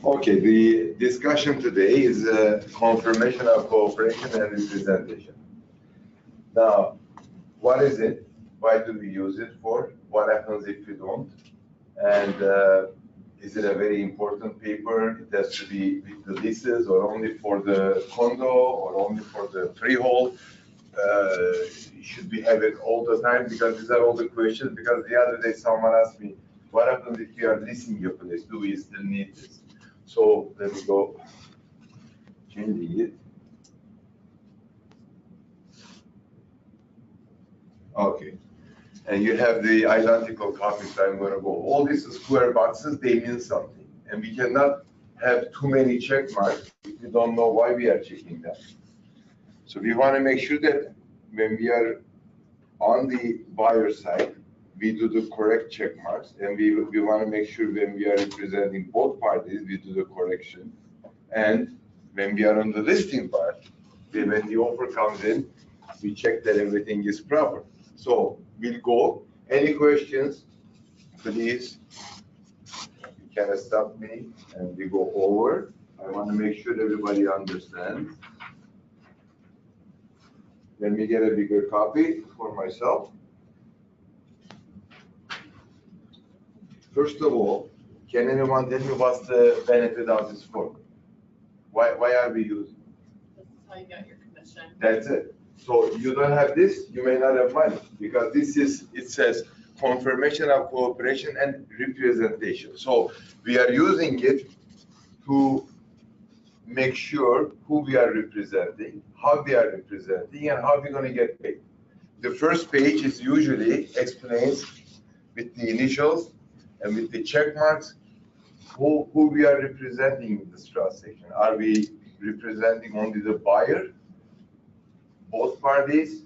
Okay, the discussion today is confirmation of cooperation and representation. Now, what is it? Why do we use it for? What happens if we don't? And is it a very important paper? It has to be with the leases or only for the condo or only for the freehold? Should we have it all the time? Because these are all the questions. Because the other day someone asked me, what happens if we are leasing your place? Do we still need this? So let me go changing it. Okay. And you have the identical copies. I'm going to go. All these square boxes, they mean something. And we cannot have too many check marks if we don't know why we are checking them. So we want to make sure that when we are on the buyer side, we do the correct check marks. And we want to make sure when we are representing both parties, we do the correction. And when we are on the listing part, when the offer comes in, we check that everything is proper. So we'll go. Any questions, please? You can stop me and we go over. I want to make sure everybody understands. Let me get a bigger copy for myself. First of all, can anyone tell me what's the benefit of this form? Why are we using it? This is how you get your commission. That's it. So you don't have this, you may not have money, because this is, it says confirmation of cooperation and representation. So we are using it to make sure who we are representing, how we are representing, and how we're going to get paid. The first page is usually explains with the initials and with the check marks who we are representing in this transaction. Are we representing only the buyer, both parties,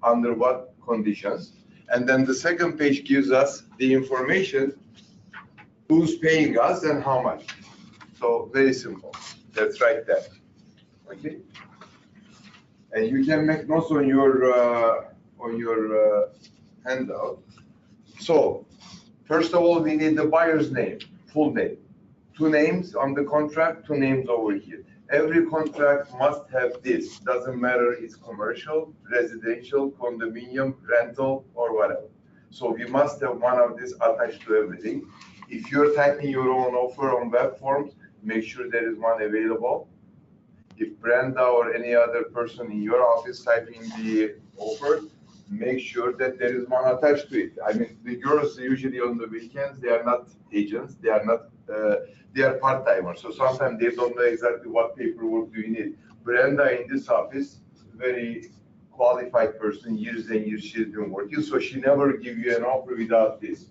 under what conditions? And then the second page gives us the information, who's paying us and how much. So very simple. That's right there. Okay. And you can make notes on your handout. So first of all, we need the buyer's name, full name. 2 names on the contract, 2 names over here. Every contract must have this. Doesn't matter it's commercial, residential, condominium, rental, or whatever. So we must have one of these attached to everything. If you're typing your own offer on web forms, make sure there is one available. If Brenda or any other person in your office typing the offer, make sure that there is one attached to it. I mean, the girls usually on the weekends, they are not agents, they are not, they are part-timers. So sometimes they don't know exactly what paperwork do you need. Brenda in this office, very qualified person, years and years she's been working, so she never give you an offer without this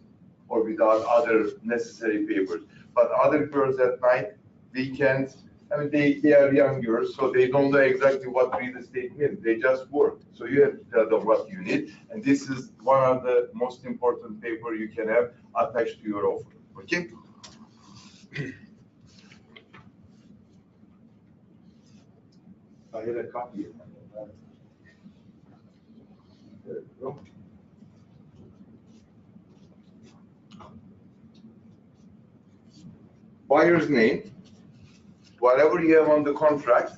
or without other necessary papers. But other girls at night, weekends, I mean, they are young girls, so they don't know exactly what real estate means. They just work. So you have to tell them what you need. And this is one of the most important paper you can have attached to your offer. Okay? I had a copy of that. There you go. Buyer's name. Whatever you have on the contract,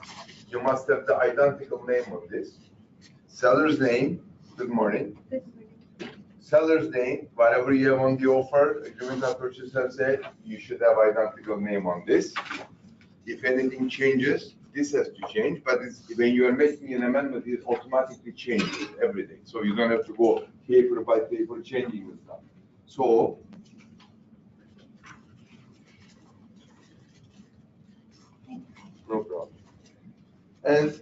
you must have the identical name of this. Seller's name, good morning. Good morning. Seller's name, whatever you have on the offer, agreement of purchase and sale, you should have identical name on this. If anything changes, this has to change, but when you are making an amendment, it automatically changes everything. So you don't have to go paper by paper changing the stuff. So, no problem. And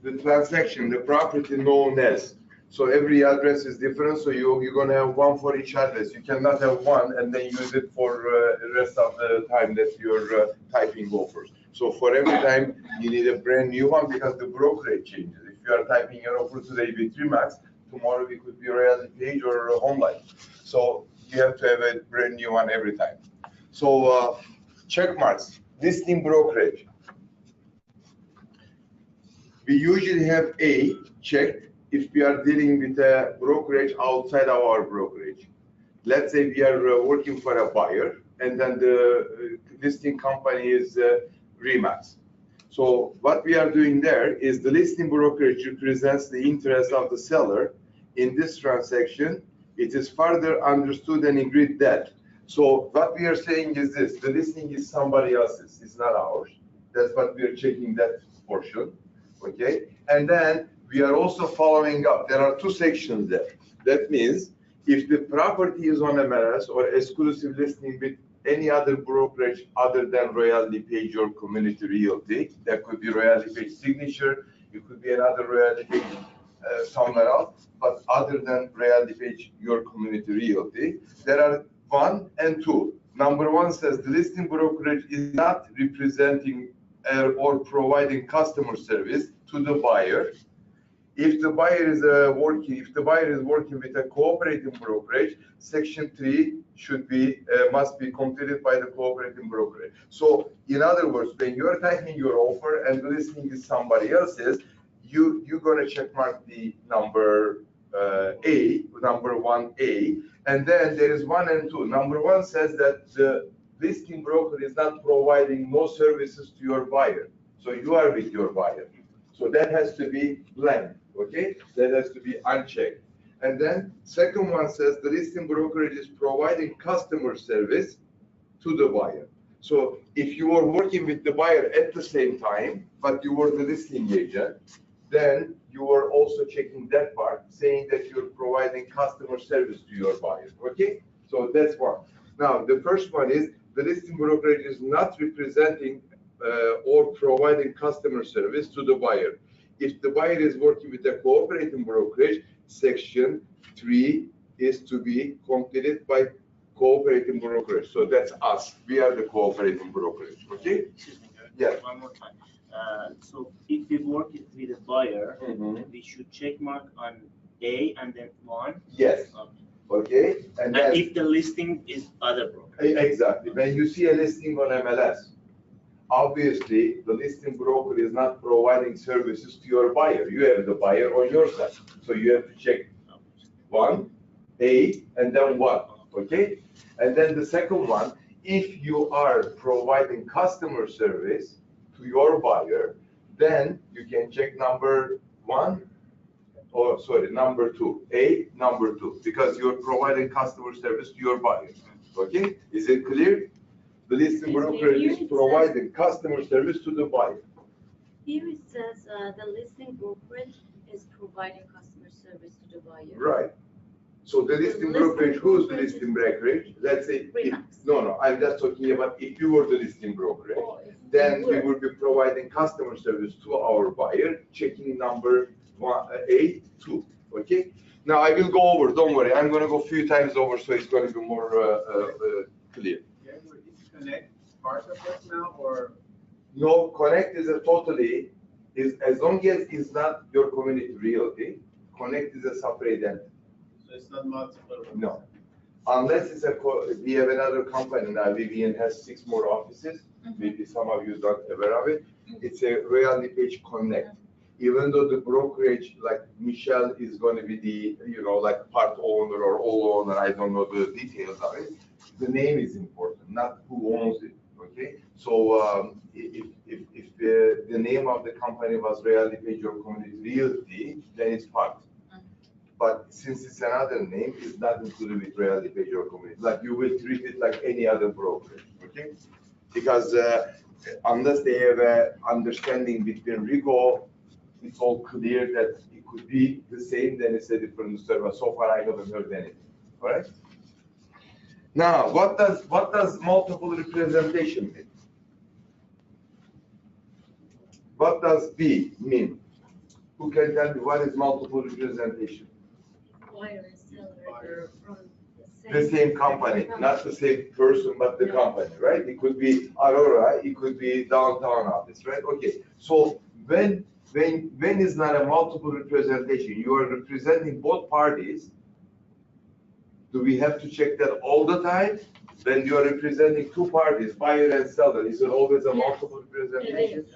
the transaction, the property known as. So every address is different, so you're going to have one for each address. You cannot have one and then use it for the rest of the time that you're typing offers. So for every time, you need a brand new one because the brokerage changes. If you are typing your offer today with Remax, tomorrow it could be Reality Page or Home Life. So you have to have a brand new one every time. So check marks, listing brokerage. We usually have A checked if we are dealing with a brokerage outside of our brokerage. Let's say we are working for a buyer and then the listing company is Remax. So what we are doing there is the listing brokerage represents the interest of the seller in this transaction. It is further understood and agreed that. So what we are saying is this: the listing is somebody else's, it's not ours. That's what we are checking, that portion, okay? And then we are also following up. There are two sections there. That means if the property is on MLS or exclusive listing with any other brokerage other than Royal LePage or Community Realty, that could be Royal LePage Signature, it could be another Royal LePage somewhere else, but other than Royal LePage, your Community Realty, there are 1 and 2. Number 1 says the listing brokerage is not representing or providing customer service to the buyer. If the buyer is working with a cooperating brokerage, Section 3 must be completed by the cooperating brokerage. So, in other words, when you are typing your offer and the listing is somebody else's, you're going to check mark the number number 1A, and then there is 1 and 2. Number 1 says that the listing broker is not providing no services to your buyer. So you are with your buyer. So that has to be blank, okay? That has to be unchecked. And then second one says the listing brokerage is providing customer service to the buyer. So if you are working with the buyer at the same time, but you were the listing agent, then you are also checking that part, saying that you're providing customer service to your buyer, okay? So that's one. Now, the first one is the listing brokerage is not representing or providing customer service to the buyer. If the buyer is working with a cooperating brokerage, Section 3 is to be completed by cooperating brokerage. So that's us. We are the cooperating brokerage. Okay? Excuse me, Yeah. one more time. So if we work with a buyer, we should check mark on A and then 1. Yes. Okay. And if the listing is other broker. Exactly. When you see a listing on MLS, obviously the listing broker is not providing services to your buyer. You have the buyer on your side. So you have to check 1, A, and then 1. Okay? And then the second one, if you are providing customer service to your buyer, then you can check number 1, or sorry, number 2, A, number 2, because you're providing customer service to your buyer. Okay? Is it clear? The listing brokerage is providing customer service to the buyer. Here it says the listing brokerage is providing customer service to the buyer. Right. So the listing brokerage, who's the listing brokerage? Let's say, no, I'm just talking about if you were the listing brokerage, then we would be providing customer service to our buyer, checking number 1A, 2. Okay? Now I will go over, don't worry, I'm going to go a few times over so it's going to be more clear. Is Connect part of this now, or? No, Connect is as long as it's not your Community Realty, Connect is a separate entity. So it's not multiple? No. Unless we have another company now, Vivian has 6 more offices. Maybe some of you don't aware of it. It's a Royal LePage Connect. Even though the brokerage, like Michelle is going to be the, like part owner or all owner, I don't know the details of it. The name is important, not who owns it, okay? So if the name of the company was Royal LePage or Community Realty, then it's part. But since it's another name, it's not included with Royal LePage or Community. Like you will treat it like any other brokerage, okay? Because unless they have an understanding between Rigo, it's all clear that it could be the same, then it's a different service. So far, I haven't heard anything, all right? Now, what does multiple representation mean? What does B mean? Who can tell me what is multiple representation? Buyer and seller are from The same company, not the same person, but the company, right? It could be Aurora, it could be downtown office, right? Okay, so when is not a multiple representation, you are representing both parties. Do we have to check that all the time? When you are representing 2 parties, buyer and seller, is it always a multiple representation?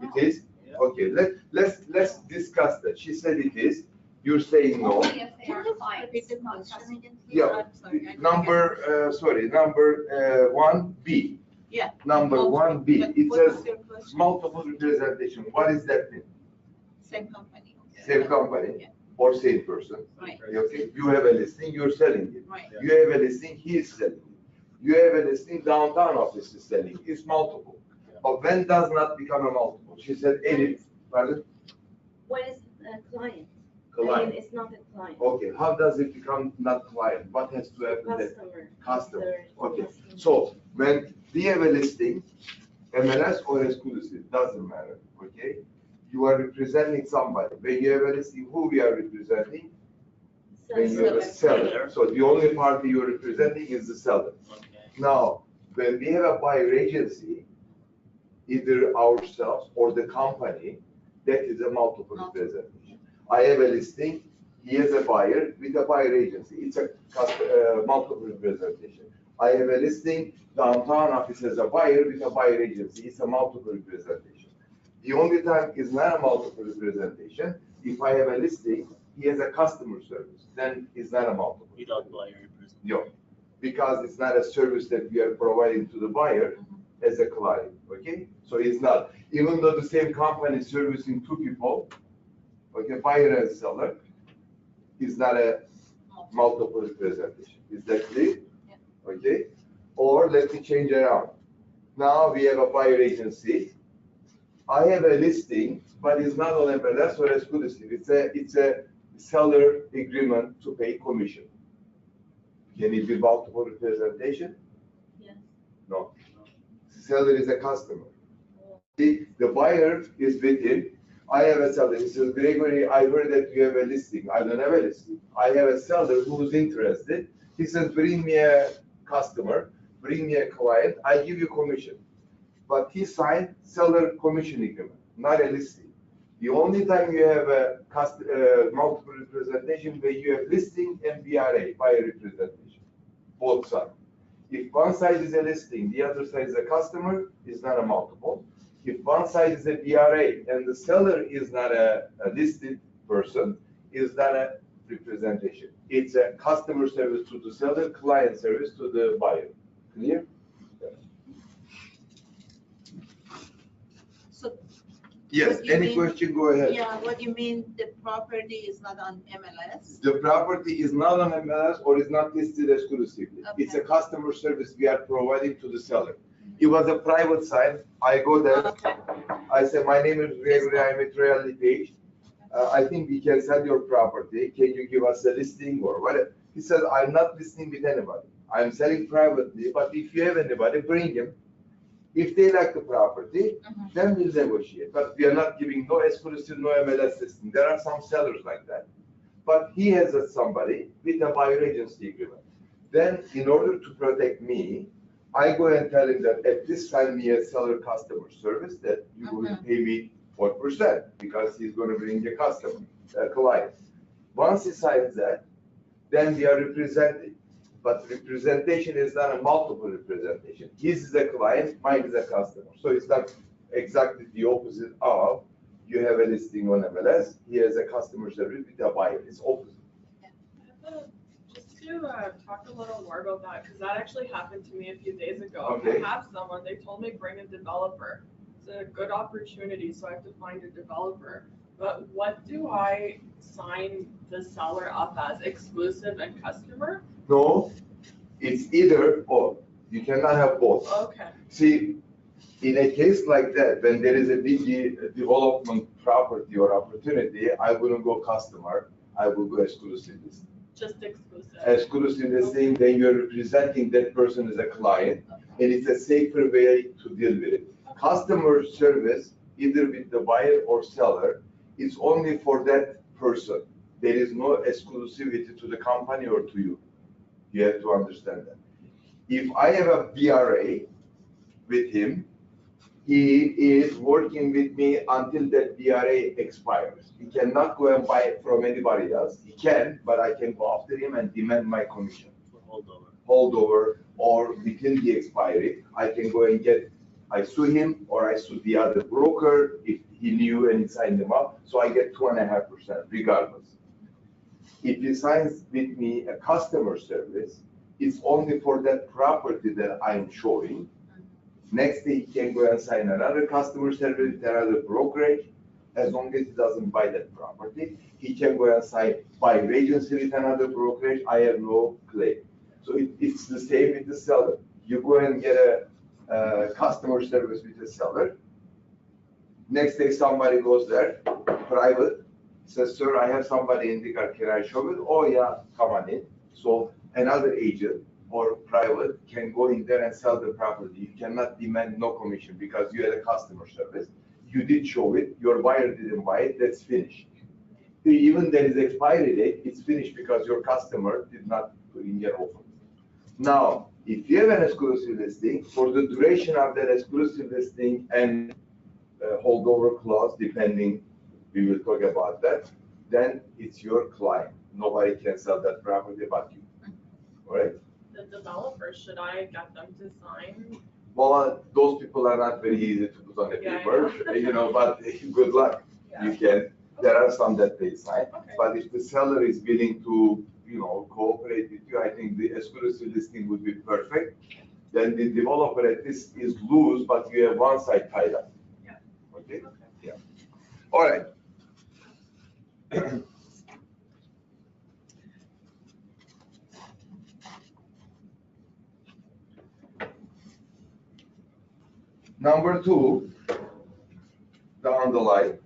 It is? Okay, let's discuss that. She said it is. You're saying no. Only if they are clients, not customers. Yeah. Number 1B. Yeah. Number 1B. But It what is says your question? multiple representation. What does that mean? Same company. Same company Yeah. or same person. Right, Okay. You have a listing, you're selling it. right. You have a listing, he is selling it. You have a listing, downtown office is selling. It's multiple. But when does not become a multiple? She said any, pardon? When is a client? I Client. mean, it's not a client. Okay, how does it become not client? What has to happen there? Customer. Customer. Third Okay, customer. so when we have a listing, MLS or exclusive, doesn't matter, okay? You are representing somebody. When you have a listing, who we are representing? When you have a seller. So the only party you're representing is the seller. Okay. Now, when we have a buyer agency, either ourselves or the company, that is a multiple representation. I have a listing, he has a buyer with a buyer agency. It's a multiple representation. I have a listing, downtown office has a buyer with a buyer agency. It's a multiple representation. The only time is not a multiple representation, if I have a listing, he has a customer service, then it's not a multiple. Without buyer representation. No, because it's not a service that we are providing to the buyer as a client, okay? So it's not, even though the same company is servicing two people, okay, buyer and seller, is not a multiple representation. Is that clear? Yeah. Okay? Or let me change around. Now we have a buyer agency. I have a listing, but it's not on MLS or exclusive. It's a seller agreement to pay commission. Can it be multiple representation? Yes. No. Seller is a customer. The buyer is with him. I have a seller. He says, Gregory, I heard that you have a listing. I don't have a listing. I have a seller who's interested. He says, bring me a customer, bring me a client. I give you commission. But he signed seller commission agreement, not a listing. The only time you have a multiple representation where you have listing and BRA, buyer representation, both sides. If one side is a listing, the other side is a customer, it's not a multiple. If one side is a BRA and the seller is not a listed person, it's not a representation. It's a customer service to the seller, client service to the buyer. Clear? So, Yes, What do you any mean? question, go ahead. yeah, what do you mean the property is not on MLS? The property is not on MLS or is not listed exclusively. It's a Okay. customer service we are providing to the seller. It was a private site. I go there. Okay, I say, my name is Gregory, I'm at Reality Page. I think we can sell your property. Can you give us a listing or whatever? He said, I'm not listing with anybody. I'm selling privately, but if you have anybody, bring him. If they like the property, then we'll negotiate. But we are not giving no exclusive, no MLS listing. There are some sellers like that. But he has somebody with a buyer agency agreement. Then in order to protect me, I go and tell him that at this time we have seller customer service that you will pay me 4% because he's going to bring a customer, a client. Once he signs that, then we are representing. But representation is not a multiple representation. His is a client, mine is a customer. So it's not exactly the opposite of you have a listing on MLS, he has a customer service with a buyer. It's opposite. Just to talk a little more about that, because that actually happened to me a few days ago. Okay. I have someone, they told me bring a developer. It's a good opportunity, so I have to find a developer. But what do I sign the seller up as, exclusive and customer? No, it's either or. You cannot have both. Okay. See, in a case like that, when there is a big development property or opportunity, I wouldn't go customer, I will go exclusive listing. Just exclusive. Exclusive listing, then you're representing that person as a client, and it's a safer way to deal with it. Customer service, either with the buyer or seller, is only for that person. There is no exclusivity to the company or to you. You have to understand that. If I have a BRA with him, he is working with me until that BRA expires. He cannot go and buy it from anybody else. He can, but I can go after him and demand my commission. For holdover. Holdover, or within the expiry, I can go and I sue him or I sue the other broker if he knew and signed them up. So I get 2.5% regardless. If he signs with me a customer service, it's only for that property that I'm showing. Next day, he can go and sign another customer service with another brokerage. As long as he doesn't buy that property, he can go and sign by agency with another brokerage. I have no claim. So it's the same with the seller. You go and get a customer service with the seller. Next day, somebody goes there, private, says, sir, I have somebody in the car, can I show it? Oh yeah, come on in. So another agent or private can go in there and sell the property. You cannot demand no commission because you had a customer service. You did show it, your buyer didn't buy it, that's finished. Even there is expiry date, it's finished because your customer did not put in your offer. Now, if you have an exclusive listing, for the duration of that exclusive listing and holdover clause, depending, we will talk about that, then it's your client. Nobody can sell that property but you, all right? The developer, should I get them to sign? Well, those people are not very easy to put on the Yeah, I paper, know. you know, but good luck. You Yeah. can, there are some that they sign, Okay. but if the seller is willing to, you know, cooperate with you, I think the exclusive listing would be perfect. Then the developer at this is loose, but you have one side tied up. Yeah. Okay? Okay. Yeah. All right. Number two, down the line,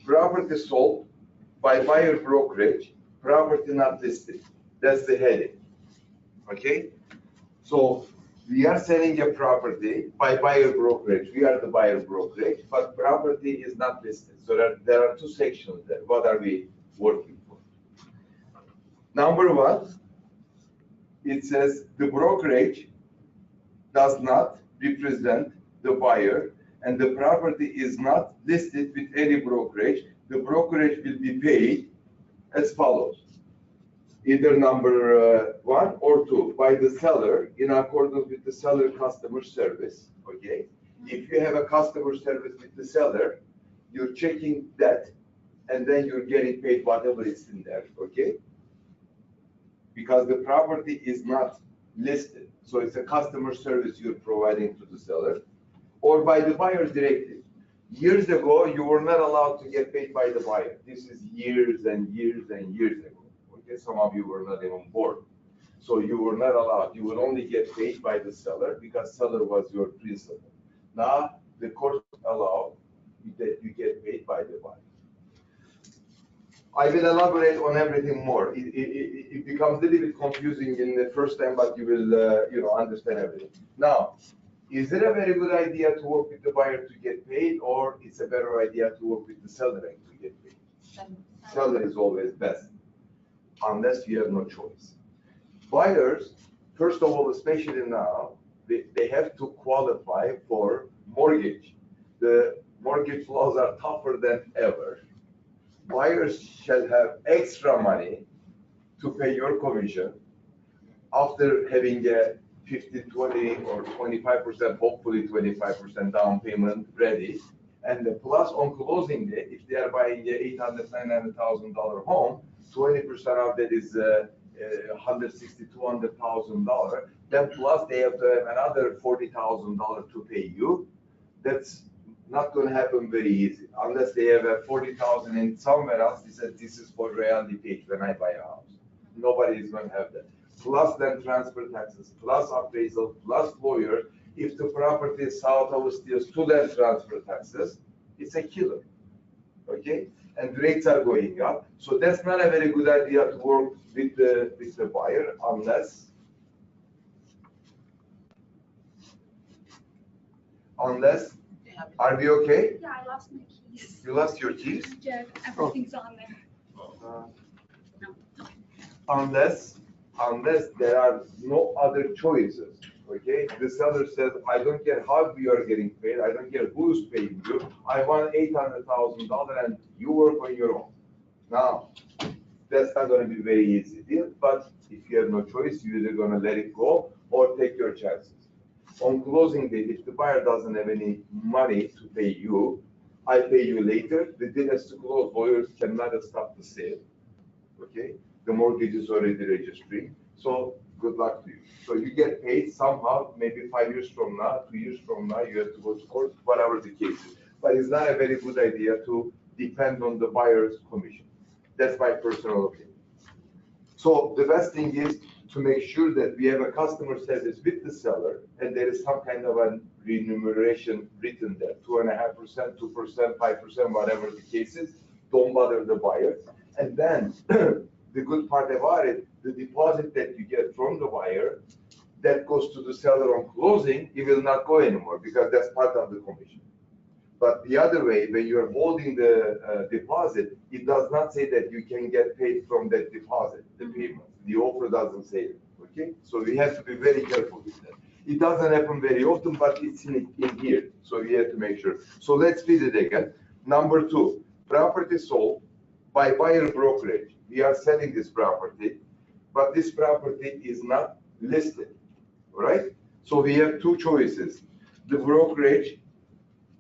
property sold by buyer brokerage, property not listed. That's the heading. Okay? So we are selling a property by buyer brokerage. We are the buyer brokerage, but property is not listed. So there are two sections there. What are we working for? Number one, it says the brokerage does not represent the buyer and the property is not listed with any brokerage. The brokerage will be paid as follows. Either number one or two, by the seller in accordance with the seller customer service, okay? If you have a customer service with the seller, you're checking that and then you're getting paid whatever is in there, okay? Because the property is not listed. So it's a customer service you're providing to the seller or by the buyer directly. Years ago, you were not allowed to get paid by the buyer. This is years and years and years ago. Okay, some of you were not even born. So you were not allowed. You would only get paid by the seller because seller was your principal. Now the court allow that you get paid by the buyer. I will elaborate on everything more. It becomes a little bit confusing in the first time, but you will understand everything. Now, is it a very good idea to work with the buyer to get paid, or it's a better idea to work with the seller and to get paid? Seller is always best, unless you have no choice. Buyers, first of all, especially now, they have to qualify for mortgage. The mortgage laws are tougher than ever. Buyers shall have extra money to pay your commission after having a 15, 20, or 25%, hopefully 25% down payment ready. And the plus on closing day, if they are buying a $800,000, $900,000 home, 20% of that is $160,000, $200,000. Then plus they have to have another $40,000 to pay you. That's not going to happen very easy unless they have a 40,000 in somewhere else. They said this is for reality page when I buy a house. Nobody is going to have that. Plus then transfer taxes, plus appraisal, plus lawyer. If the property is south of Steels to then transfer taxes, it's a killer. Okay, and rates are going up. So that's not a very good idea to work with the buyer unless are we okay? Yeah, I lost my keys. You lost your keys? Yeah, everything's on there. Unless there are no other choices, okay? The seller says, I don't care how you are getting paid, I don't care who's paying you, I want $800,000 and you work on your own. Now, that's not gonna be very easy deal, but if you have no choice, you're either gonna let it go or take your chances. On closing date, if the buyer doesn't have any money to pay you, I pay you later. The deal has to close. Lawyers cannot stop the sale. okay? The mortgage is already registering, so good luck to you. So you get paid somehow, maybe 5 years from now, 2 years from now, you have to go to court, whatever the case is. But it's not a very good idea to depend on the buyer's commission. That's my personal opinion. So the best thing is to make sure that we have a customer service with the seller, and there is some kind of a remuneration written there, 2.5%, 2%, 5%, whatever the case is. Don't bother the buyer. And then the good part about it, the deposit that you get from the buyer, that goes to the seller on closing, it will not go anymore because that's part of the commission. But the other way, when you're holding the deposit, it does not say that you can get paid from that deposit, the payment. The offer doesn't say it, okay? So we have to be very careful with that. It doesn't happen very often, but it's in here, so we have to make sure. So let's read it again. Number 2, property sold by buyer brokerage. We are selling this property, but this property is not listed, right? So we have 2 choices. The brokerage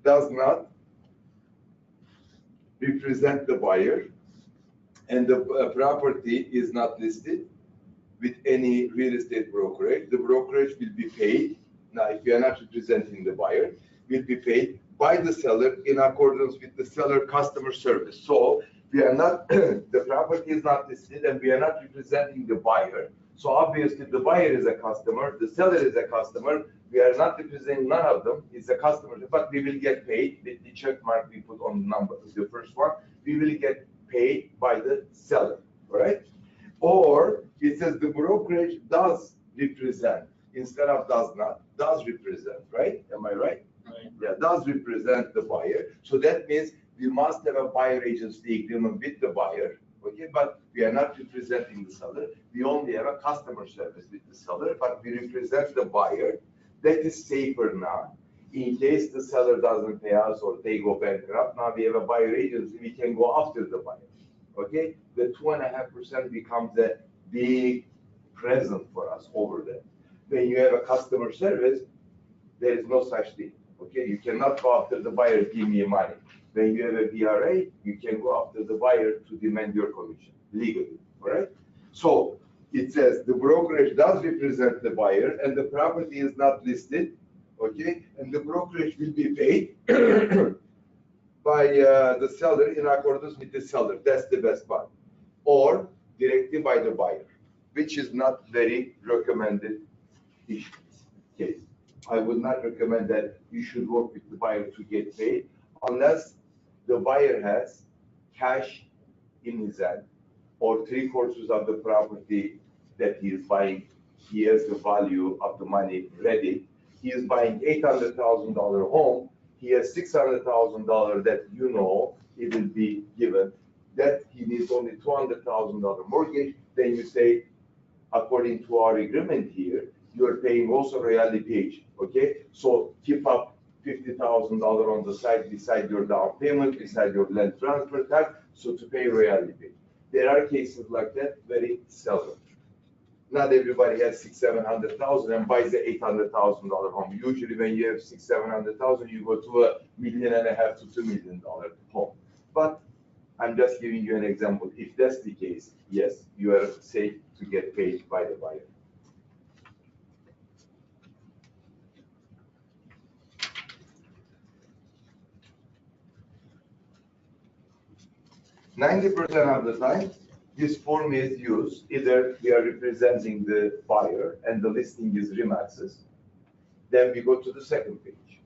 does not represent the buyer, and the property is not listed with any real estate brokerage. The brokerage will be paid, now if you are not representing the buyer, will be paid by the seller in accordance with the seller customer service. So we are not, the property is not listed and we are not representing the buyer. So obviously the buyer is a customer, the seller is a customer, we are not representing none of them, it's a customer, but we will get paid with the check mark we put on the number, the first one, we will get paid by the seller, right? Or it says the brokerage does represent, instead of does not, does represent, right? Am I right? Right. Yeah, does represent the buyer. So that means we must have a buyer agency agreement with the buyer, okay? But we are not representing the seller. We only have a customer service with the seller, but we represent the buyer. That is safer now. In case the seller doesn't pay us or they go bankrupt, now we have a buyer agency, we can go after the buyer, okay? The 2.5% becomes a big present for us over there. When you have a customer service, there is no such thing, okay? You cannot go after the buyer, give me money. When you have a BRA, you can go after the buyer to demand your commission legally, all right? So it says the brokerage does represent the buyer and the property is not listed, okay? And the brokerage will be paid by the seller in accordance with the seller. That's the best part. Or directly by the buyer, which is not very recommended case. I would not recommend that you should work with the buyer to get paid unless the buyer has cash in his hand or 3/4 of the property that he is buying. He has the value of the money ready. He is buying $800,000 home. He has $600,000 that you know it will be given. That he needs only $200,000 mortgage. Then you say, according to our agreement here, you are paying also royalty page, okay? So keep up $50,000 on the side beside your down payment, beside your land transfer tax, so to pay royalty page. There are cases like that, very seldom. Not everybody has $600,000-700,000 and buys the $800,000 home. Usually when you have $600,000-700,000, you go to $1.5 million to $2 million home. But I'm just giving you an example. If that's the case, yes, you are safe to get paid by the buyer. %90 of the time, this form is used. Either we are representing the buyer and the listing is Remaxes. Then we go to the second page.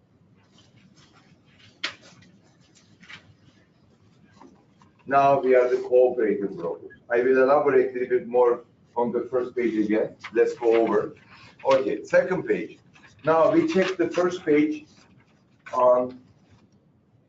Now we are the cooperating broker. I will elaborate a little bit more on the first page again. Let's go over. Okay, second page. Now we check the first page on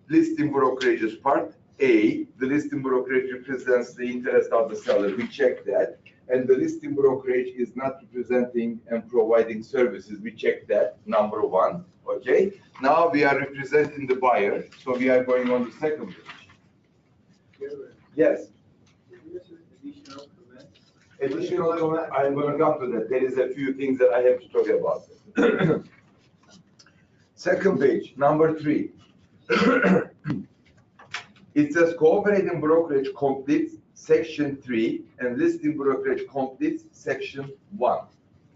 listing brokerages part. A, the listing brokerage represents the interest of the seller. We check that. And the listing brokerage is not representing and providing services. We check that, number 1. Okay. Now we are representing the buyer. So we are going on the second page. Yes. Additional comments? Additional comment, I'm going to come to that. There is a few things that I have to talk about. Second page, number 3. It says cooperating brokerage completes section 3, and listing brokerage completes section 1.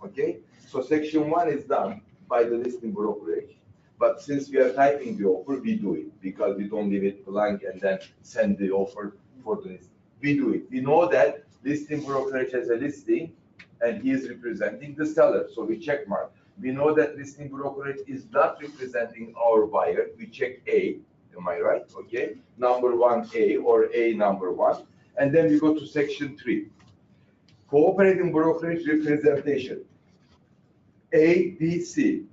Okay, so section 1 is done by the listing brokerage, but since we are typing the offer, we do it because we don't leave it blank and then send the offer for the listing. We do it. We know that listing brokerage has a listing and he is representing the seller, so we check mark. We know that listing brokerage is not representing our buyer. We check A, am I right? Okay, number 1A or A number 1. And then we go to section 3. Cooperating brokerage representation. A, B, C.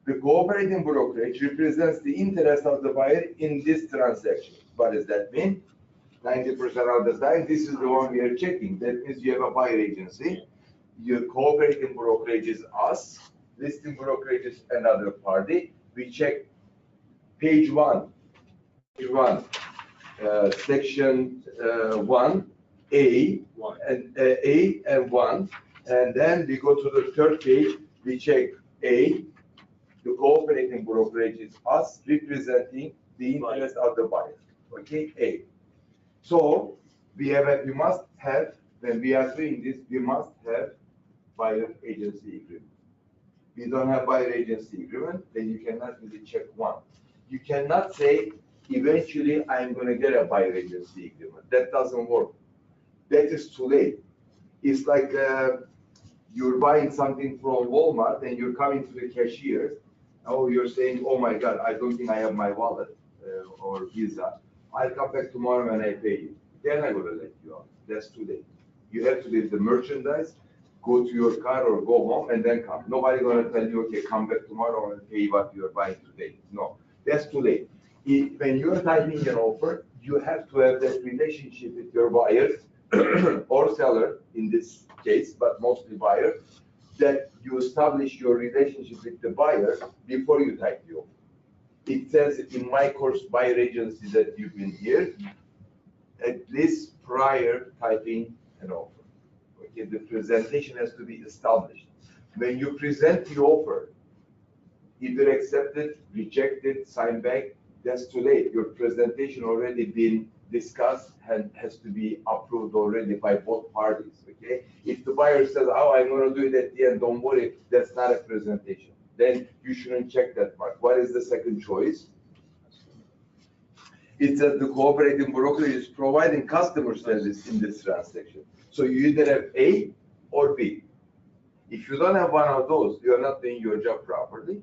The cooperating brokerage represents the interest of the buyer in this transaction. What does that mean? 90% of the time, this is the one we are checking. That means you have a buyer agency. Your cooperating brokerage is us. Listing brokerage is another party. We check page 1, section 1, A, and A and 1. And then we go to the third page, we check A. The cooperating brokerage is us representing the interest of the buyer. Okay, A. So we must have, when we are doing this, we must have buyer agency agreement. We don't have buyer agency agreement, then you cannot really check 1. You cannot say, eventually I'm going to get a buyer agency agreement. That doesn't work. That is too late. It's like you're buying something from Walmart and you're coming to the cashier. Oh, you're saying, oh my God, I don't think I have my wallet or Visa. I'll come back tomorrow and I pay you. Then I'm going to let you out. That's too late. You have to leave the merchandise, go to your car or go home and then come. Nobody's going to tell you, okay, come back tomorrow and pay what you're buying today. No, that's too late. When you're typing an offer, you have to have that relationship with your buyer or seller in this case, but mostly buyer, that you establish your relationship with the buyer before you type the offer. It says in my course, buyer agency, that you've been here, at least prior typing an offer. Okay, the presentation has to be established. When you present the offer, either accepted, rejected, signed back, that's too late. Your presentation already been discussed and has to be approved already by both parties, okay? If the buyer says, oh, I'm gonna do it at the end, don't worry, that's not a presentation. Then you shouldn't check that part. What is the second choice? It says the cooperating brokerage is providing customer service in this transaction. So you either have A or B. If you don't have one of those, you are not doing your job properly.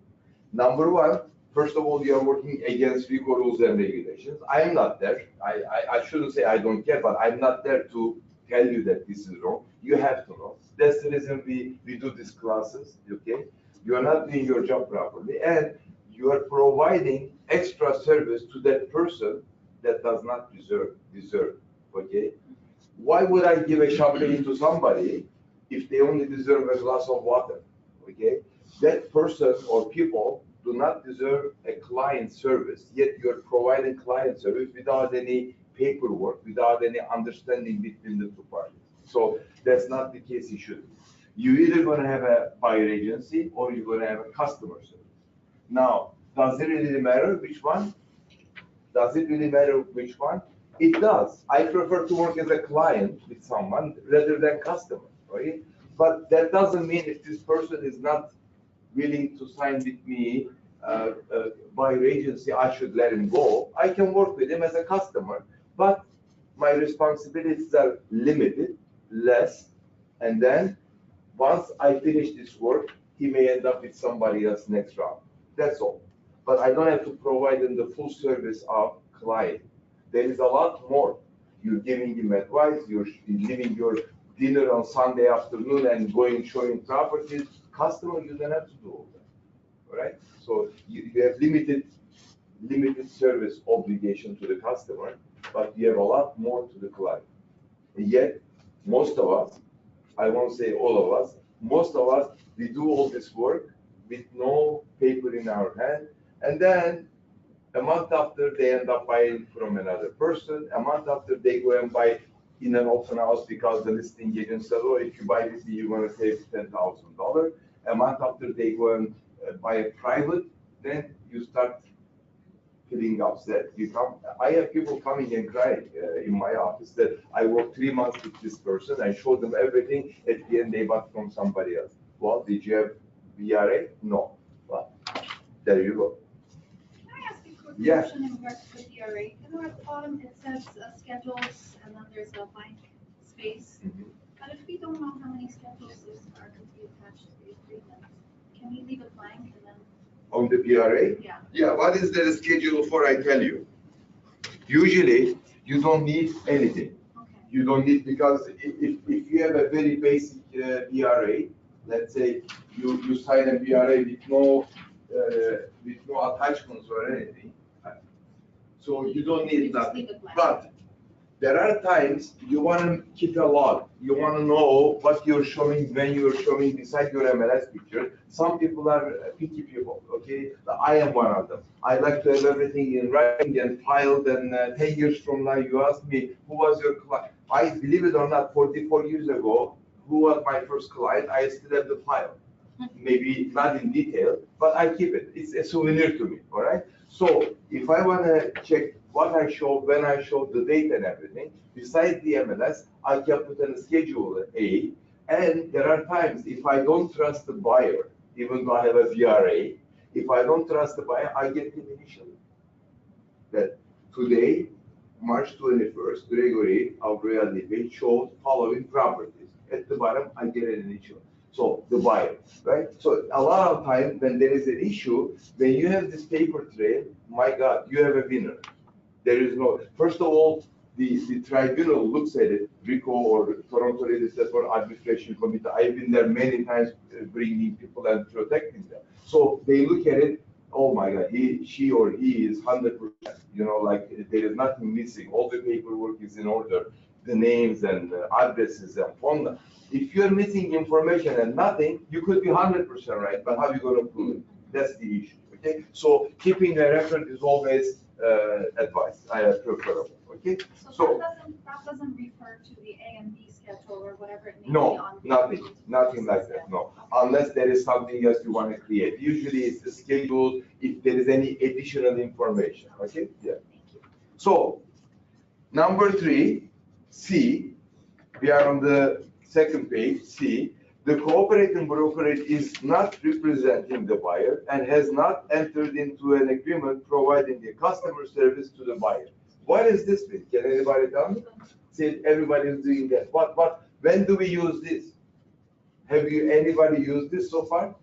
Number 1, first of all, you are working against RICO rules and regulations. I am not there. I shouldn't say I don't care, but I'm not there to tell you that this is wrong. You have to know. That's the reason we do these classes, okay? You are not doing your job properly, and you are providing extra service to that person that does not deserve, okay? Why would I give a champagne to somebody if they only deserve a glass of water, okay? That person or people do not deserve a client service, yet you're providing client service without any paperwork, without any understanding between the two parties. So that's not the case. You should. You're either going to have a buyer agency or you're going to have a customer service. Now, does it really matter which one? Does it really matter which one? It does. I prefer to work as a client with someone rather than customer, right? But that doesn't mean if this person is not willing to sign with me buyer agency, I should let him go. I can work with him as a customer, but my responsibilities are limited, less, and then once I finish this work, he may end up with somebody else next round. That's all. But I don't have to provide him the full service of client. There is a lot more. You're giving him advice, you're giving your dinner on Sunday afternoon and going showing properties. Customer, you don't have to do all that. All right? So you have limited service obligation to the customer, but you have a lot more to the client. And yet, most of us, I won't say all of us, most of us, we do all this work with no paper in our hand, and then a month after they end up buying from another person, a month after they go and buy in an open house because the listing agent said, oh, if you buy with me, you're going to save $10,000. A month after they go and buy a private, then you start feeling upset. I have people coming and crying in my office that I worked 3 months with this person. I showed them everything. At the end, they bought from somebody else. Well, did you have VRA? No. Well, there you go. Can I ask a quick Yeah. question in regards to the DRA? You know, at the bottom, it says schedules, and then there's a blank space. Mhm. But if we don't know how many schedules are going to be attached to the agreement, can we leave it blank and then, On the VRA? yeah, Yeah, what is the schedule for? I tell you. Usually, you don't need anything. okay. You don't need, because if you have a very basic VRA, let's say you sign a VRA with no attachments or anything, so you don't You need just nothing. leave it blank. But there are times you want to keep a log. You want to know what you're showing when you're showing beside your MLS picture. Some people are picky people, okay? I am one of them. I like to have everything in writing and filed, and 10 years from now you ask me, who was your client? I believe it or not, 44 years ago, who was my first client? I still have the file. Maybe not in detail, but I keep it. It's a souvenir to me, all right? So if I want to check what I show, when I show the date and everything, besides the MLS, I can put in a schedule A. And there are times if I don't trust the buyer, even though I have a VRA, if I don't trust the buyer, I get an initial. That today, March 21st, Gregory of Royal Live showed following properties. At the bottom, I get an initial. So the buyer, right? So a lot of time when there is an issue, when you have this paper trail, my God, you have a winner. There is no, first of all, the tribunal looks at it, RICO or Toronto Real Estate for Arbitration Committee. I've been there many times bringing people and protecting them. So they look at it, oh my God, she or he is 100%, like there is nothing missing. All the paperwork is in order, the names and addresses and phone numbers. If you're missing information and nothing, you could be 100% right, but how are you going to prove it? That's the issue, okay? So keeping a record is always advice, preferable, okay? So that doesn't refer to the A and B schedule or whatever it may be No, on. nothing like that, no. Unless there is something else you want to create. Usually it's the schedule, if there is any additional information, okay? Yeah. So, number 3, C, we are on the second page, C. The cooperating broker is not representing the buyer and has not entered into an agreement providing the customer service to the buyer. What is this mean? Can anybody tell me? See, everybody is doing that. When do we use this? Have anybody used this so far?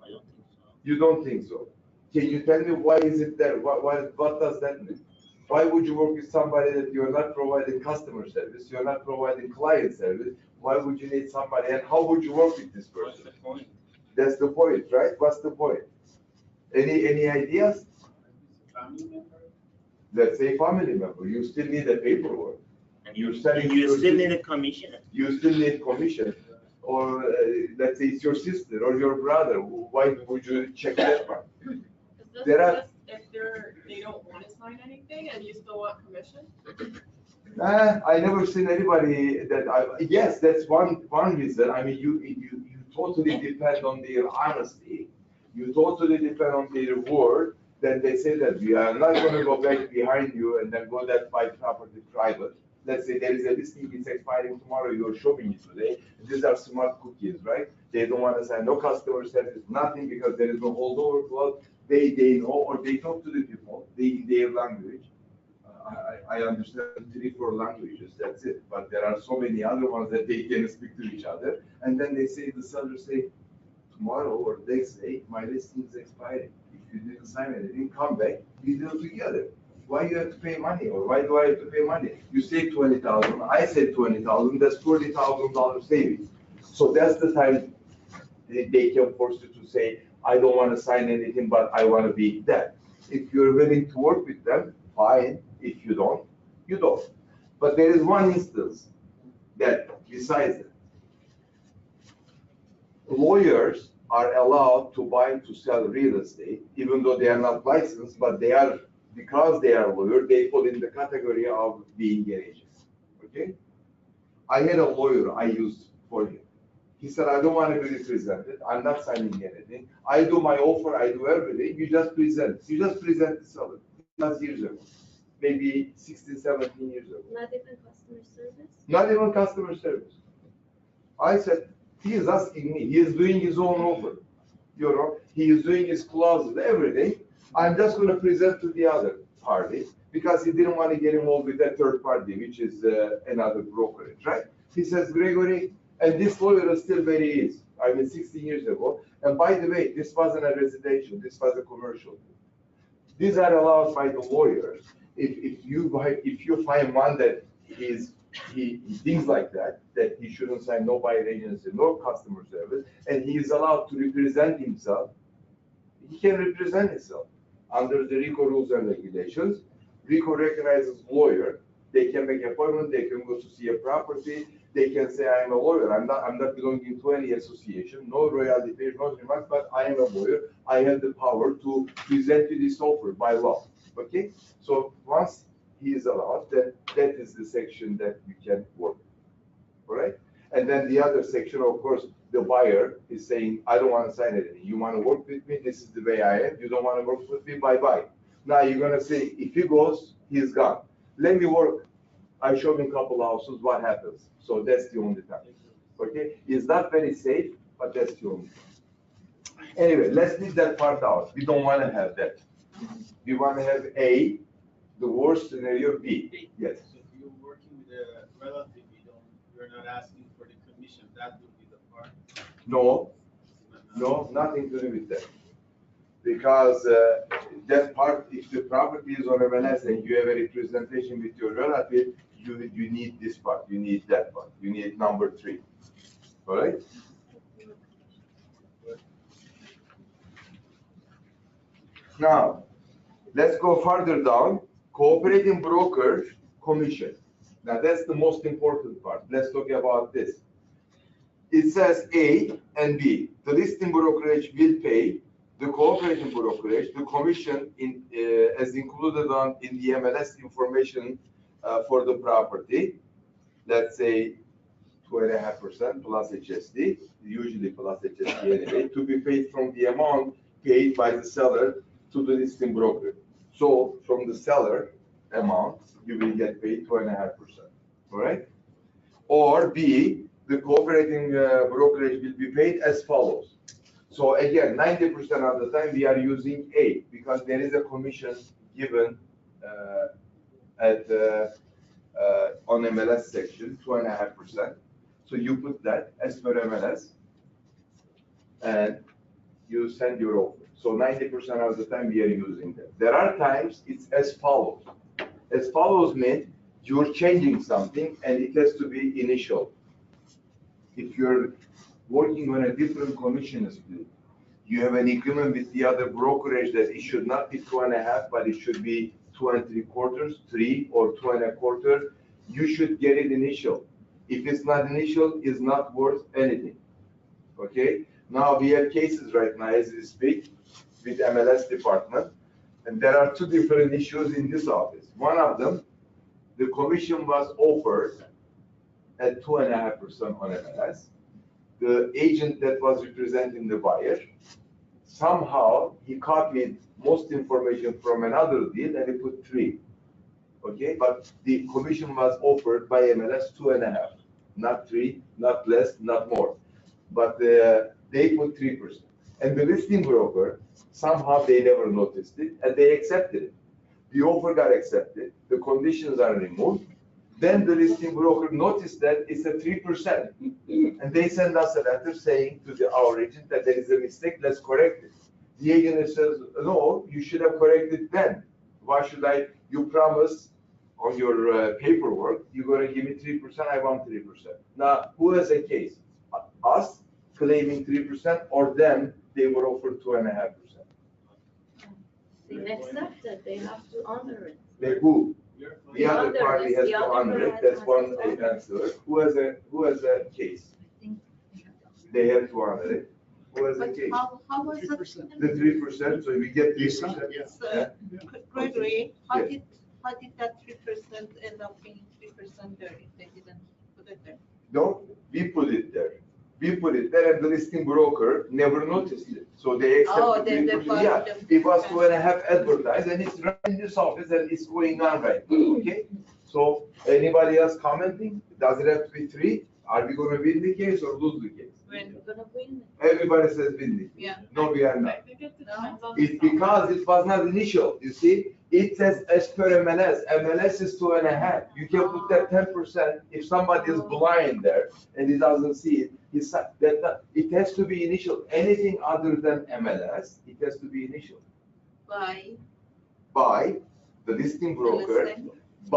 I don't think so. You don't think so? Can you tell me why is it there? What does that mean? Why would you work with somebody that you're not providing customer service, you're not providing client service? Why would you need somebody, and how would you work with this What's person? the point? That's the point, right? What's the point? Any ideas? Family member? Let's say family member, you still need a paperwork. And You're you selling you your still sister. need a commission. You still need commission. Or let's say it's your sister or your brother. Why would you check that one? Is this There are- just if they don't want to sign anything and you still want commission? I never seen anybody yes, that's one reason. I mean, you totally depend on their honesty. You totally depend on their word. Then they say that we are not going to go back behind you and then go that buy property private. Let's say there is a listing, it's expiring tomorrow, you're showing it today. These are smart cookies, right? They don't want to sign no customer service, nothing, because there is no holdover clause. They know, or they talk to the people, their language. I understand 3-4 languages, that's it. But there are so many other ones that they can speak to each other. And then they say, the seller say, tomorrow or next day, my listing is expiring. If you didn't sign anything, come back, we do it together. Why you have to pay money, or why do I have to pay money? You say 20,000, I say 20,000, that's $40,000 savings. So that's the time they can force you to say, I don't want to sign anything, but I want to be that. If you're willing to work with them, fine. If you don't, you don't. But there is one instance that besides that, lawyers are allowed to buy and to sell real estate, even though they are not licensed, but they are, because they are lawyers, they fall in the category of being an agent. Okay? I had a lawyer I used for him. He said, I don't want to be represented. I'm not signing anything. I do my offer, I do everything. You just present. You just present the seller. That's years ago. Maybe 16, 17 years ago. Not even customer service? Not even customer service. I said, he is asking me. He is doing his own offer. You know, he is doing his clauses, everything. I'm just going to present to the other party because he didn't want to get involved with that third party, which is another brokerage, right? He says, Gregory, and this lawyer is still where he is. I mean, 16 years ago. And by the way, this wasn't a residential, this was a commercial. These are allowed by the lawyers. If you find one that he thinks like that he shouldn't sign no buyer agency, no customer service, and he is allowed to represent himself, he can represent himself under the RICO rules and regulations. RICO recognizes lawyer. They can make appointment. They can go to see a property. They can say, I am a lawyer. I'm not belonging to any association. No royalty paid, no remarks, but I am a lawyer. I have the power to present you this offer by law. Okay? So once he is allowed, then that is the section that you can work. All right? And then the other section, of course, the buyer is saying, I don't want to sign anything. You want to work with me? This is the way I am. You don't want to work with me? Bye-bye. Now you're going to say, if he goes, he's gone. Let me work. I showed him a couple houses, what happens? So that's the only time. Okay? It's not very safe, but that's the only time. Anyway, let's leave that part out. We don't want to have that. We want to have A, the worst scenario B. Yes. So if you're working with a relative, you're not asking for the commission, that would be the part. No, nothing to do with that. Because that part, if the property is on MLS and you have a representation with your relative, you need this part, you need that part, you need number 3. All right? Now, let's go further down. Cooperating broker commission. Now, that's the most important part. Let's talk about this. It says A and B. The listing brokerage will pay the cooperating brokerage the commission as included in the MLS information for the property. Let's say 2.5% plus HSD, usually plus HSD anyway, to be paid from the amount paid by the seller to the listing broker. So from the seller amount, you will get paid 2.5%. All right? Or B, the cooperating brokerage will be paid as follows. So again, 90% of the time we are using A because there is a commission given on MLS section, 2.5%. So you put that as per MLS and you send your offer. So 90% of the time we are using that. There are times it's as follows. As follows means you're changing something and it has to be initial. If you're working on a different commission split, you have an agreement with the other brokerage that it should not be 2.5, but it should be 2 3/4, 3 or 2 1/4. You should get it initial. If it's not initial, it's not worth anything. Okay? Now we have cases right now as we speak with MLS department, and there are 2 different issues in this office. One of them, the commission was offered at 2.5% on MLS. The agent that was representing the buyer, somehow he copied most information from another deal and he put 3. Okay, but the commission was offered by MLS 2.5, not 3, not less, not more. But they put 3%. And the listing broker, somehow they never noticed it and they accepted it. The offer got accepted, the conditions are removed. Then the listing broker noticed that it's a 3%. And they send us a letter saying to our agent that there is a mistake, let's correct it. The agent says, no, you should have corrected then. Why should I? You promised on your paperwork, you're going to give me 3%, I want 3%. Now, who has a case? Us claiming 3% or them, they were offered 2.5%. They accept it, they have to honor it. They who? The other other party is- has the to other honor it, party that's has one to honor it. answer. Who has a case? They have to honor it. Who has a But case? how was it? The 3%, so we get 3%. So, Gregory, how Yeah. did that 3% end up being 3% there if they didn't put it there? No, we put it there. We put it there, and the listing broker never noticed it. So they Oh, accepted. then We they put it, yeah, followed them. it was 2.5 advertised, and it's right in this office, and it's going on right now, okay? So anybody else commenting? Does it have to be 3? Are we gonna win the case or lose the case? We're gonna win. Everybody says win the case. Yeah. No, we are I not. think it depends on the It's because it was not initial, you see? It says as per MLS. MLS is 2.5. You can put that 10%. If somebody is blind there and he doesn't see it, it has to be initial. Anything other than MLS, it has to be initial. By the listing broker, listing.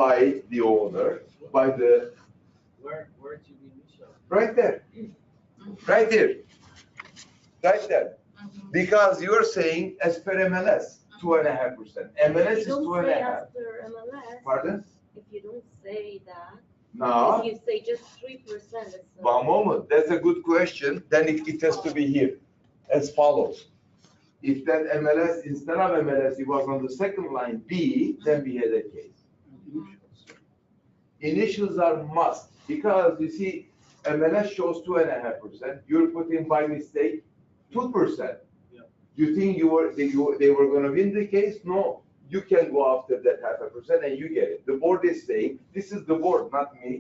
by the owner, by the, Where to be initial? right there, right here, right there. Mhm. Because you're saying as per MLS, 2.5%. MLS is If you don't say 2.5. as per MLS, Pardon? if you don't say that, No. if you say just 3%, it's. One moment, that's a good question. Then it has to be here as follows. If that MLS, instead of MLS, it was on the second line B, then we had a case. Initials are must, because you see, MLS shows 2.5%. You're putting by mistake 2%. Yeah. You think they were gonna win the case? No. You can go after that 0.5% and you get it. The board is saying, this is the board, not me.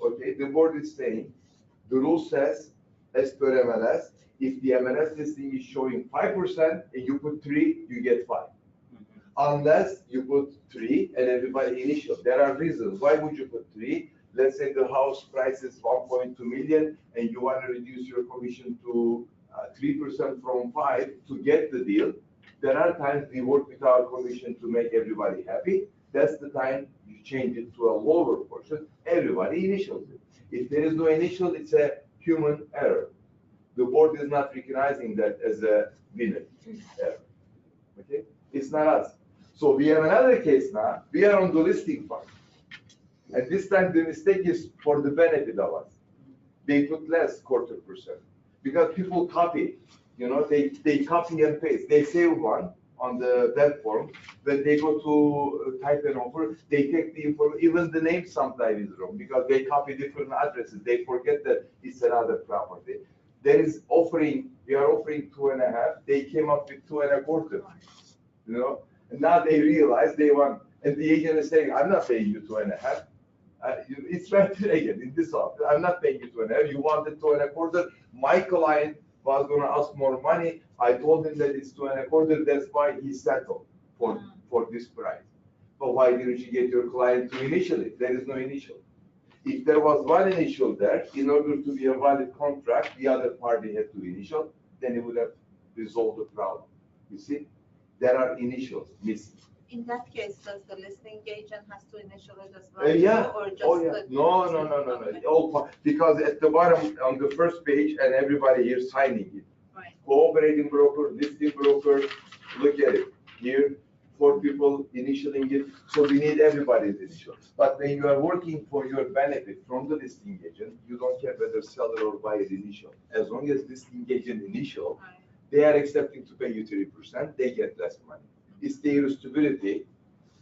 Okay, the board is saying, the rule says, as per MLS, if the MLS listing is showing 5% and you put 3, you get 5. Unless you put 3 and everybody initial. There are reasons. Why would you put 3? Let's say the house price is 1.2 million and you want to reduce your commission to 3% from 5 to get the deal. There are times we work with our commission to make everybody happy. That's the time you change it to a lower portion. Everybody initials it. If there is no initial, it's a human error. The board is not recognizing that as a winner error. Okay? It's not us. So we have another case now. We are on the listing part. And this time the mistake is for the benefit of us. They put less 0.25%. Because people copy. You know, they copy and paste. They save one on the web form. When they go to type an offer, they take the information. Even the name sometimes is wrong because they copy different addresses. They forget that it's another property. There is offering, we are offering 2.5. They came up with 2.25. You know, and now they realize they want, and the agent is saying, I'm not paying you 2.5. It's right there again in this office. I'm not paying you 2.5. You wanted 2.25. My client was going to ask more money. I told him that it's 2.25. That's why he settled for this price. But why didn't you get your client to initial it? There is no initial. If there was one initial there, in order to be a valid contract, the other party had to initial, then it would have resolved the problem. You see, there are initials missing. In that case, does the listing agent has to initial it as well? Yeah. Or just Oh, yeah. the? No. Okay. Because at the bottom, on the first page, and everybody here signing it. Right. Cooperating broker, listing broker, look at it. Here, 4 people initialing it, so we need everybody's initial. But when you are working for your benefit from the listing agent, you don't care whether seller or buyer initial. As long as listing agent initial, Right. they are accepting to pay you 3%, they get less money. It's their stability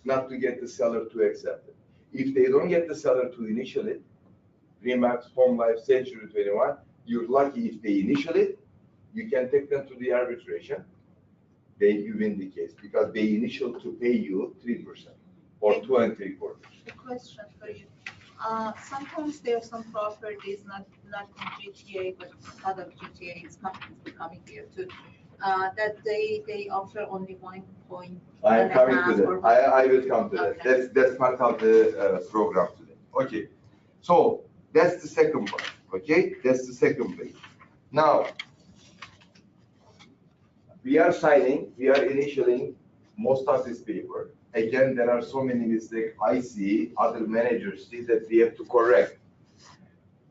not to get the seller to accept it. If they don't get the seller to initial it, Remax, Home Life, Century 21, you're lucky if they initial it, you can take them to the arbitration, then you win the case because they initial to pay you 3% or 2.75. A question for you. Sometimes there are some properties, not in GTA, but out of GTA, it's coming here too, that they offer only 1 point. I am coming to that. I will come to that. Okay. That's part of the program today. Okay. So that's the second part. Okay, that's the second page. Now we are signing, we are initialing most of this paper. Again, there are so many mistakes I see, other managers see that we have to correct.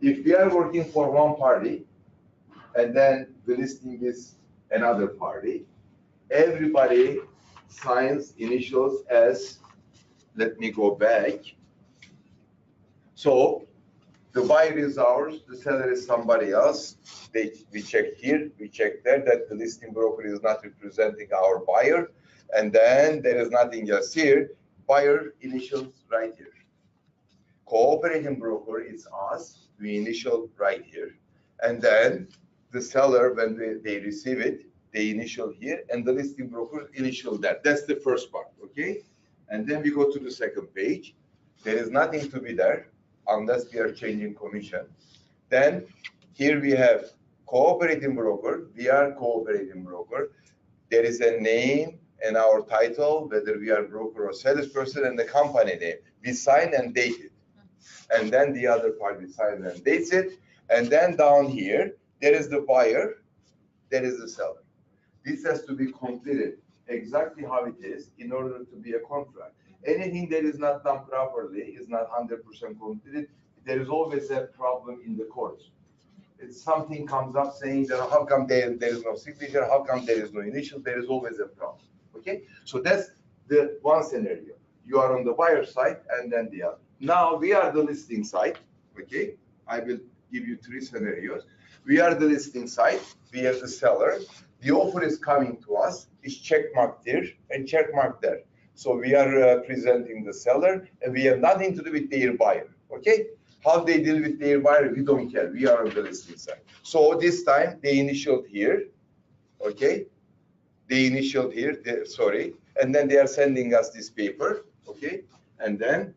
If we are working for one party and then the listing is another party, everybody signs initials as, let me go back. So the buyer is ours, the seller is somebody else. We check here, we check there that the listing broker is not representing our buyer. And then there is nothing else here. Buyer initials right here. Cooperating broker is us, we initial right here. And then the seller, when they receive it, they initial here, and the listing broker initial that. That's the first part, okay? And then we go to the second page. There is nothing to be there unless we are changing commission. Then here we have cooperating broker. We are cooperating broker. There is a name and our title, whether we are broker or salesperson, and the company name. We sign and date it. And then the other party signs and dates it. And then down here, there is the buyer, there is the seller. This has to be completed exactly how it is in order to be a contract. Anything that is not done properly is not 100% completed. There is always a problem in the courts. If something comes up saying that how come there is no signature, how come there is no initial, there is always a problem. Okay, so that's the one scenario. You are on the buyer side and then the other. Now we are the listing side. Okay, I will give you three scenarios. We are the listing side. We are the seller. The offer is coming to us. It's check marked here and check marked there. So we are presenting the seller, and we have nothing to do with their buyer. Okay, how they deal with their buyer, we don't care. We are on the listing side. So this time they initialed here. Okay. They initialed here, sorry, and then they are sending us this paper, okay? And then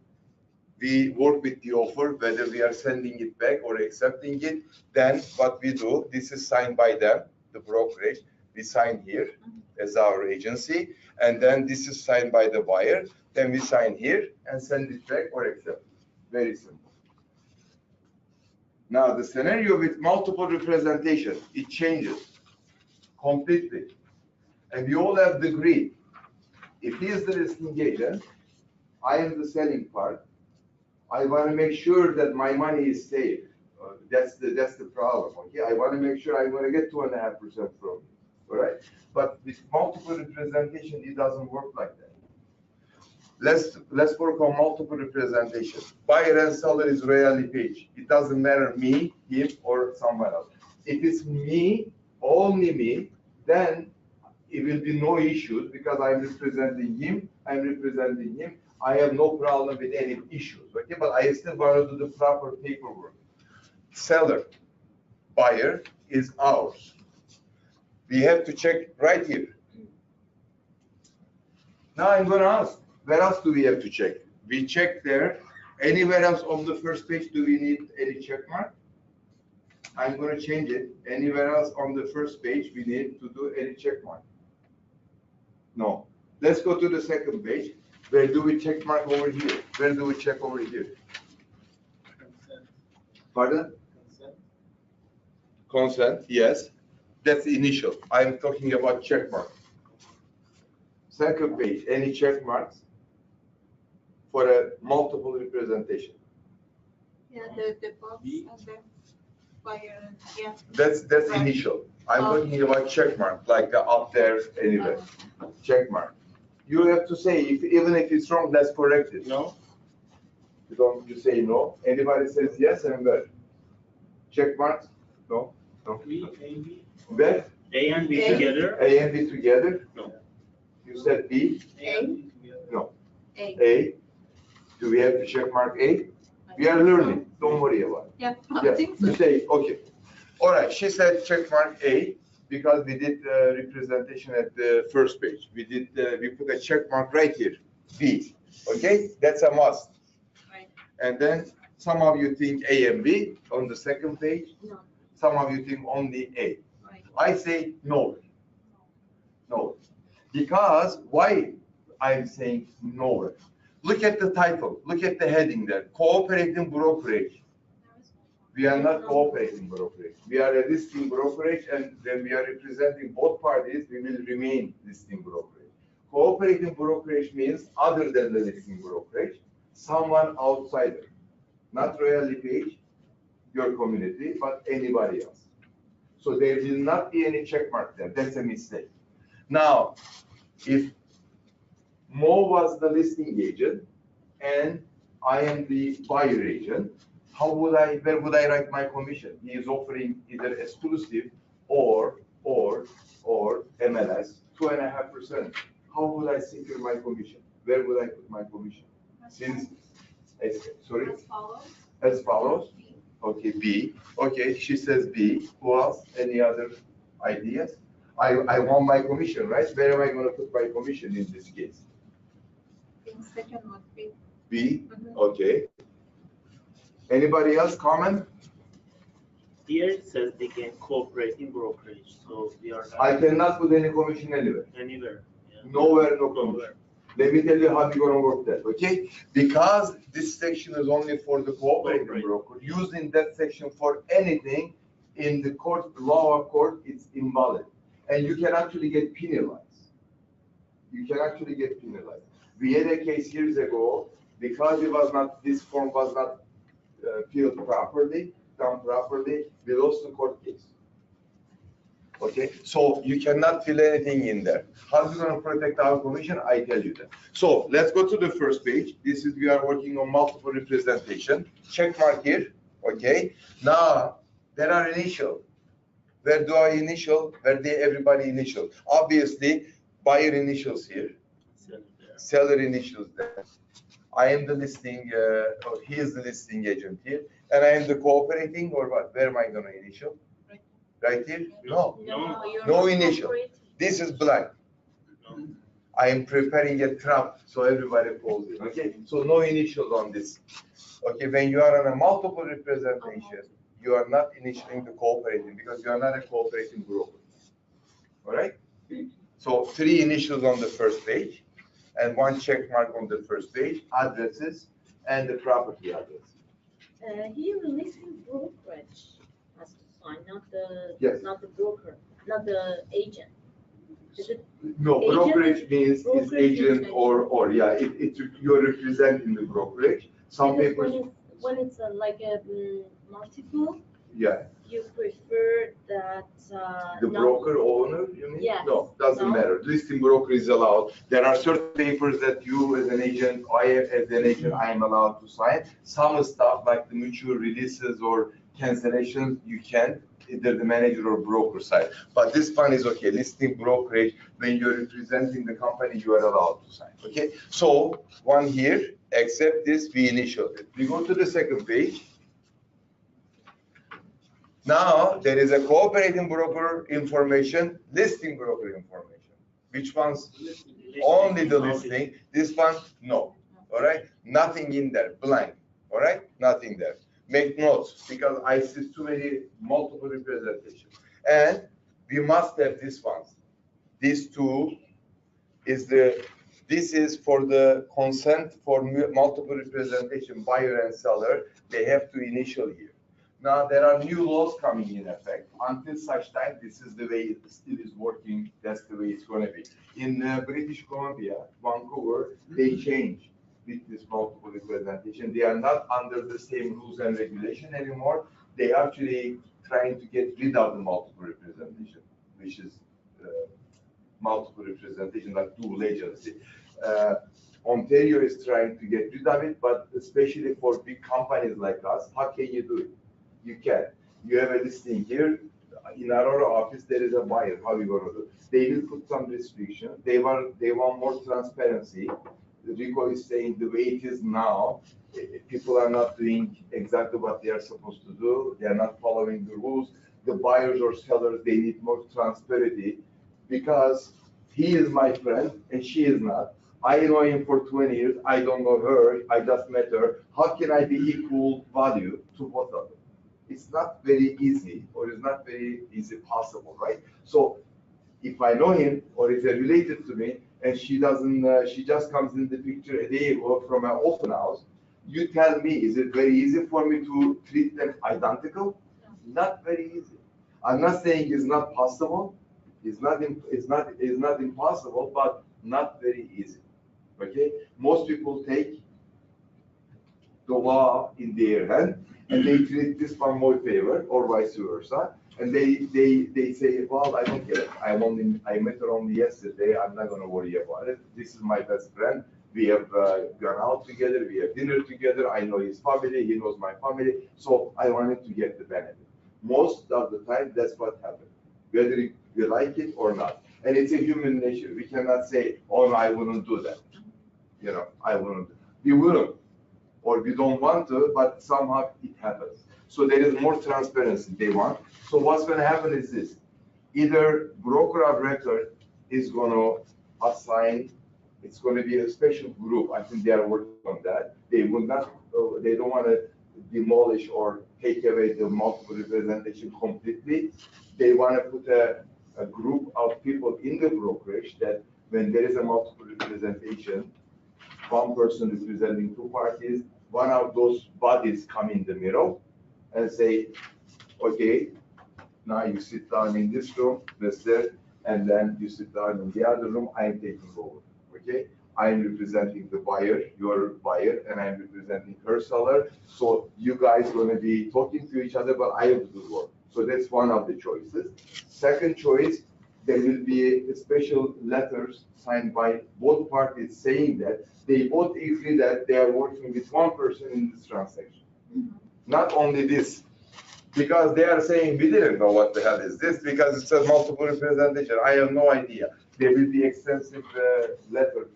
we work with the offer, whether we are sending it back or accepting it. Then what we do, this is signed by them, the brokerage. We sign here as our agency, and then this is signed by the buyer. Then we sign here and send it back or accept it. Very simple. Now the scenario with multiple representation, it changes completely. And we all have the greed. If he is the listing agent, I am the selling part. I want to make sure that my money is safe. That's the problem. Okay, I want to make sure I'm going to get 2.5% from you. All right, but with multiple representation, it doesn't work like that. Let's work on multiple representation. Buyer and seller is royally page. It doesn't matter me, him, or someone else. If it's me, only me, then it will be no issues because I'm representing him. I have no problem with any issues, okay? But I still want to do the proper paperwork. Seller, buyer is ours. We have to check right here. Now I'm going to ask, where else do we have to check? We check there. Anywhere else on the first page, do we need any check mark? I'm going to change it. Anywhere else on the first page, we need to do any check mark? No. Let's go to the second page. Where do we check mark over here? Where do we check over here? Consent. Pardon? Consent. Consent, yes. That's initial. I'm talking about check mark. Second page, any check marks for a multiple representation? Yeah, the box and the buyer, yeah. That's initial. I'm talking about check mark, like up there anywhere. Check mark. You have to say, even if it's wrong, let's correct it. No. You say no. Anybody says yes, and where? Check marks? No. No. B, A, B. Where? A and B A. together? A and B together? No. You said B? A and B together. No. A. A. Do we have to check mark A? We are learning. Don't worry about it. Yeah, I Yeah. think so. You say, okay. All right. She said check mark A because we did representation at the first page. We put a check mark right here. B. Okay? That's a must. Right. And then some of you think A and B on the second page. No. Some of you think only A. Right. I say no. No. Because why I'm saying no? Look at the title. Look at the heading there. Cooperating brokerage. We are not cooperating brokerage. We are a listing brokerage, and when we are representing both parties, we will remain listing brokerage. Cooperating brokerage means other than the listing brokerage, someone outsider, not royally page, your community, but anybody else. So there will not be any check mark there. That's a mistake. Now, if Mo was the listing agent and I am the buyer agent, where would I write my commission? He is offering either exclusive or MLS, 2.5%. How would I secure my commission? Where would I put my commission? Sorry? As follows. As follows. Okay, B. Okay, she says B. Who else? Any other ideas? I want my commission, right? Where am I going to put my commission in this case? In second one, B. B. Mhm. Okay. Anybody else comment? Here it says again cooperating brokerage, so we are I not cannot put any commission anywhere. anywhere. Yeah. Nowhere, no commission. Nowhere. Let me tell you how you're gonna work that, okay? Because this section is only for the cooperating Corporate. broker, using that section for anything in the court, law of court, it's invalid. And you can actually get penalized. You can actually get penalized. We had a case years ago, because it was not, this form was not filled properly, done properly, we lost the court case. Okay, so you cannot fill anything in there. How are you going to protect our commission? I tell you that. So let's go to the first page. This is, we are working on multiple representation. Check mark here. Okay, now there are initial. Where do I initial? Where do everybody initial? Obviously, buyer initials here, Seller there. seller initials there. I am the listing, or he is the listing agent here, and I am the cooperating, or what? Where am I going to initial? Right here? No. No. You're No not initial. cooperating. This is blank. No. I am preparing a trap so everybody falls in. Okay, so no initials on this. Okay, when you are on a multiple representation, you are not initialing the cooperating because you are not a cooperating broker. All right? So 3 initials on the first page and 1 check mark on the first page, addresses and the property address. Here, the listing brokerage has to sign, Yes. not the broker, not the agent. Is it? No, Agent? brokerage means is Brokerage agent is or yeah, you're representing the brokerage. Some Because papers, when it's like a multiple, yeah. you prefer that. The not- broker owner, you mean? Yes. No, doesn't No? matter. Listing broker is allowed. There are certain papers that you as an agent, I as an agent, I am allowed to sign. Some stuff like the mutual releases or cancellations, you can, either the manager or broker side. But this one is okay. Listing brokerage, when you're representing the company, you are allowed to sign, okay? So one here, except this, we initialed it. We go to the second page. Now, there is a cooperating broker information, listing broker information. Which one's? Only the listing. This one, no. All right? Nothing in there, blank. All right? Nothing there. Make notes because I see too many multiple representations. And we must have this one. These two is this is for the consent for multiple representation, buyer and seller. They have to initial here. Now, there are new laws coming in effect. Until such time, this is the way it still is working. That's the way it's going to be. In British Columbia, Vancouver, they changed with this multiple representation. They are not under the same rules and regulation anymore. They are actually trying to get rid of the multiple representation, which is multiple representation, like dual agency. Ontario is trying to get rid of it, but especially for big companies like us, how can you do it? You can. You have a listing here. In our office, there is a buyer. How are you going to do? They will put some restriction. They want more transparency. Rico is saying the way it is now, people are not doing exactly what they are supposed to do. They are not following the rules. The buyers or sellers, they need more transparency because he is my friend and she is not. I know him for 20 years. I don't know her. I just met her. How can I be equal value to both of them? It's not very easy, or it's not very easy possible, right? So if I know him or is related to me, and she doesn't, she just comes in the picture a day ago from an open house, you tell me, is it very easy for me to treat them identical? Not very easy. I'm not saying it's not possible. It's not impossible, but not very easy. Okay? Most people take the law in their hand and they treat this one more favor or vice versa. And they say, well, I don't care. I met her only yesterday. I'm not going to worry about it. This is my best friend. We have gone out together. We have dinner together. I know his family. He knows my family. So I wanted to get the benefit. Most of the time, that's what happens, whether you like it or not. And it's a human nature. We cannot say, oh, no, I wouldn't do that. I wouldn't. We wouldn't. Or we don't want to, but somehow it happens. So there is more transparency they want. So what's gonna happen is this. Either broker of record is gonna assign, it's gonna be a special group. I think they are working on that. They will not, they don't wanna demolish or take away the multiple representation completely. They wanna put a group of people in the brokerage that when there is a multiple representation, one person representing two parties, one of those bodies come in the middle and say, okay, now you sit down in this room, Mr., and then you sit down in the other room, I'm taking over, okay? I'm representing the buyer, your buyer, and I'm representing her seller. So you guys are gonna be talking to each other, but I will do the work. So that's one of the choices. Second choice, there will be a special letters signed by both parties saying that they both agree that they are working with one person in this transaction. Not only this, because they are saying we didn't know what the hell is this because it's a multiple representation. I have no idea. There will be extensive letters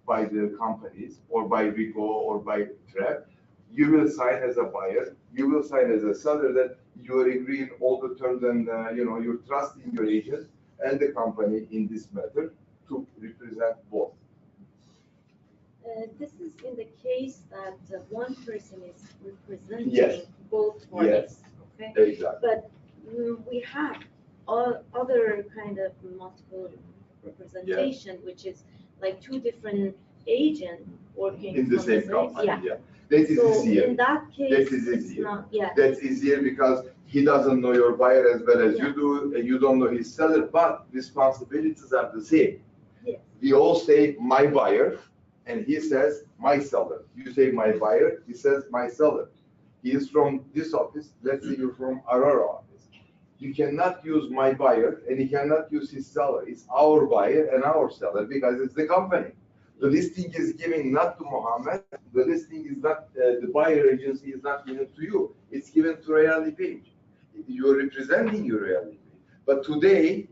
by the companies or by Rico or by TREP. You will sign as a buyer. You will sign as a seller that you are agreeing all the terms and you're trusting your agent and the company in this matter to represent both. This is in the case that one person is representing Yes. both parties. Okay? Exactly. But we have all other kind of multiple representation, which is like two different agents working In the on same company, Yeah. yeah. That is So easier. in that case, That is it's easier. not, yeah. That's easier because he doesn't know your buyer as well as you do, and you don't know his seller, but responsibilities are the same. Yes. We all say my buyer, and he says my seller. You say my buyer, he says my seller. He is from this office, let's say you're from Aurora office. You cannot use my buyer, and he cannot use his seller. It's our buyer and our seller because it's the company. The listing is given not to Mohammed. The listing is not, the buyer agency is not given to you. It's given to Reality Page. You're representing your Reality Page. But today,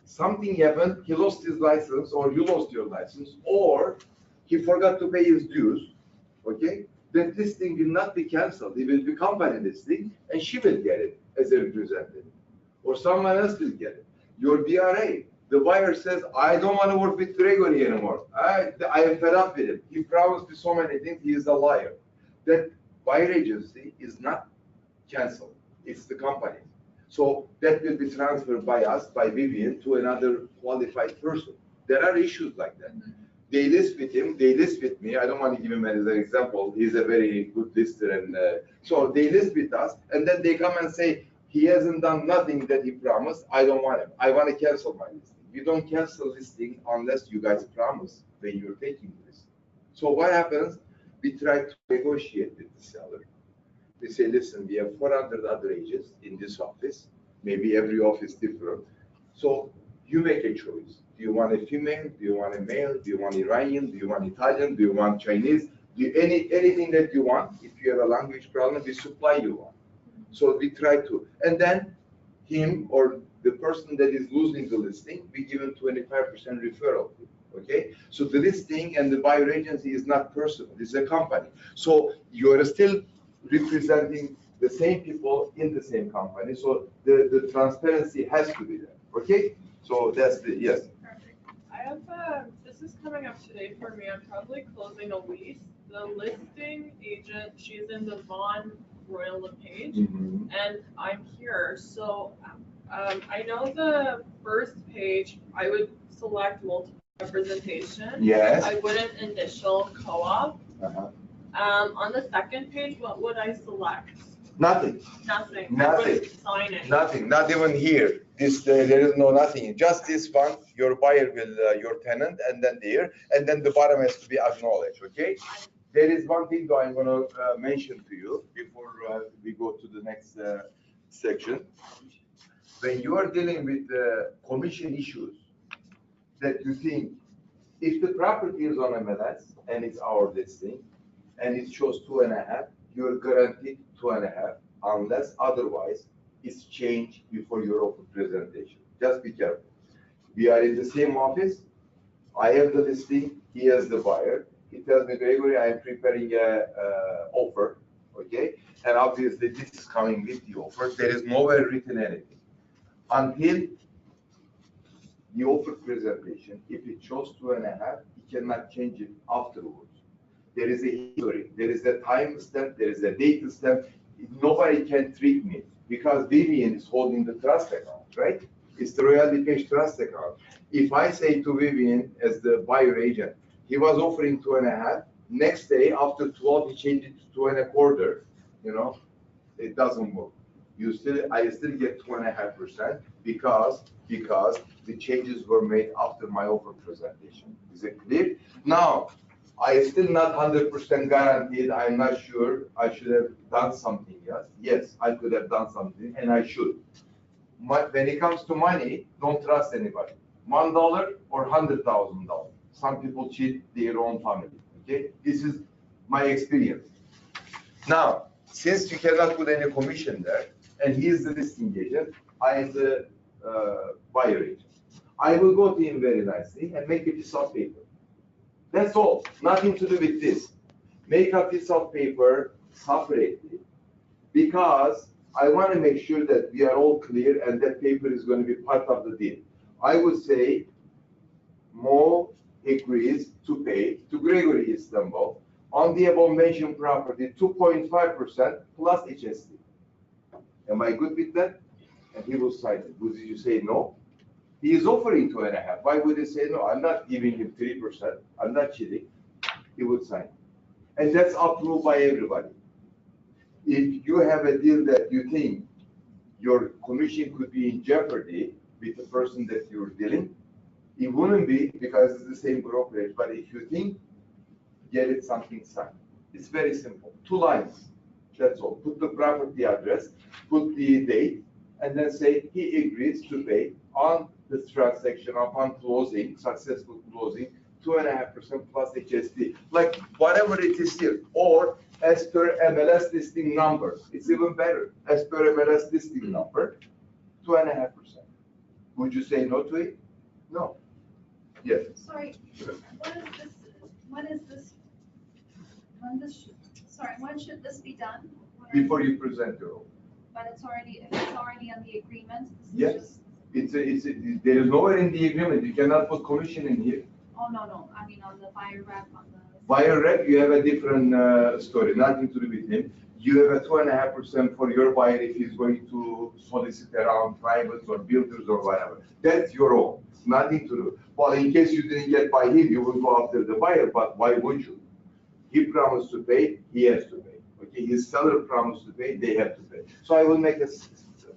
something happened, he lost his license, or you lost your license, or he forgot to pay his dues, okay? That listing will not be canceled. It will be company listing, and she will get it as a representative. Or someone else will get it. Your BRA. The buyer says, I don't want to work with Gregory anymore. I am fed up with him. He promised me so many things, he is a liar. That buyer agency is not canceled. It's the company. So that will be transferred by us, by Vivian, to another qualified person. There are issues like that. They list with him, they list with me. I don't want to give him as an example. He's a very good lister. And so they list with us, and then they come and say, he hasn't done nothing that he promised. I don't want him. I want to cancel my listing. You don't cancel listing unless you guys promise when you're taking this. So what happens? We try to negotiate with the seller. We say, listen, we have 400 other agents in this office. Maybe every office different. So you make a choice. Do you want a female? Do you want a male? Do you want Iranian? Do you want Italian? Do you want Chinese? Anything that you want. If you have a language problem, we supply you one. So we try to. And then him or the person that is losing the listing, we give him 25% referral fee. Okay? So the listing and the buyer agency is not personal. It's a company. So you are still representing the same people in the same company. So the transparency has to be there. Okay? So that's the, yes. Perfect. I have, this is coming up today for me. I'm probably closing a lease. The listing agent, she's in the Vaughn Royal LePage, and I'm here. So I know the first page, I would select multiple representation. Yes. I wouldn't initial co-op. On the second page, what would I select? Nothing. Nothing. I Nothing. would sign it. Nothing. Not even here. This there is no nothing. Just this one. Your buyer will your tenant, and then there, and then the bottom has to be acknowledged. Okay. There is one thing though I'm going to mention to you before we go to the next section. When you are dealing with commission issues that you think, if the property is on MLS and it's our listing and it shows 2.5, you're guaranteed 2.5 unless otherwise it's changed before your open presentation. Just be careful. We are in the same office. I have the listing. He has the buyer. He tells me, Gregory, I am preparing a offer. okay? And obviously this is coming with the offer. There is nowhere written anything. Until the offer presentation, if it shows 2.5, you cannot change it afterwards. There is a history, there is a time stamp, there is a date stamp. Nobody can trick me because Vivian is holding the trust account, right? It's the royalty cash trust account. If I say to Vivian as the buyer agent, he was offering 2.5, next day after 12, he changed it to 2.25, you know, it doesn't work. I still get 2.5% because the changes were made after my offer presentation. Is it clear? Now, I still not 100% guaranteed. I'm not sure. I should have done something else. Yes, I could have done something, and I should. When it comes to money, don't trust anybody. $1 or $100,000. Some people cheat their own family. Okay, this is my experience. Now, since you cannot put any commission there, and he is the listing agent, I am the buyer agent. I will go to him very nicely and make a piece of paper. That's all, nothing to do with this. Make a piece of paper separately because I want to make sure that we are all clear and that paper is going to be part of the deal. I would say Mo agrees to pay to Gregory Istanbul on the above mentioned property 2.5% plus HST. Am I good with that? And he will sign it. Would you say no? He is offering 2.5. Why would he say no? I'm not giving him 3%. I'm not cheating. He would sign. And that's approved by everybody. If you have a deal that you think your commission could be in jeopardy with the person that you're dealing, it wouldn't be because it's the same brokerage. But if you think, get it something signed. It's very simple. 2 lines. That's all. Put the property address, put the date, and then say he agrees to pay on this transaction upon closing, successful closing, 2.5% plus HST, like whatever it is here, or as per MLS listing number. It's even better. As per MLS listing number, 2.5%. Would you say no to it? No. Yes. Sorry, when should this be done? Before you present your offer. But it's already on the agreement? Yes. There is nowhere in the agreement. You cannot put commission in here. Oh, no, I mean on the buyer rep, on the. Buyer rep, you have a different story, nothing to do with him. You have a 2.5% for your buyer if he's going to solicit around privates or builders or whatever. That's your own, nothing to do. Well, in case you didn't get by him, you will go after the buyer, but why would you? He promised to pay, he has to pay. Okay, his seller promised to pay, they have to pay. So I will make a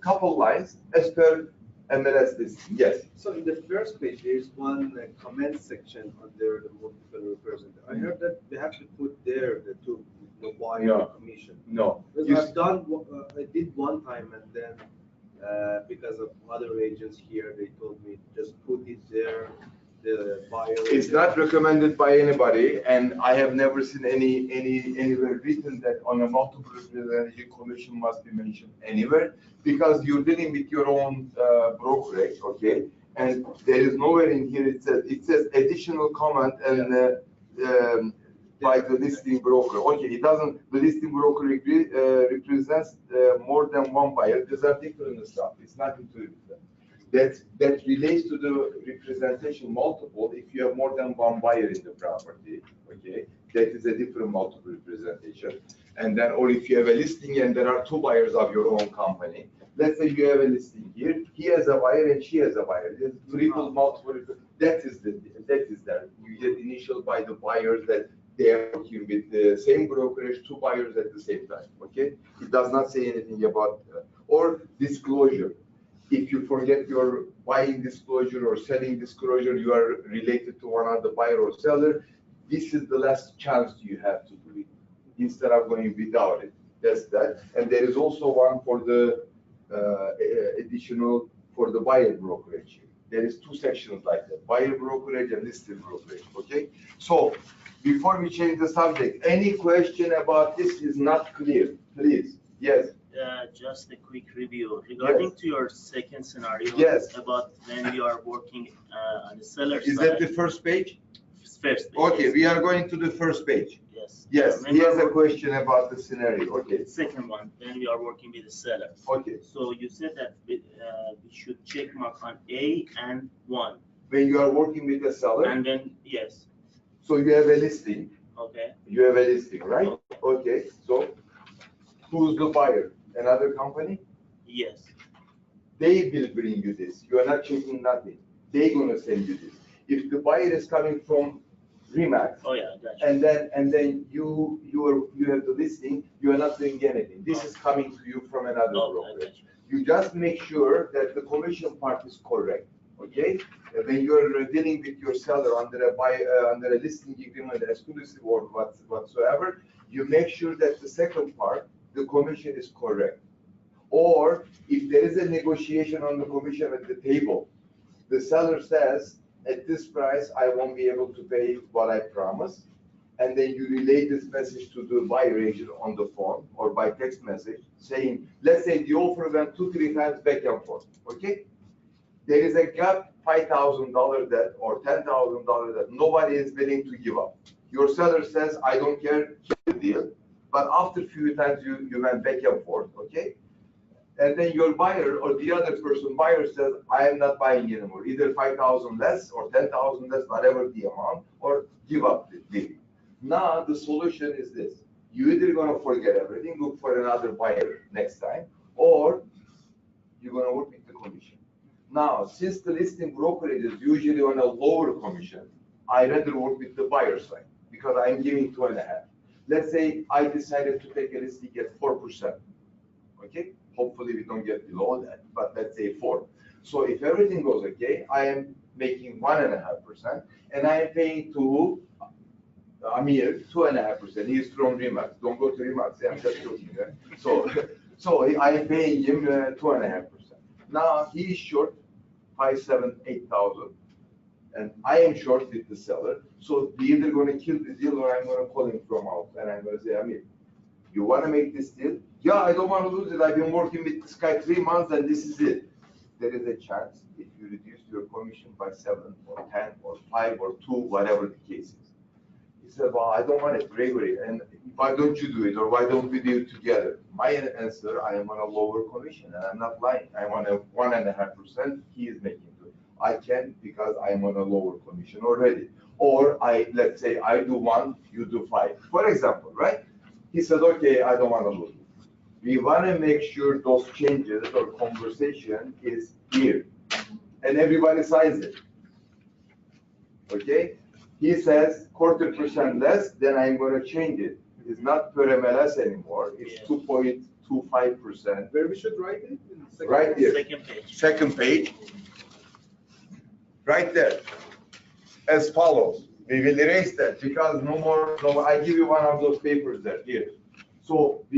couple lines as per MLS listing. Yes. So in the first page, there is one comment section under the multiple representative. I heard that they have to put there the two, the buyer No. commission. No. Because I did one time, and then because of other agents here, they told me just put it there. The buyer. It's not recommended by anybody, and I have never seen anywhere written that on a multiple representative commission must be mentioned anywhere, because you're dealing with your own brokerage, okay? And there is nowhere in here it says additional comment and by the listing broker. Okay, it doesn't. The listing broker represents more than one buyer. These are different stuff. It's nothing to do with that. That relates to the representation multiple. If you have more than one buyer in the property, okay, that is a different multiple representation. And then, or if you have a listing and there are 2 buyers of your own company, let's say you have a listing here, he has a buyer and she has a buyer. There's triple multiple. That is that. You get initial by the buyers that they are working with the same brokerage, 2 buyers at the same time. Okay, it does not say anything about or disclosure. If you forget your buying disclosure or selling disclosure, you are related to one other buyer or seller. This is the last chance you have to do it instead of going without it. That's that. And there is also one for the additional for the buyer brokerage. There is 2 sections like that: buyer brokerage and listed brokerage. Okay. So before we change the subject, any question about this is not clear, please? Yes. Just a quick review regarding to your second scenario. Yes. About when we are working on the seller side. Is that the first page? First page. Okay, we are going to the first page. Yes. Yes, when he we has a are question about the scenario. Okay, second one, when we are working with the seller. okay. So you said that we should check mark on A and 1. When you are working with a seller, And then, yes, so you have a listing, okay. you have a listing, right? Okay, so who's the buyer? Another company? Yes, They will bring you this. You are not checking nothing. They're gonna send you this. If the buyer is coming from Remax, oh yeah, gotcha. and then you have the listing, you are not doing anything. This is coming to you from another Oh, I broker. gotcha. You just make sure that the commission part is correct, okay? When you're dealing with your seller under a listing agreement, exclusive or whatsoever, you make sure that the second part, the commission is correct. Or if there is a negotiation on the commission at the table, the seller says, at this price, I won't be able to pay what I promised. And then you relay this message to the buyer agent on the phone or by text message saying, let's say the offer went 2-3 times back and forth, okay? There is a gap, $5,000 that or $10,000 that nobody is willing to give up. Your seller says, I don't care, keep the deal. But after a few times you went back and forth, okay? And then your buyer or the other person, buyer says, I am not buying anymore, either 5,000 less or 10,000 less, whatever the amount, or give up the deal. Now the solution is this. You either gonna forget everything, look for another buyer next time, or you're gonna work with the commission. Now, since the listing brokerage is usually on a lower commission, I rather work with the buyer side because I'm giving 2.5. Let's say I decided to take a listing at 4%. Okay, hopefully we don't get below that, but let's say 4. So if everything goes okay, I am making 1.5%, and I am paying to Amir 2.5%. He's from Remax. Don't go to Remax. I'm just joking. Right? So I am paying him 2.5%. Now he is short 5, 7, 8,000, and I am short with the seller. So we're either going to kill the deal, or I'm going to call him from out, and I'm going to say, Amir, you want to make this deal? Yeah, I don't want to lose it. I've been working with this guy 3 months and this is it. There is a chance if you reduce your commission by 7 or 10 or 5 or 2, whatever the case is. He said, well, I don't want it, Gregory. And why don't you do it? Or why don't we do it together? My answer, I am on a lower commission and I'm not lying. I'm on a 1.5%. He is making it. I can because I'm on a lower commission already. Or let's say I do 1, you do 5. For example, right? He said, okay, I don't want to lose it. We want to make sure those changes or conversation is here. And everybody signs it. Okay? He says 0.25% less, then I'm going to change it. It's not per MLS anymore. It's 2.25%. Where we should write it? In the second Right there. Second page. Second page. Right there. As follows. We will erase that because no more. I give you one of those papers there. Here. So I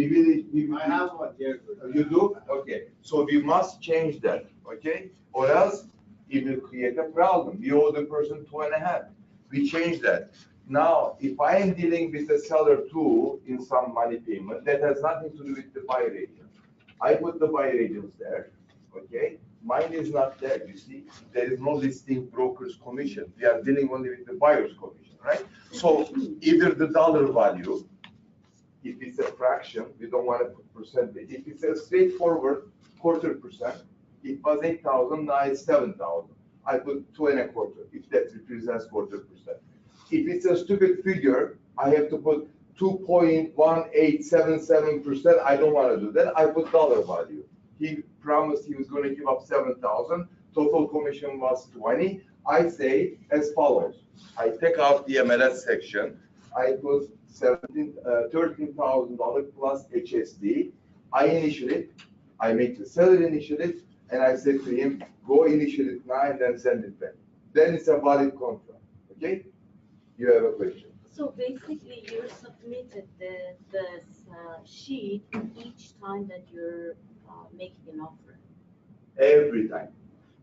have one here. You do? Okay. So we must change that. Okay. Or else it will create a problem. We owe the person 2.5. We change that. Now, if I am dealing with the seller too in some money payment, that has nothing to do with the buyer agent. I put the buyer agents there. Okay. Mine is not there, you see. There is no listing broker's commission. We are dealing only with the buyer's commission, right? So either the dollar value, if it's a fraction, we don't want to put percentage. If it's a straightforward 0.25%, it was 8,000, now it's 7,000. I put 2.25, if that represents 0.25%. If it's a stupid figure, I have to put 2.1877%. I don't want to do that. I put dollar value. He promised he was going to give up 7,000. Total commission was 20. I say as follows. I take out the MLS section. I put $13,000 plus HSD. I initial it. I make the seller initial it, and I say to him, go initial it now and then send it back. Then it's a valid contract. Okay? You have a question. So basically, you submitted this sheet each time that you're making an offer. Every time,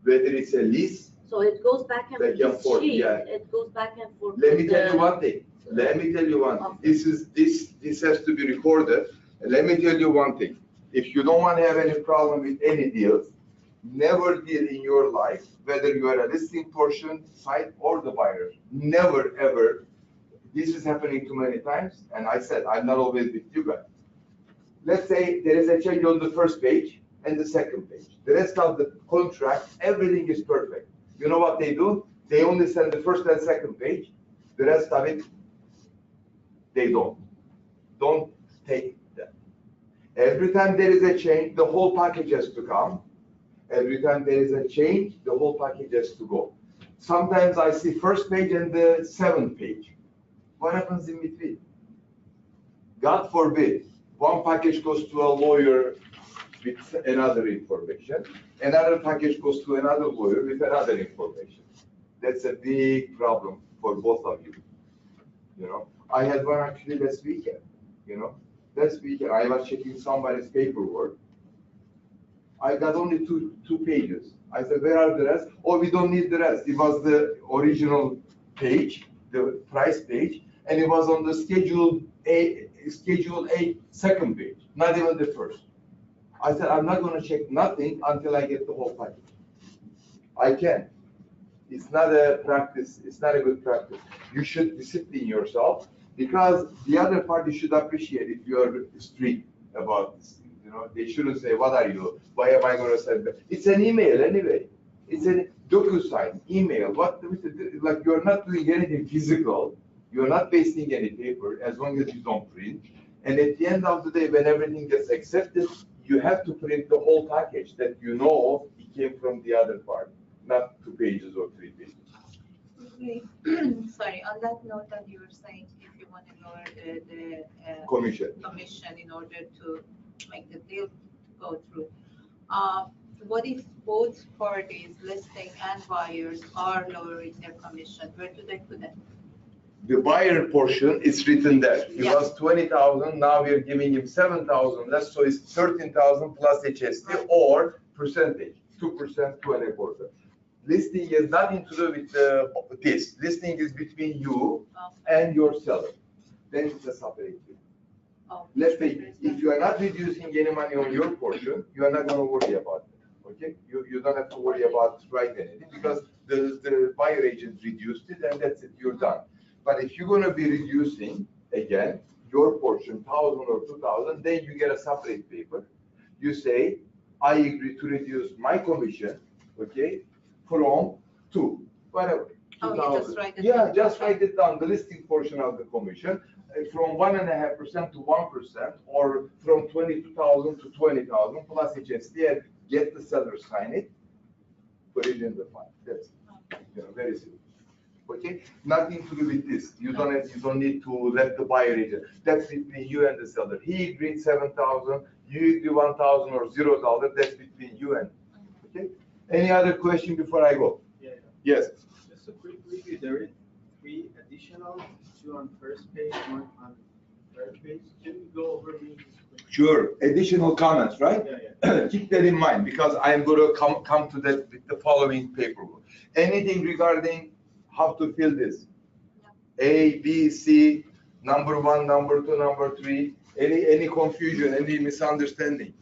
whether it's a lease. So it goes back and Back and forth. forth, Sheet, yeah. it goes back and forth. Let me with tell you the- one thing. Let me tell you one thing. Okay. This has to be recorded. And let me tell you one thing. If you don't want to have any problem with any deals, never deal in your life, whether you are a listing portion, site, or the buyer. Never ever This is happening too many times, and I said, I'm not always with you guys. Let's say there is a change on the first page and the second page. The rest of the contract, everything is perfect. You know what they do? They only send the first and second page. The rest of it, they don't. Don't take that. Every time there is a change, the whole package has to come. Every time there is a change, the whole package has to go. Sometimes I see first page and the seventh page. What happens in between? God forbid, one package goes to a lawyer with another information, another package goes to another lawyer with another information. That's a big problem for both of you. You know, I had one actually last weekend. You know, last weekend I was checking somebody's paperwork. I got only two pages. I said, where are the rest? Oh, we don't need the rest. It was the original page, the price page, and it was on the Schedule A second page, not even the first. I said, I'm not going to check nothing until I get the whole package. I can't. It's not a practice. It's not a good practice. You should discipline yourself because the other party should appreciate if you are strict about this. You know, they shouldn't say, what are you? Why am I going to send that? It's an email anyway. It's a DocuSign email. Like you're not doing anything physical. You're not pasting any paper as long as you don't print. And at the end of the day, when everything gets accepted, you have to print the whole package that you know it came from the other part, not 2 pages or 3 pages. Okay. Sorry, on that note that you were saying, if you want to lower the Commission. in order to make the deal go through. What if both parties, listing and buyers, are lowering their commission? Where do they put it? The buyer portion is written there. It Yeah. was 20,000, now we're giving him 7,000 less, so it's 13,000 plus HST or percentage, 2%, 2.25%. Listing has nothing to do with this. Listing is between you and your seller. Then it's a separate deal. Oh, Let's say if you are not reducing any money on your portion, you are not going to worry about it. Okay? You don't have to worry about writing anything because the buyer agent reduced it and that's it, you're done. But if you're going to be reducing, again, your portion, 1,000 or 2,000, then you get a separate paper. You say, I agree to reduce my commission, okay, from 2, whatever. Oh, you just write it Yeah, down. just write it down, the listing portion of the commission, from 1.5% to 1%, or from 22,000 to 20,000 plus HST, and get the seller sign it, put it in the file. That's very simple. Okay, nothing to do with this. You don't need to let the buyer agent. That's between you and the seller. He agreed 7,000. You agree 1,000 or $0. That's between you and. Okay. Any other question before I go? Yeah. Yes. Just a quick review. There is 3 additional, 2 on first page, 1 on third page. Can you go over these? Sure. Additional comments, right? Yeah. Keep that in mind because I'm going to come to that with the following paperwork. Anything regarding how to fill this? A, B, C, number 1, number 2, number 3. Any confusion, any misunderstanding?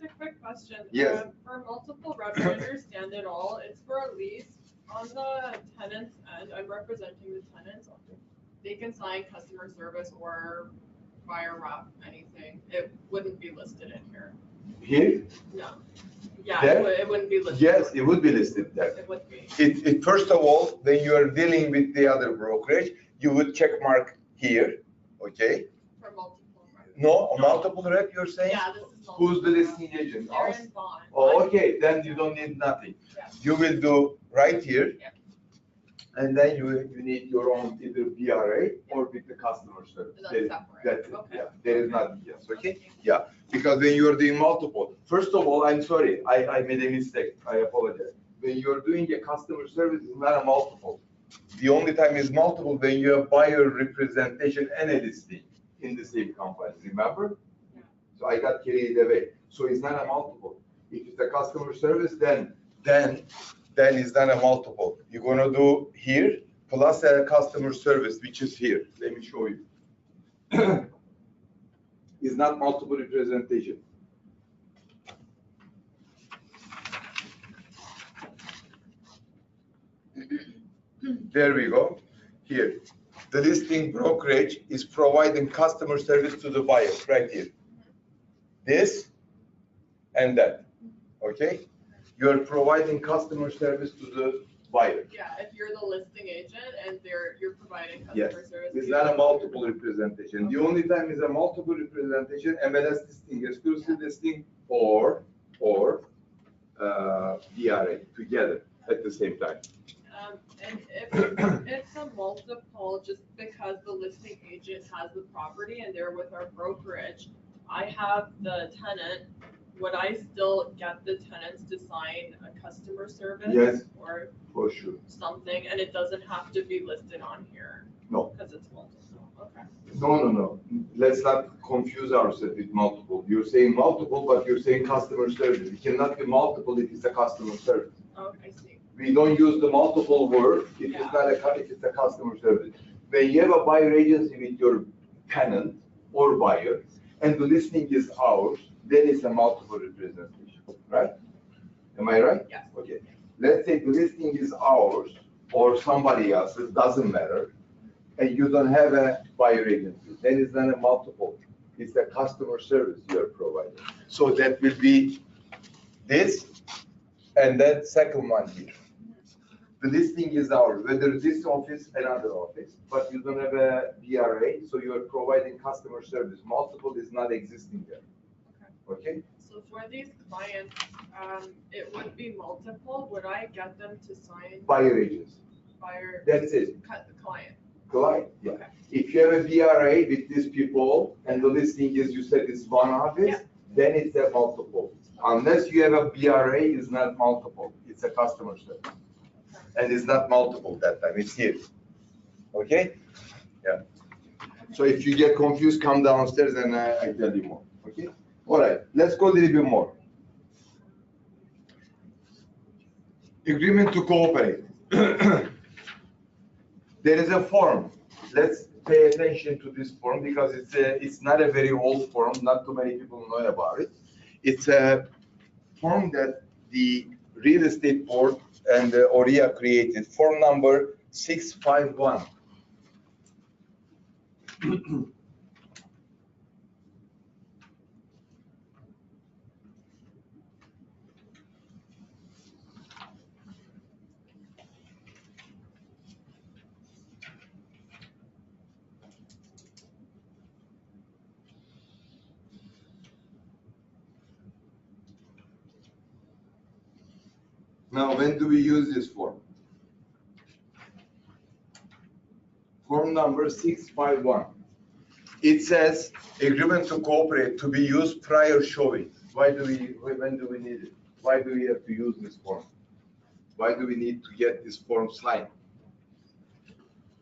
Just a quick question. Yes. For multiple reps, I understand it all. It's for a lease. On the tenant's end, I'm representing the tenants. They can sign customer service or buyer rep, anything. It wouldn't be listed in here. Here? No. Yeah, There? it wouldn't be listed. Yes, it would be listed there. It would be. It first of all, when you are dealing with the other brokerage, you would check mark here, okay? For multiple reps. No, a multiple rep, you're saying? Yeah, this is multiple. Who's the listing agent? They're Us? in bond. Oh, okay, then you don't need nothing. Yeah. You will do right here. Yeah. And then you need your own either BRA or with the customer service. And that's There- separate. That's it, Okay. yeah, there is nothing else, okay? Yeah, because when you are doing multiple, first of all, I'm sorry, I made a mistake, I apologize. When you're doing a customer service, it's not a multiple. The only time it's multiple when you have buyer representation and a listing in the same company, remember? Yeah. So I got carried away. So it's not a multiple. If it's a customer service, then it's not a multiple. You're gonna do here plus a customer service, which is here. Let me show you. It's not multiple representation. There we go. Here. The listing brokerage is providing customer service to the buyer right here. This and that, okay? You're providing customer service to the buyer. Yeah, if you're the listing agent and you're providing Yes, customer service. it's not a multiple representation. The only time is a multiple representation, MLS listing, exclusive listing, or DRA together at the same time. And if it's a multiple, just because the listing agent has the property and they're with our brokerage, I have the tenant, would I still get the tenants to sign a customer service? Yes. Or For sure. something, and it doesn't have to be listed on here? No. Because it's multiple, okay. No. Let's not confuse ourselves with multiple. You're saying multiple, but you're saying customer service. It cannot be multiple if it's a customer service. Oh, I see. We don't use the multiple word if it's not if it's a customer service. When you have a buyer agency with your tenant or buyer, and the listing is ours, then it's a multiple representation, right? Am I right? Yes. Okay. Let's say the listing is ours or somebody else's, doesn't matter, and you don't have a buyer agency, then it's not a multiple. It's a customer service you are providing. So that will be this, and then second one here. The listing is ours, whether this office, another office, but you don't have a DRA, so you are providing customer service. Multiple is not existing there. Okay? So for these clients, it would be multiple, would I get them to sign Buyer agents. buyer, That's it. cut the client? Client, yeah. Okay. If you have a DRA with these people and the listing is, you said it's one office, Yeah. then it's a multiple. Unless you have a BRA, it's not multiple. It's a customer service. And it's not multiple that time, it's here. Okay? Yeah. So if you get confused, come downstairs and I tell you more. Okay? All right, let's go a little bit more. Agreement to cooperate. There is a form. Let's pay attention to this form because it's not a very old form. Not too many people know about it. It's a form that the real estate board and the ORIA created. Form number 651. Now, when do we use this form? Form number 651. It says agreement to cooperate to be used prior showing. When do we need it? Why do we have to use this form? Why do we need to get this form signed?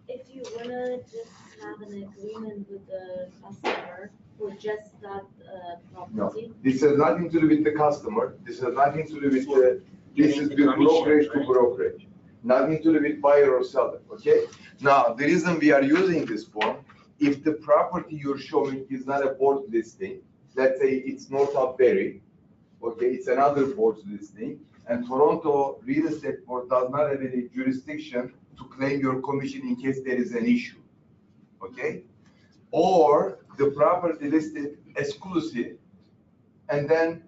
If you wanna just have an agreement with the customer for just that No, property. this has nothing to do with the customer. This has nothing to do with this is the with brokerage to commission, right? brokerage. Nothing to do with buyer or seller, okay? Now, the reason we are using this form, if the property you're showing is not a board listing, let's say it's North of Berry, okay, it's another board listing, and Toronto Real Estate Board does not have any jurisdiction to claim your commission in case there is an issue, okay? Or the property listed exclusive, and then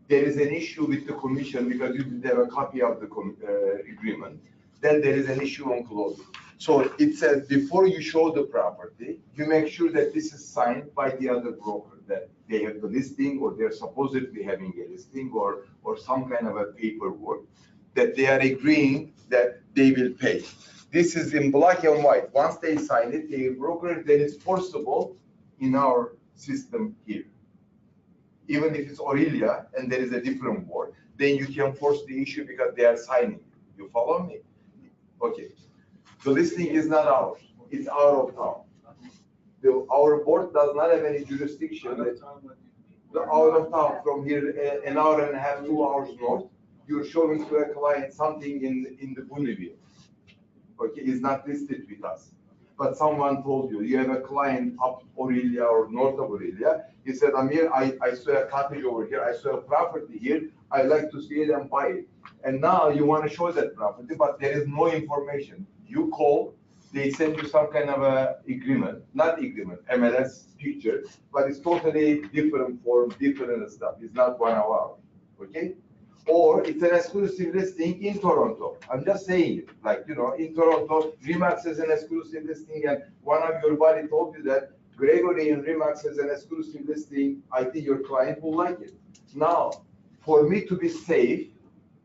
there is an issue with the commission because you didn't have a copy of the agreement, then there is an issue on closing. So it says before you show the property, you make sure that this is signed by the other broker, that they have the listing or they're supposedly having a listing or some kind of a paperwork, that they are agreeing that they will pay. This is in black and white. Once they sign it, the broker, then it's forcible in our system here. Even if it's Aurelia and there is a different board, then you can force the issue because they are signing. You follow me? Okay. The listing is not ours. It's out of town. Our board does not have any jurisdiction. Out of town from here, an hour and a half, 2 hours north, you're showing to a client something in the Bonneville. Okay, it's not listed with us. But someone told you, you have a client up Aurelia or north of Aurelia. He said, Amir, I saw a cottage over here. I saw a property here. I like to see it and buy it. And now you want to show that property, but there is no information. You call they send you some kind of a agreement, not agreement, MLS picture, but it's totally different form, different stuff. It's not 1 hour, okay? Or it's an exclusive listing in Toronto. I'm just saying it, like, you know, in Toronto, Remax has an exclusive listing, and one of your buddy told you that Gregory and Remax has an exclusive listing. I think your client will like it. Now, for me to be safe,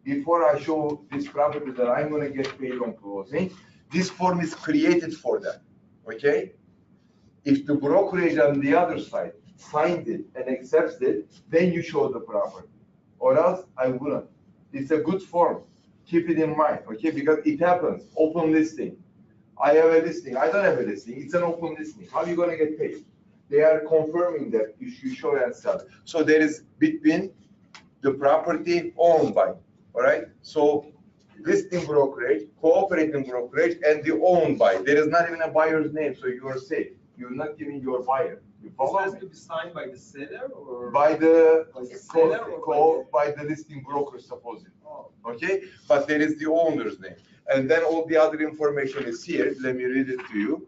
before I show this property that I'm gonna get paid on closing, this form is created for them, okay? If the brokerage on the other side signed it and accepts it, then you show the property. Or else I wouldn't. It's a good form. Keep it in mind, okay? Because it happens, open listing. I have a listing, I don't have a listing, it's an open listing. How are you gonna get paid? They are confirming that you should show and sell. So there is between the property owned by, all right? So listing brokerage, cooperating brokerage, and the owned by. There is not even a buyer's name, so you are safe. You're not giving your buyer. You This follow has me? to be signed by the seller or? By the By the seller or by the listing broker, supposedly. Oh, Okay, but there is the owner's name, and then all the other information is here. Let me read it to you.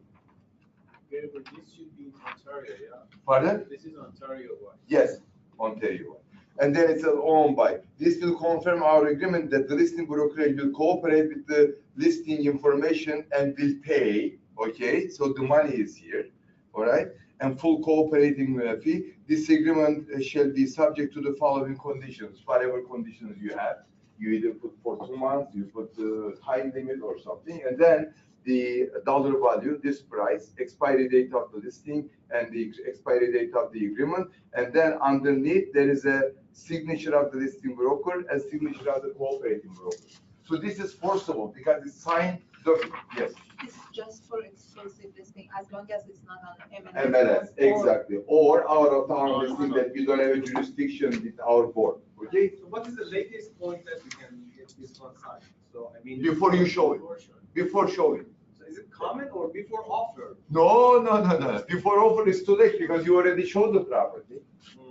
okay, but this should be in Ontario, yeah? Pardon? This is Ontario one. Yes, Ontario. And then it's owned by. This will confirm our agreement that the listing brokerage will cooperate with the listing information and will pay. Okay, so the money is here, all right, and full cooperating fee. This agreement shall be subject to the following conditions, whatever conditions you have. You either put for 2 months, you put the time limit or something, and then the dollar value, this price, expiry date of the listing, and the expiry date of the agreement. And then underneath, there is a signature of the listing broker and signature of the cooperating broker. So this is forcible because it's signed document. Yes, This is just for exclusive listing, as long as it's not on MLS. MLS, or- exactly. Or our town listing that we don't have a jurisdiction with our board, okay? So what is the latest point that we can get this one signed? So I mean. Before you show it. Before showing. So is it common or before offer? No. Before offer is too late because you already showed the property.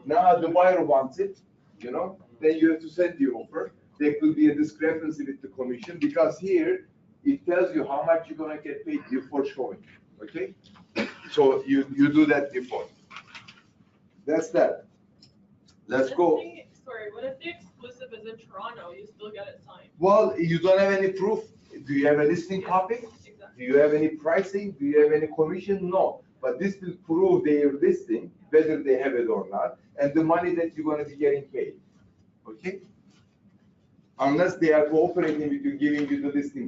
Now the buyer wants it, you know, then you have to send the offer. There could be a discrepancy with the commission because here it tells you how much you're gonna get paid before showing, okay? So you do that before. That's that. Let's go. Sorry, what if the exclusive is in Toronto, you still get it signed? Well, you don't have any proof. Do you have a listing copy? Exactly. Do you have any pricing? Do you have any commission? No. But this will prove their listing, whether they have it or not, and the money that you're gonna be getting paid, okay? Unless they are cooperating with you, giving you the listing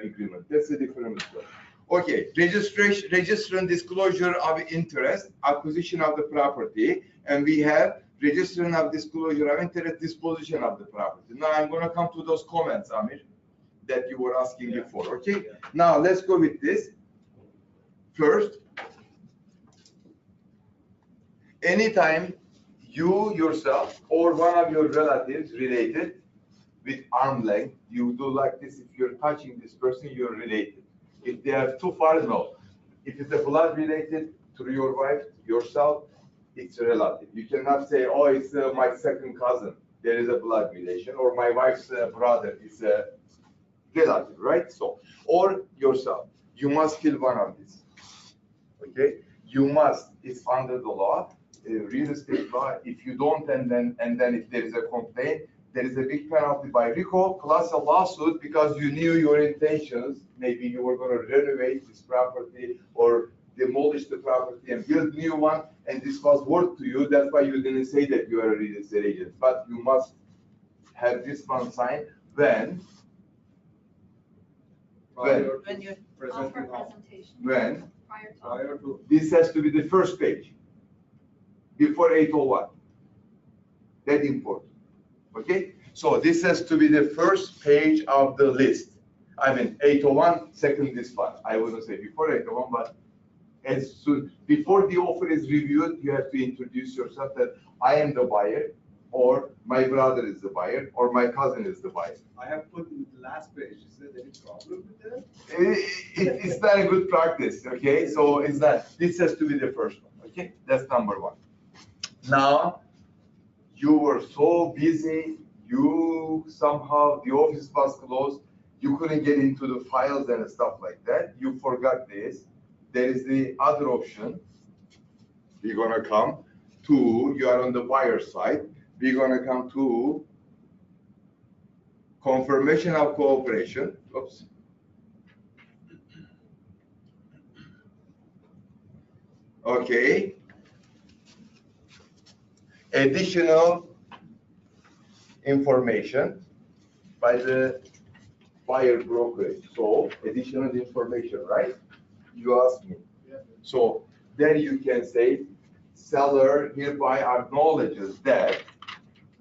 agreement. That's a different story. Okay, register and disclosure of interest, acquisition of the property, and we have registering of disclosure of interest, disposition of the property. Now I'm gonna come to those comments, Amir, that you were asking before, okay? Yeah. Now let's go with this. First, anytime you yourself or one of your relatives related with arm length, you do like this. If you're touching this person, you're related. If they are too far, no. If it's a blood related to your wife, yourself, it's a relative. You cannot say, oh, it's my second cousin. There is a blood relation, or my wife's brother is a relative, right? So, or yourself. You must kill one of these. Okay? You must. It's under the law, real estate law. If you don't, and then if there is a complaint, there is a big penalty by RICO plus a lawsuit because you knew your intentions. Maybe you were going to renovate this property or demolish the property and build new one, and this was worth to you. That's why you didn't say that you are a real estate agent. But you must have this one signed when When you're Offer Presenting offer. presentation. when Prior to. Prior to. this has to be the first page before 801. That's important. Okay, so this has to be the first page of the list. I mean, 801, second this one. I wouldn't say before 801, but as soon, before the offer is reviewed, you have to introduce yourself that I am the buyer, or my brother is the buyer, or my cousin is the buyer. I have put in the last page. Is there any problem with that? It's not a good practice, okay? So it's not, this has to be the first one, okay? That's number one. Now, you were so busy, you somehow, the office was closed, You couldn't get into the files and stuff like that. You forgot this. There is the other option. We're gonna come to, you are on the buyer side. We're gonna come to confirmation of cooperation. Oops. Okay. Additional information by the buyer brokerage. So additional information, right? You asked me. Yeah. So then you can say seller hereby acknowledges that,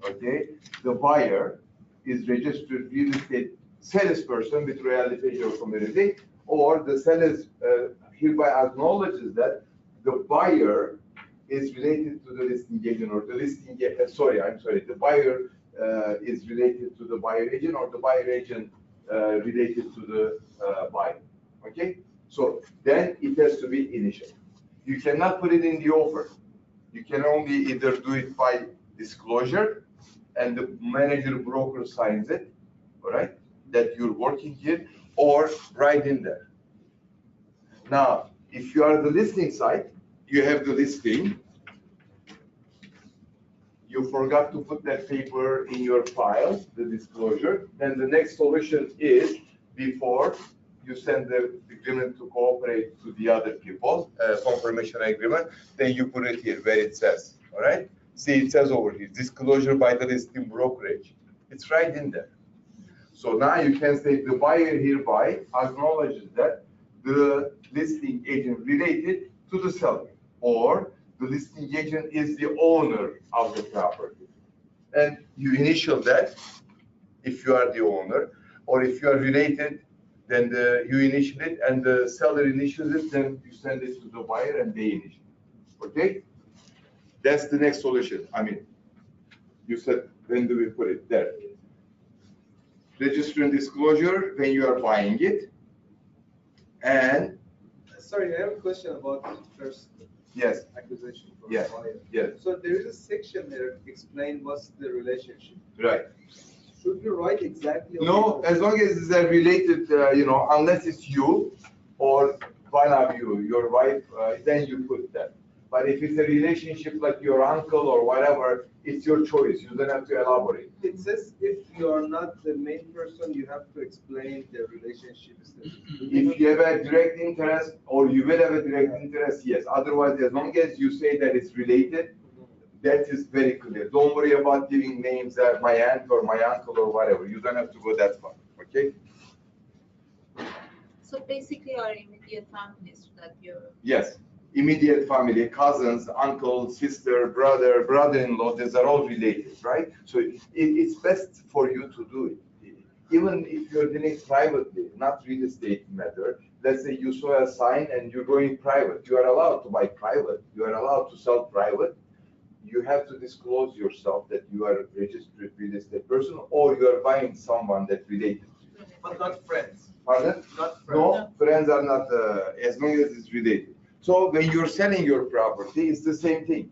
okay, the buyer is registered real estate salesperson with reality agent community, or the seller hereby acknowledges that the buyer is related to the listing agent, or the listing, the buyer is related to the buyer agent, or the buyer agent related to the buyer, okay? So then it has to be initial. You cannot put it in the offer. You can only either do it by disclosure and the manager broker signs it, all right, that you're working here, or right in there. Now, if you are the listing side, you have the listing. You forgot to put that paper in your file, the disclosure, then the next solution is, before you send the agreement to cooperate to the other people, confirmation agreement, then you put it here where it says, all right? See, it says over here, disclosure by the listing brokerage. It's right in there. So now you can say the buyer hereby acknowledges that the listing agent related to the seller, or the listing agent is the owner of the property. And you initial that if you are the owner, or if you are related, then you initial it, and the seller initials it, then you send it to the buyer and they initial it. Okay? That's the next solution. I mean, you said, when do we put it? There. Register and disclosure when you are buying it. And Sorry, I have a question about first yes, acquisition for yes, buyer. yes, So there is a section there explain what's the relationship. right. Should we write exactly? No, as long as it's related, unless it's you or one of you, your wife, then you put that. But if it's a relationship like your uncle or whatever, it's your choice. You don't have to elaborate. It says if you are not the main person, you have to explain the relationship. If you have a direct interest, or you will have a direct interest, yes. Otherwise, as long as you say that it's related, that is very clear. Don't worry about giving names that my aunt or my uncle or whatever. You don't have to go that far, okay? So basically our immediate families that you're. Yes, immediate family, cousins, uncle, sister, brother, brother-in-law, these are all related, right? So it's best for you to do it. Even if you're dealing privately, not real estate matter, let's say you saw a sign and you're going private, you are allowed to buy private, you are allowed to sell private. You have to disclose yourself that you are a registered real estate person, or you are buying someone that related to you. But not friends. Pardon? Not friends. No, friends are not, as long as it's related. So when you're selling your property, it's the same thing.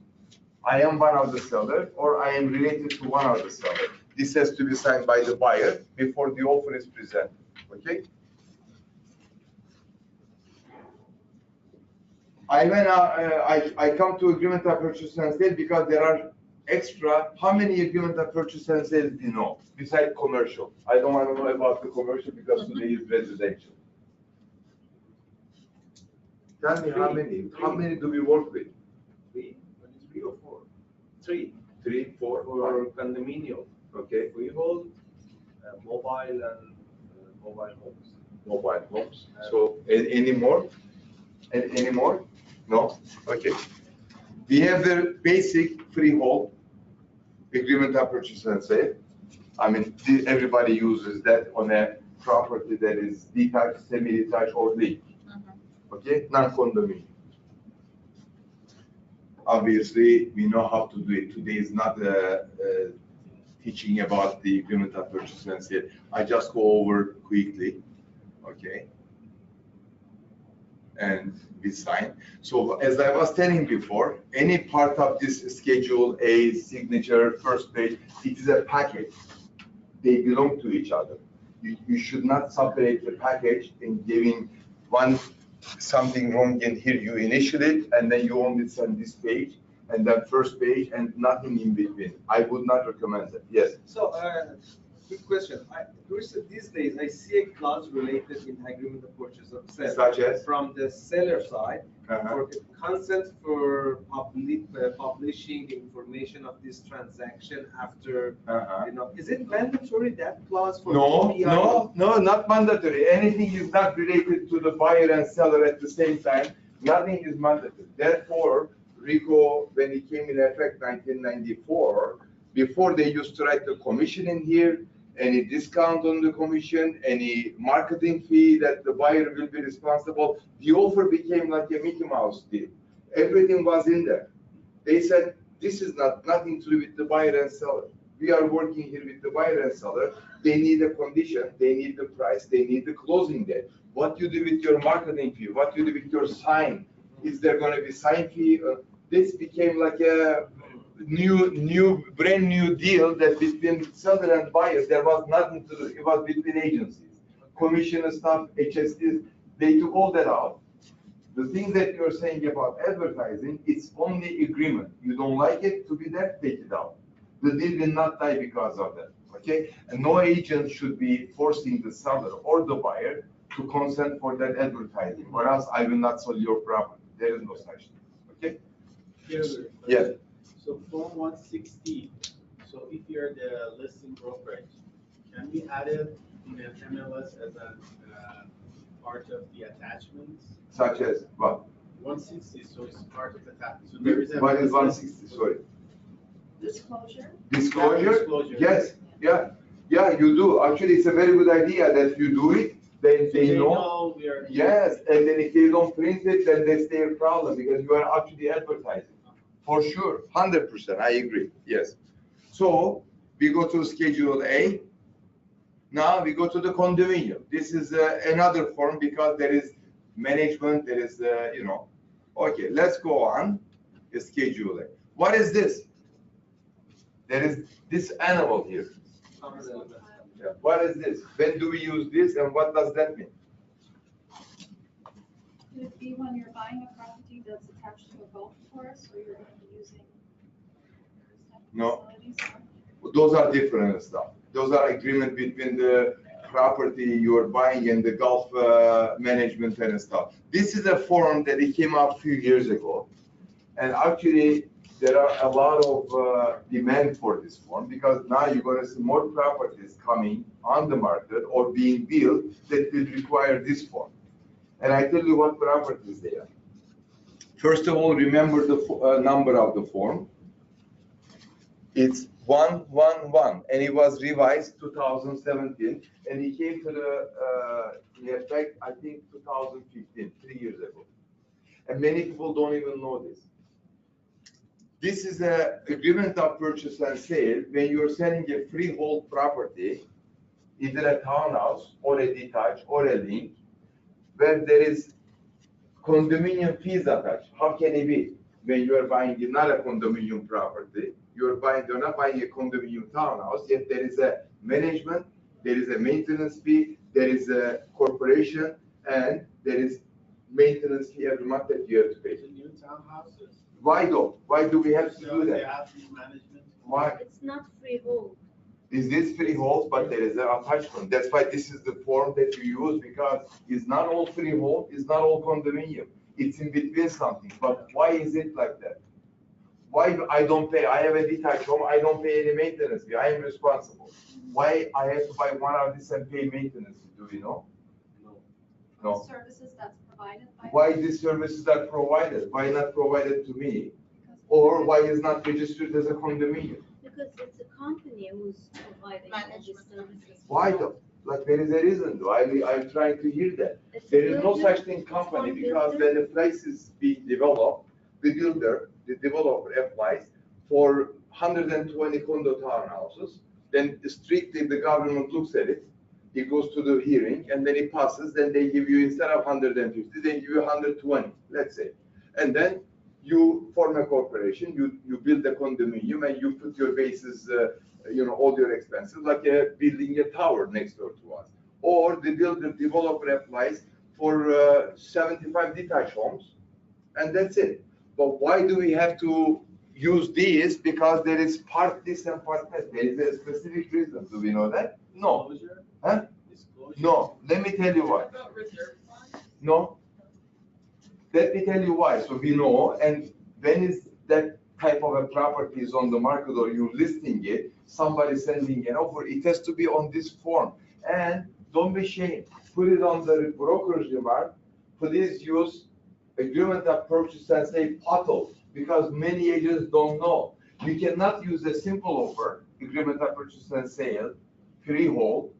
I am one of the seller, or I am related to one of the seller. This has to be signed by the buyer before the offer is presented, okay? I come to agreement of purchase and sale because there are extra. How many agreement of purchase and sale do you know besides commercial? I don't want to know about the commercial because today is residential. Tell me how many? How many do we work with? Three or four? Three. 3, 4, For 5. condominium, Okay, freehold, mobile and mobile homes. mobile homes. So any more? Any more? No? Okay. We have the basic freehold agreement of purchase and sale. I mean, everybody uses that on a property that is detached, semi-detached, or leak. Okay, non-condominium. Obviously, we know how to do it. Today is not teaching about the agreement of purchase and sale. I just go over quickly, okay? And we sign. So as I was telling before, any part of this Schedule A, signature, first page, it is a package. They belong to each other. You should not separate the package in giving one something wrong in here, you initial it, and then you only send this page, and then first page, and nothing in between. I would not recommend it, yes. So, quick question. These days, I see a clause related in agreement of purchase of sale. Such as? From the seller side, Uh-huh. for consent for publishing information of this transaction after, is it mandatory, that clause for No, PI? no, not mandatory. Anything is not related to the buyer and seller at the same time. Nothing is mandatory. Therefore, RICO, when it came in effect 1994, before they used to write the commission in here, any discount on the commission, any marketing fee that the buyer will be responsible, the offer became like a Mickey Mouse deal. Everything was in there. They said, this is nothing to do with the buyer and seller. We are working here with the buyer and seller. They need a condition, they need the price, they need the closing date. What you do with your marketing fee, what you do with your sign. Is there going to be sign fee? This became like a brand new deal that between seller and buyer, there was nothing to do. It was between agencies. Commission stuff, HSTs, they took all that out. The thing that you're saying about advertising, it's only agreement. You don't like it to be there, take it out. The deal will not die because of that, okay? And no agent should be forcing the seller or the buyer to consent for that advertising, or else I will not sell your property. There is no such thing, okay? Yes. So Form 160, so if you're the listing brokerage, can we add it in an MLS as a part of the attachments? Such as what? 160, so it's part of the attachment. So there is a What is 160, sorry? Disclosure? Disclosure? Disclosure. Yes, yeah, you do. Actually, it's a very good idea that you do it, then So they know. we are. Yes, and then if they don't print it, then that's their problem, because you are actually advertising. For sure, 100%, I agree, yes. So, we go to Schedule A. Now we go to the condominium. This is another form because there is management, there is, Okay, let's go on. Schedule A. What is this? There is this animal here. Yeah. What is this? When do we use this, and what does that mean? Could it be when you're buying a property that's attached to a golf course, or you're going to be using No. facilities? Those are different stuff. Those are agreement between the property you're buying and the golf management and stuff. This is a form that it came out a few years ago. And actually, there are a lot of demand for this form, because now you're going to see more properties coming on the market or being built that will require this form. And I tell you what properties they are. First of all, remember the number of the form. It's 111, and it was revised 2017, and it came to the in effect, I think 2015, 3 years ago. And many people don't even know this. This is an agreement of purchase and sale when you're selling a freehold property, either a townhouse or a detached or a link, where there is condominium fees attached. How can it be? When you are buying not a condominium property, you're not buying a condominium townhouse, yet there is a management, there is a maintenance fee, there is a corporation, and there is maintenance fee every month that you have to pay. The new townhouses. Why though? Why do we have to do They that? have the management. Why? It's not freehold. Is this freehold, but there is an attachment. That's why this is the form that you use, because it's not all freehold, it's not all condominium. It's in between something. But why is it like that? Why I don't pay? I have a detached home, I don't pay any maintenance fee. I am responsible. Why I have to buy one of this and pay maintenance fee? Do we know? No. Services that's provided by. Why these services are provided? Why not provided to me? Or why is not registered as a condominium? Because it's a company who's providing all these services. Why though? Like there is a reason though. I'm trying to hear that. It's a There is no builder, such thing it's company, one because builder. when the place is being developed, the developer applies for 120 condo townhouses. Then strictly the government looks at it. It goes to the hearing and then it passes. Then they give you, instead of 150, they give you 120, let's say. And then You form a corporation, you build a condominium, and you put your bases, all your expenses, like building a tower next door to us. Or the builder developer applies for 75 detached homes, and that's it. But why do we have to use these? Because there is part this and part that. There is a specific reason. Do we know that? No. Disclosure? Huh? Disclosure? No. Let me tell you why. What about reserve funds? No. Let me tell you why. So we know, and when is that type of a property is on the market or you're listing it, somebody sending an offer, it has to be on this form. And don't be ashamed. Put it on the broker's remark. Please use agreement of purchase and say POTL, because many agents don't know. You cannot use a simple offer, agreement of purchase and sale, freehold,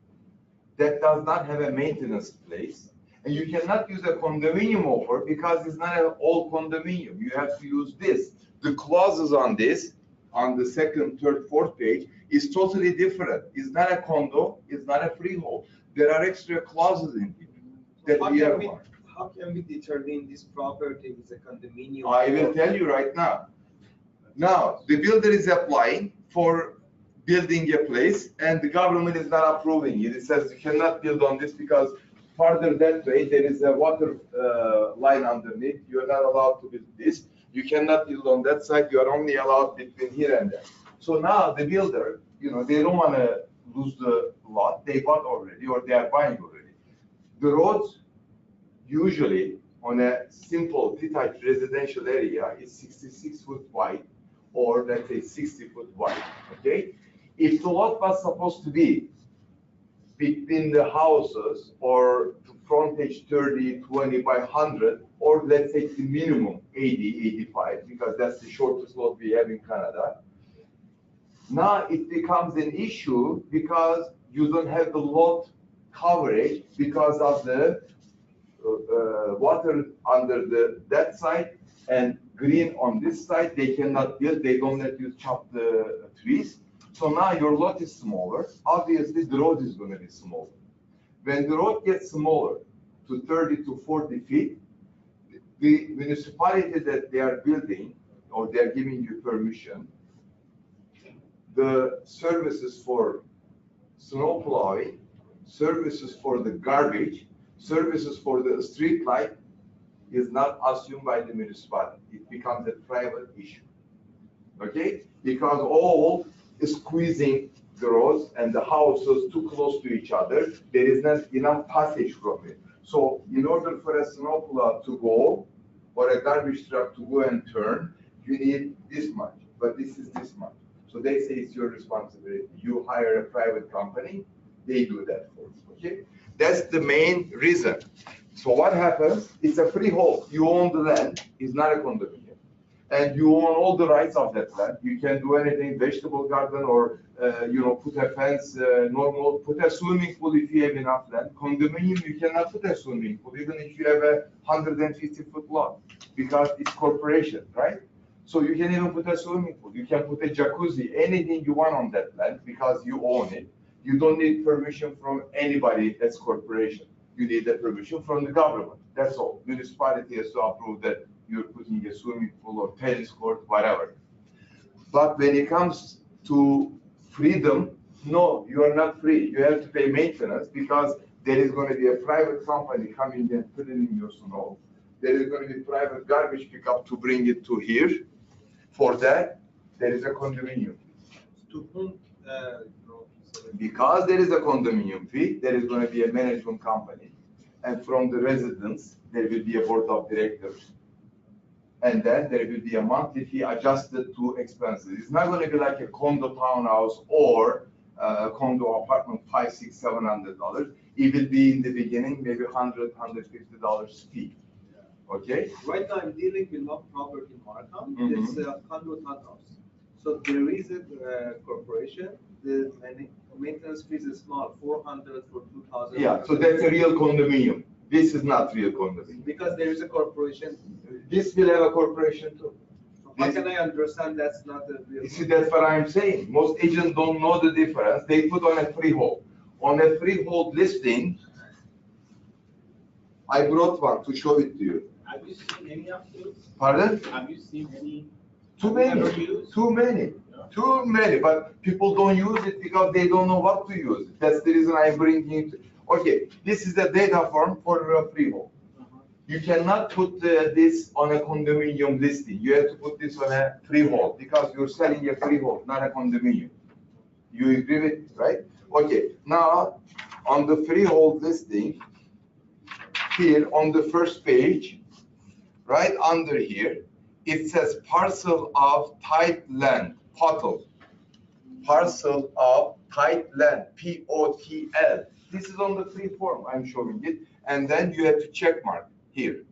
that does not have a maintenance place. And you cannot use a condominium offer because it's not an old condominium. You have to use this. The clauses on this, on the second, third, fourth page, is totally different. It's not a condo, it's not a freehold. There are extra clauses in here that we are. How can we determine this property is a condominium? I will tell you right now. Now, the builder is applying for building a place, and the government is not approving it. It says you cannot build on this because farther that way, there is a water line underneath. You are not allowed to build this. You cannot build on that side. You are only allowed between here and there. So now the builder, they don't want to lose the lot. They bought already, or they are buying already. The roads, usually on a simple detached residential area, is 66 foot wide, or let's say 60 foot wide, okay? If the lot was supposed to be between the houses, or the frontage 30, 20 by 100, or let's say the minimum 80, 85, because that's the shortest lot we have in Canada. Now it becomes an issue because you don't have the lot coverage because of the water under that side and green on this side. They cannot build, they don't let you chop the trees. So now your lot is smaller. Obviously, the road is going to be smaller. When the road gets smaller to 30 to 40 feet, the municipality that they are building, or they are giving you permission, the services for snow plowing, services for the garbage, services for the street light is not assumed by the municipality. It becomes a private issue. Okay? Because all is squeezing the roads and the houses too close to each other, there is not enough passage from it. So in order for a snowplow to go, or a garbage truck to go and turn, you need this much, but this is this much. So they say it's your responsibility. You hire a private company, they do that for you, okay? That's the main reason. So what happens, it's a freehold. You own the land, it's not a condominium. And you own all the rights of that land. You can do anything, vegetable garden, or put a fence, normal, put a swimming pool if you have enough land. Condominium, you cannot put a swimming pool, even if you have a 150-foot lot, because it's corporation, right? So you can even put a swimming pool. You can put a jacuzzi, anything you want on that land, because you own it. You don't need permission from anybody that's corporation. You need the permission from the government. That's all. Municipality has to approve that you're putting a swimming pool or tennis court, whatever. But when it comes to freedom, no, you are not free. You have to pay maintenance because there is going to be a private company coming and putting in your snow. There is going to be private garbage pickup to bring it to here. For that, there is a condominium. To whom? Because there is a condominium fee, there is going to be a management company. And from the residents, there will be a board of directors. And then there will be a monthly fee adjusted to expenses. It's not going to be like a condo townhouse or a condo apartment, $500, $600, $700. It will be in the beginning, maybe $100, $150 fee. Okay? Right now I'm dealing with one property in Markham. It's a condo townhouse. So there is a corporation. The maintenance fees is small, $400 for 2,000. Yeah, so that's a real condominium. This is not real condominium. Because there is a corporation. This will have a corporation too. How can I understand that's not a real? You see, that's what I'm saying. Most agents don't know the difference. They put on a freehold. On a freehold listing, I brought one to show it to you. Have you seen any of those? Pardon? Have you seen any? Too have you many, ever used? too many, No? too many, but people don't use it because they don't know what to use. That's the reason I'm bringing it. Okay, this is the data form for freehold. You cannot put this on a condominium listing. You have to put this on a freehold because you're selling a freehold, not a condominium. You agree with it, right? Okay, now on the freehold listing, here on the first page, right under here, it says parcel of tight land, POTL. Parcel of tight land, POTL. This is on the free form, I'm showing it. And then you have to check mark here,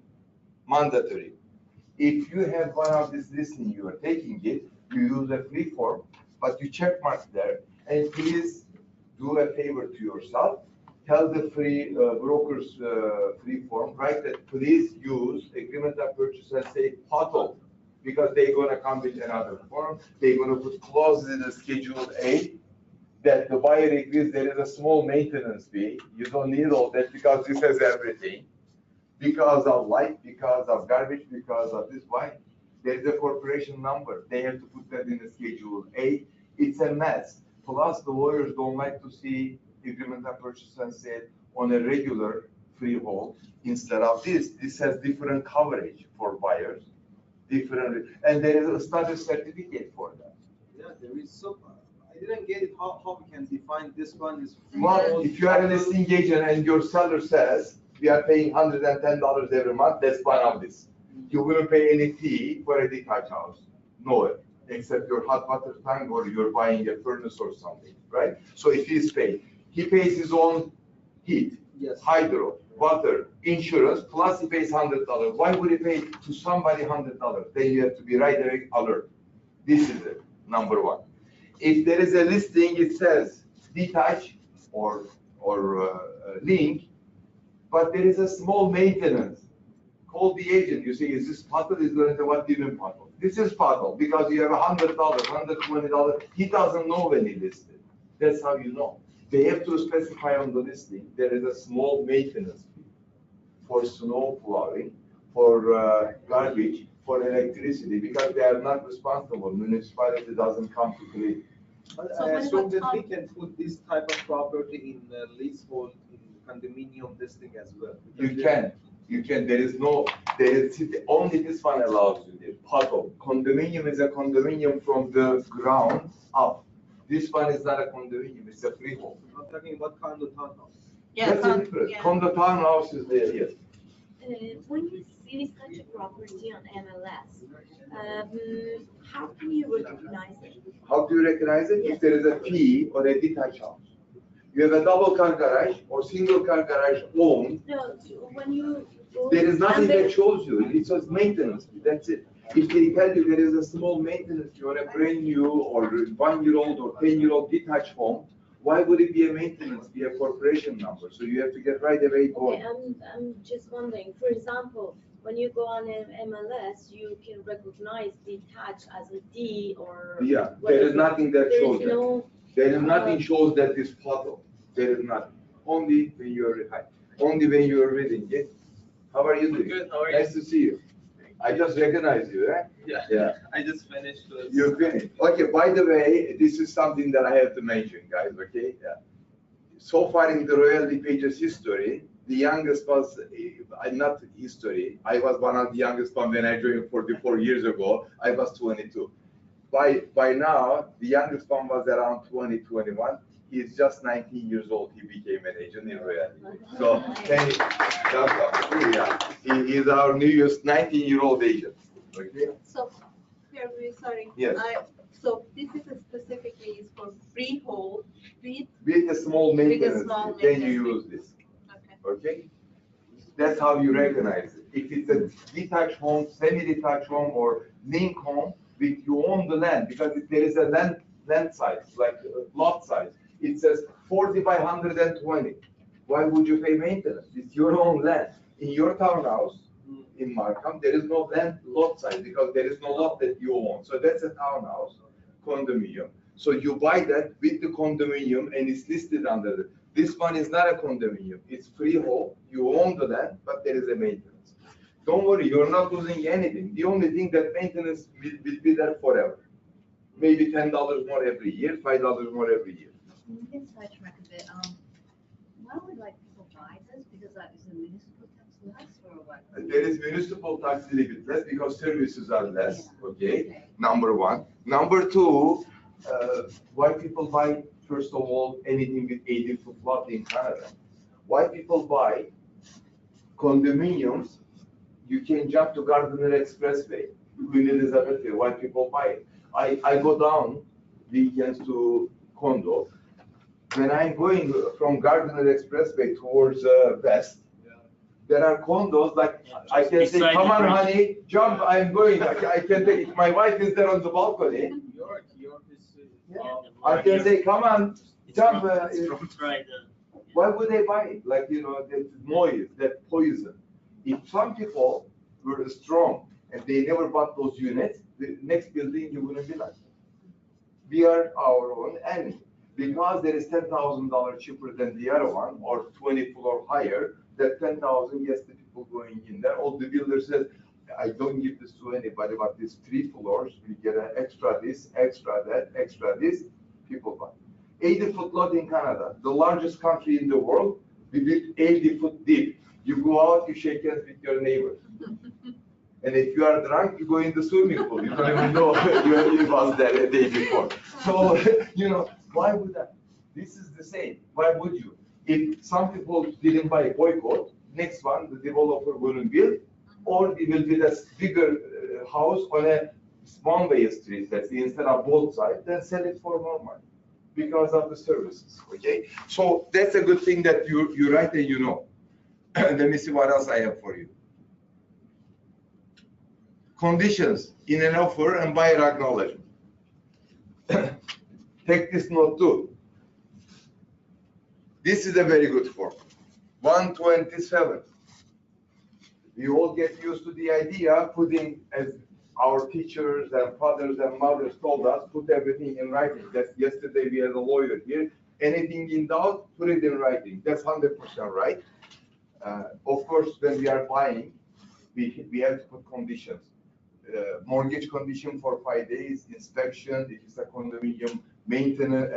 mandatory. If you have one of these listing, you are taking it, you use a free form, but you check mark there. And please do a favor to yourself. Tell the free brokers free form, write that please use agreement of purchase and say POTL, because they're gonna come with another form. They're gonna put clauses in the Schedule A that the buyer agrees there is a small maintenance fee. You don't need all that because this has everything. Because of light, because of garbage, because of this, why? There is a corporation number. They have to put that in the Schedule A. It's a mess. Plus, the lawyers don't like to see agreement of purchase and sale on a regular freehold instead of this. This has different coverage for buyers, different, and there is a status certificate for that. Yeah, there is so, I didn't get it, how we can define this one is. Well, if you are a listing agent and your seller says, we are paying $110 every month, that's one of this. You wouldn't pay any fee for a detached house, no, except your hot water tank or you're buying a furnace or something, right? So if he's paid, he pays his own heat, Yes. hydro, water, insurance, plus he pays $100. Why would he pay to somebody $100? Then you have to be right away alert. This is it, number one. If there is a listing, it says detached or link, but there is a small maintenance. Call the agent. You say, is this POTL? Is going to what given POTL? This is POTL because you have $100, $120. He doesn't know when he listed. That's how you know. They have to specify on the listing there is a small maintenance fee for snow plowing, for garbage, for electricity, because they are not responsible. Municipality doesn't come to clean. But So I when assume it that we comes- can put this type of property in leasehold, in condominium listing as well. You can, there is only this one allows you this, POTL. Condominium is a condominium from the ground up. This one is not a condominium, it's a freehold. I'm talking about condo townhouse. Yeah, That's a difference. yeah. Condo townhouse is there, yes. When you see such a property on MLS, how can you recognize it? How do you recognize it? If there is a P or a detached house. You have a double car garage or single car garage owned, No, when you go. there is nothing and that shows you. It says maintenance, that's it. If they tell you there is a small maintenance fee on a brand new or 1-year-old or 10-year-old detached home, why would it be a maintenance fee, a corporation number? So you have to get right away Okay, going. I'm just wondering, for example, when you go on an MLS, you can recognize detached as a D or. Yeah, there is nothing that There shows is that. no, There is nothing shows that this POTL. There is nothing. Only when you're reading it. How are you doing? Good, how are you? Nice to see you. I just recognize you, right? Yeah. I just finished with. You're finished. Okay, by the way, this is something that I have to mention, guys, okay? Yeah. So far in the Royal LePage's history, the youngest was, not history, I was one of the youngest one when I joined 44 years ago, I was 22. By now, the youngest one was around 20, 21. He's just 19 years old, he became an agent in Royal. So, he is our newest 19-year-old agent, okay? So, Gregory, sorry. Yes. So this is specifically is for freehold with, With a small maintenance, small then you maintenance. use this, okay. okay? That's how you recognize it. If it's a detached home, semi-detached home, or link home, with you own the land, because if there is a land size, like lot size, it says 40 by 120. Why would you pay maintenance? It's your own land. In your townhouse, in Markham, there is no land lot size because there is no lot that you own. So that's a townhouse, condominium. So you buy that with the condominium and it's listed under it. This one is not a condominium. It's freehold. You own the land, but there is a maintenance. Don't worry, you're not losing anything. The only thing that maintenance will be there forever. Maybe $10 more every year, $5 more every year. You can sidetrack a bit. Why would like people buy this? Because that is a municipal tax less or what? There is municipal tax a little bit less because services are less, Yeah. okay? Number one. Number two, why people buy, first of all, anything with 80-foot lot in Canada? Why people buy condominiums? You can jump to Gardiner Expressway, Queen Elizabeth Way. Why people buy it? I go down weekends to condo. When I'm going from Gardiner Expressway towards west, there are condos like I can say, Beside come the on, bridge. honey, jump, I'm going. I can take it. My wife is there on the balcony. York is, I can say, come on, jump. Why would they buy it? Like, that noise, that poison. If some people were strong and they never bought those units, the next building you wouldn't be like. We are our own enemy. Because there is $10,000 cheaper than the other one, or 20 floor higher, that 10,000 gets the people going in there. All the builder says, I don't give this to anybody, but these 3 floors, we get an extra this, extra that, extra this, people buy. 80-foot lot in Canada, the largest country in the world, we built 80-foot deep. You go out, you shake hands with your neighbor. And if you are drunk, you go in the swimming pool. You don't even know you was there a day before. So, why would that? This is the same. Why would you? If some people didn't buy boycott, next one, the developer wouldn't build, or they will build a bigger house on a one-way street, let's say, instead of both sides, then sell it for more money because of the services, okay? So that's a good thing that you write and you know. Let me see what else I have for you. Conditions in an offer and buyer acknowledgement. Take this note too. This is a very good form. 127. We all get used to the idea putting, as our teachers and fathers and mothers told us, put everything in writing. That's yesterday we had a lawyer here. Anything in doubt, put it in writing. That's 100% right. Of course, when we are buying, we have to put conditions. Mortgage condition for 5 days, inspection, if it's a condominium, maintenance,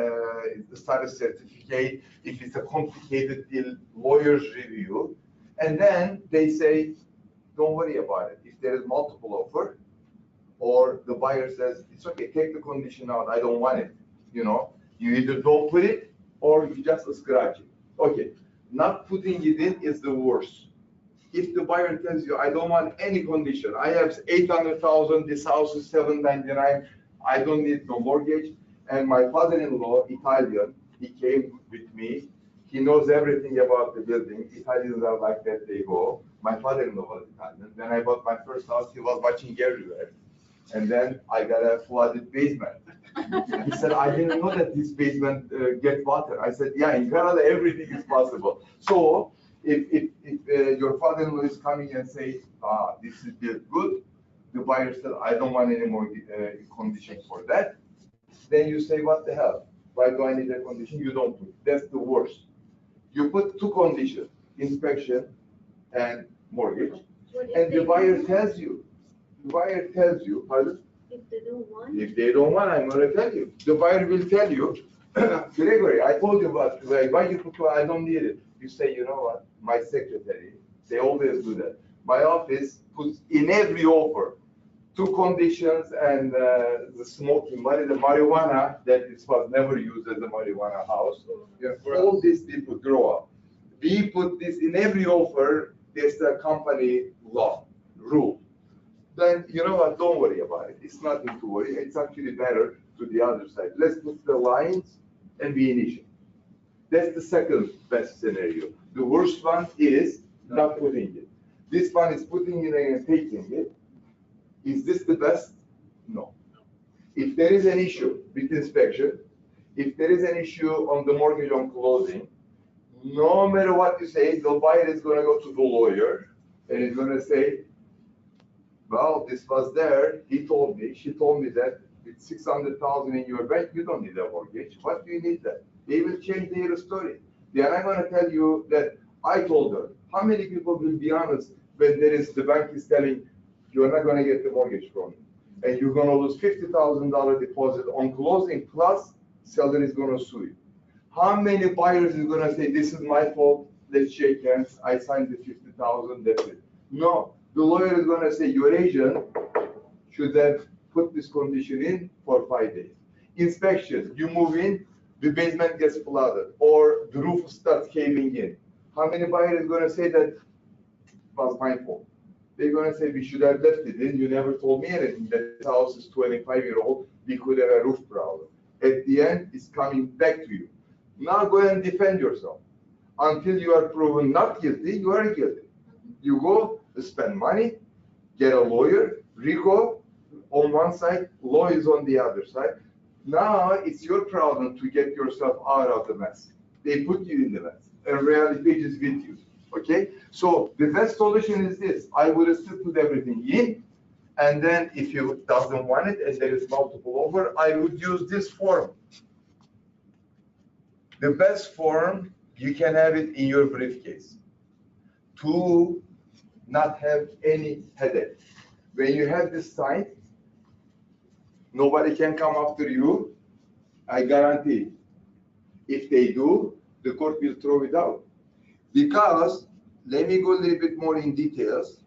status certificate, if it's a complicated deal, lawyer's review. And then they say, don't worry about it. If there is multiple offer, or the buyer says, it's okay, take the condition out, I don't want it. You either don't put it, or you just scratch it. Okay, not putting it in is the worst. If the buyer tells you, I don't want any condition, I have 800,000, this house is 799, I don't need no mortgage, and my father-in-law, Italian, he came with me, he knows everything about the building, Italians are like that, they go. My father-in-law was Italian, when I bought my first house, he was watching everywhere, and then I got a flooded basement. He said, I didn't know that this basement gets water. I said, yeah, in Canada, everything is possible. So, if your father-in-law is coming and say, this is built good, the buyer said, I don't want any more conditions for that, then you say, what the hell? Why do I need a condition? You don't put. That's the worst. You put 2 conditions, inspection and mortgage, and the buyer tells you, pardon? If they don't want. If they don't want, I'm going to tell you. The buyer will tell you, Gregory, I told you about why you put, I don't need it. You say, you know what, my secretary, they always do that. My office puts in every offer 2 conditions and the smoking money, the marijuana, that it was never used as a marijuana house. All these people grow up. We put this in every offer, there's a company law, rule. Then, you know what, don't worry about it. It's nothing to worry. It's actually better to the other side. Let's put the lines and be initial. That's the second best scenario. The worst one is not putting it. This one is putting it and taking it. Is this the best? No. If there is an issue with inspection, if there is an issue on the mortgage on closing, no matter what you say, the buyer is going to go to the lawyer and he's going to say, well, this was there, he told me, she told me that with 600,000 in your bank, you don't need a mortgage. What do you need that? They will change their story. They are not going to tell you that I told her. How many people will be honest when there is, the bank is telling, you're not gonna get the mortgage from me. And you're gonna lose $50,000 deposit on closing, plus seller is gonna sue you. How many buyers is gonna say, this is my fault, let's shake hands, I signed the 50,000, that's it. No, the lawyer is gonna say, your agent should have put this condition in for 5 days. Inspection, you move in, the basement gets flooded, or the roof starts caving in. How many buyers is gonna say that was my fault? They're gonna say, we should have left it in, you never told me anything, that this house is 25-year-old, we could have a roof problem. At the end, it's coming back to you. Now go and defend yourself. Until you are proven not guilty, you are guilty. You go, spend money, get a lawyer, RICO on one side, law is on the other side. Now it's your problem to get yourself out of the mess. They put you in the mess, and reality is with you. Okay, so the best solution is this. I would still put everything in, and then if you doesn't want it and there is multiple offer, I would use this form. The best form, you can have it in your briefcase to not have any headache. When you have this signed, nobody can come after you, I guarantee. If they do, the court will throw it out. Because, let me go a little bit more in details,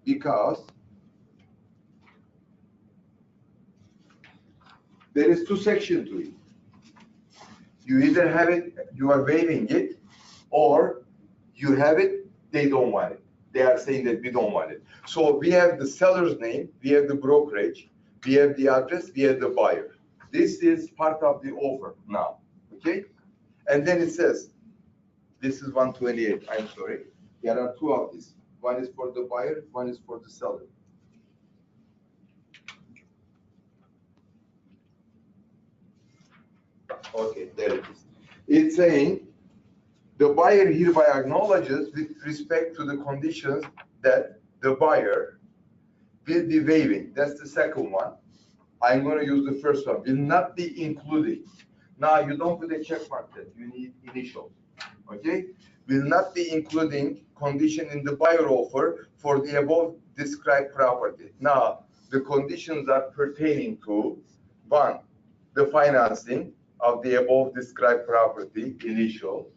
because there is two sections to it. You either have it, you are waiving it, or you have it, they don't want it. They are saying that we don't want it. So we have the seller's name, we have the brokerage, we have the address, we have the buyer. This is part of the offer now, okay? And then it says, this is 128, I'm sorry. There are two of these. One is for the buyer, one is for the seller. Okay, there it is. It's saying, the buyer hereby acknowledges with respect to the conditions that the buyer will be waiving. That's the second one. I'm going to use the first one. Will not be including. Now, you don't put a check mark that. You need initials. Okay? Will not be including condition in the buyer offer for the above described property. Now, the conditions are pertaining to, one, the financing of the above described property, initial.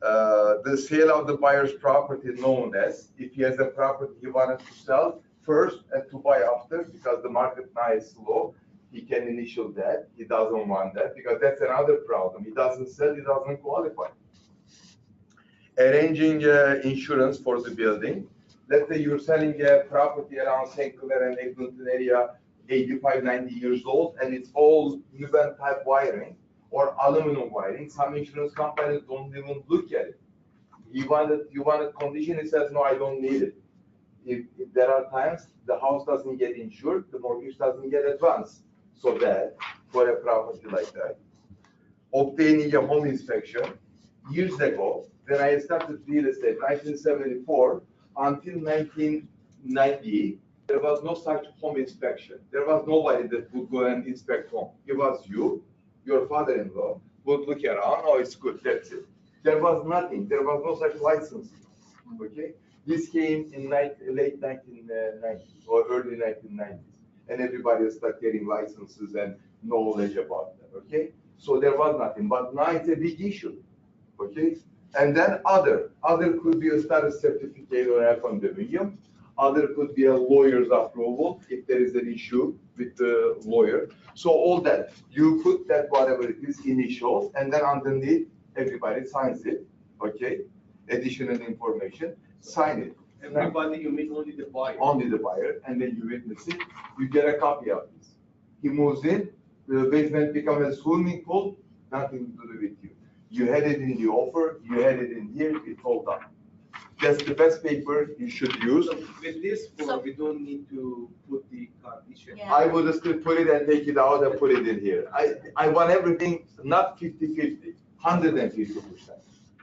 The sale of the buyer's property known as, if he has a property he wanted to sell first and to buy after, because the market now is slow, he can initial that. He doesn't want that, because that's another problem. He doesn't sell, he doesn't qualify. Arranging insurance for the building. Let's say you're selling a property around St. Clair and Eglinton area, 85, 90 years old, and it's all U-bend type wiring or aluminum wiring. Some insurance companies don't even look at it. You wanted condition, it says, no, I don't need it. If there are times the house doesn't get insured, the mortgage doesn't get advanced. So that, for a property like that. Obtaining a home inspection. Years ago, when I started real estate, 1974, until 1990, there was no such home inspection. There was nobody that would go and inspect home. It was you, your father-in-law, would look around, oh, it's good, that's it. There was nothing. There was no such license. Okay? This came in late 1990s or early 1990s. And everybody started getting licenses and knowledge about them. Okay? So there was nothing. But now it's a big issue. Okay? And then other could be a status certificate or a condominium. Other could be a lawyer's approval if there is an issue with the lawyer. So all that, you put that whatever it is, initials, and then underneath everybody signs it. Okay? Additional information, sign it. Everybody, you mean only the buyer? Only the buyer, and then you witness it. You get a copy of this. He moves in, the basement becomes a swimming pool, nothing to do with you. You had it in the offer, you had it in here, it's all done. That's the best paper you should use. So with this form, we don't need to put the condition. Yeah. I would still put it and take it out and put it in here. I want everything not 50-50, 150%.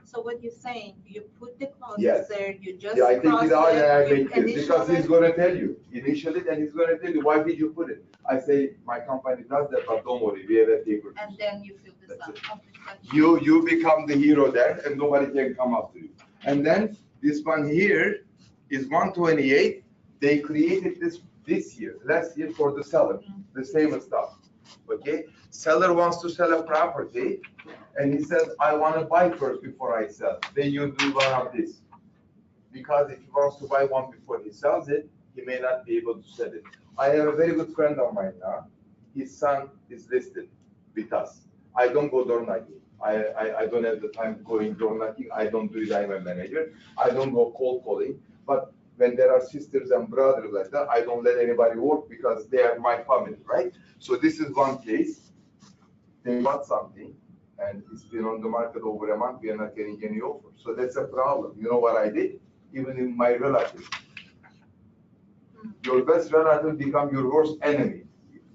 So what you're saying, you put the clauses Yes. there, you just Yeah, I take it out and I you make it, because he's gonna tell you, initial it, and he's gonna tell you, why did you put it? I say, my company does that, but don't worry, we have a paper. And then you fill this That's out. it. You become the hero there, and nobody can come after you. And then this one here, is 128. They created this year, last year for the seller, the same stuff. Okay, seller wants to sell a property, and he says, I want to buy first before I sell. Then you do one of this, because if he wants to buy one before he sells it, he may not be able to sell it. I have a very good friend of mine now. His son is listed with us. I don't go door knocking. I don't have the time going door knocking. I don't do it. I'm a manager. I don't go cold calling. But when there are sisters and brothers like that, I don't let anybody work because they are my family, right? So this is one case. They bought something, and it's been on the market over a month. We are not getting any offers. So that's a problem. You know what I did? Even in my relatives. Your best relative become your worst enemy.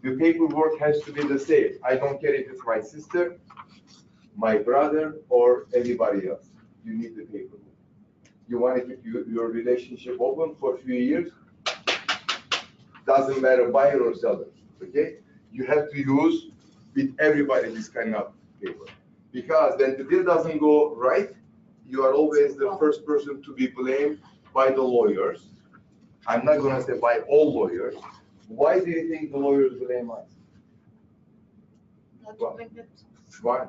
The paperwork has to be the same. I don't care if it's my sister, my brother, or anybody else. You need the paperwork. You want to keep your relationship open for a few years. Doesn't matter buyer or seller. Okay? You have to use with everybody this kind of paper. Because when the deal doesn't go right, you are always the first person to be blamed by the lawyers. I'm not going to say by all lawyers. Why do you think the lawyers blame us? Why?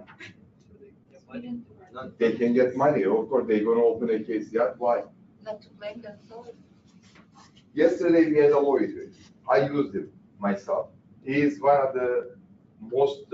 They can get money. Of course, they're going to open a case. Yeah, why? Not to blame themselves. Yesterday, we had a lawyer. I used him myself. He is one of the most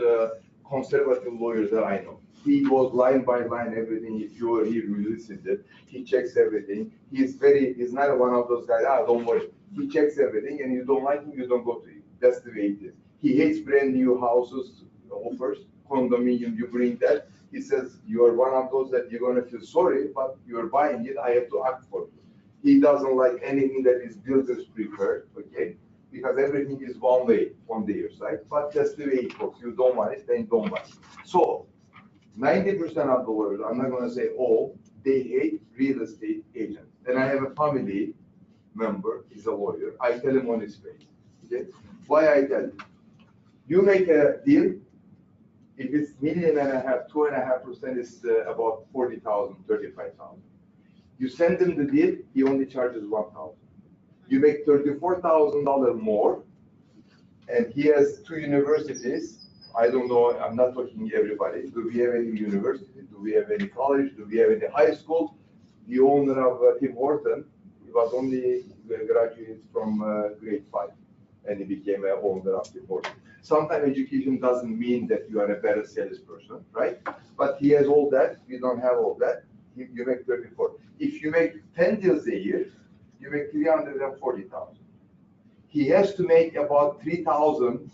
conservative lawyers that I know. He goes line by line, everything. If he releases it, he checks everything. He's not one of those guys, don't worry. He checks everything, and you don't like him, you don't go to him. That's the way it is. He hates brand new houses, offers, condominium, you bring that. He says, you are one of those that you're going to feel sorry, but you're buying it, I have to act for you. He doesn't like anything that is builders preferred, okay? Because everything is one way on their side, but that's the way it works. You don't want it, then don't buy it. So, 90% of the lawyers, I'm not going to say all, they hate real estate agents. And I have a family member, he's a lawyer. I tell him on his face. Okay? Why I tell him? You make a deal, if it's $1.5 million, 2.5% is about 40,000, 35,000. You send him the deal, he only charges 1,000. You make $34,000 more, and he has 2 universities. I don't know, I'm not talking to everybody. Do we have any university? Do we have any college? Do we have any high school? The owner of Tim Horton, he was only graduated from grade 5, and he became an owner of Tim Horton. Sometimes education doesn't mean that you are a better salesperson, right? But he has all that, you don't have all that, you make 34. If you make 10 deals a year, you make 340,000. He has to make about 3,000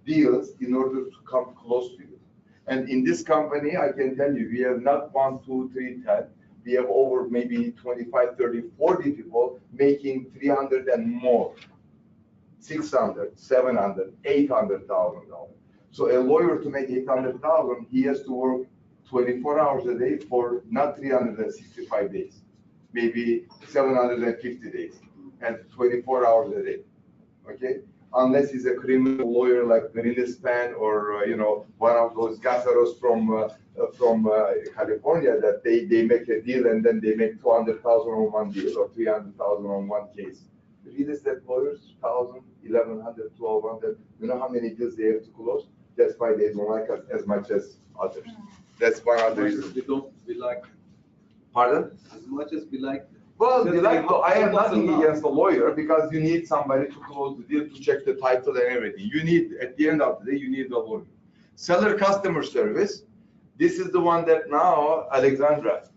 deals in order to come close to you. And in this company, I can tell you, we have not 1, 2, 3, 10. We have over maybe 25, 30, 40 people making 300 and more, 600, 700, $800,000. So a lawyer to make 800,000, he has to work 24 hours a day for not 365 days, maybe 750 days, and 24 hours a day. Okay. Unless he's a criminal lawyer like Greenspan or one of those gasaros from California that they make a deal and then they make 200,000 on one deal or 300,000 on one case. Real estate lawyers, 1,000, 1,100, 1,200. You know how many deals they have to close? That's why they don't like us as much as others. That's one other reason. We like. Pardon? As much as we like. Well, I have nothing against the lawyer because you need somebody to close the deal, to check the title and everything. You need, at the end of the day, you need a lawyer. Seller customer service, this is the one that now, Alexandra,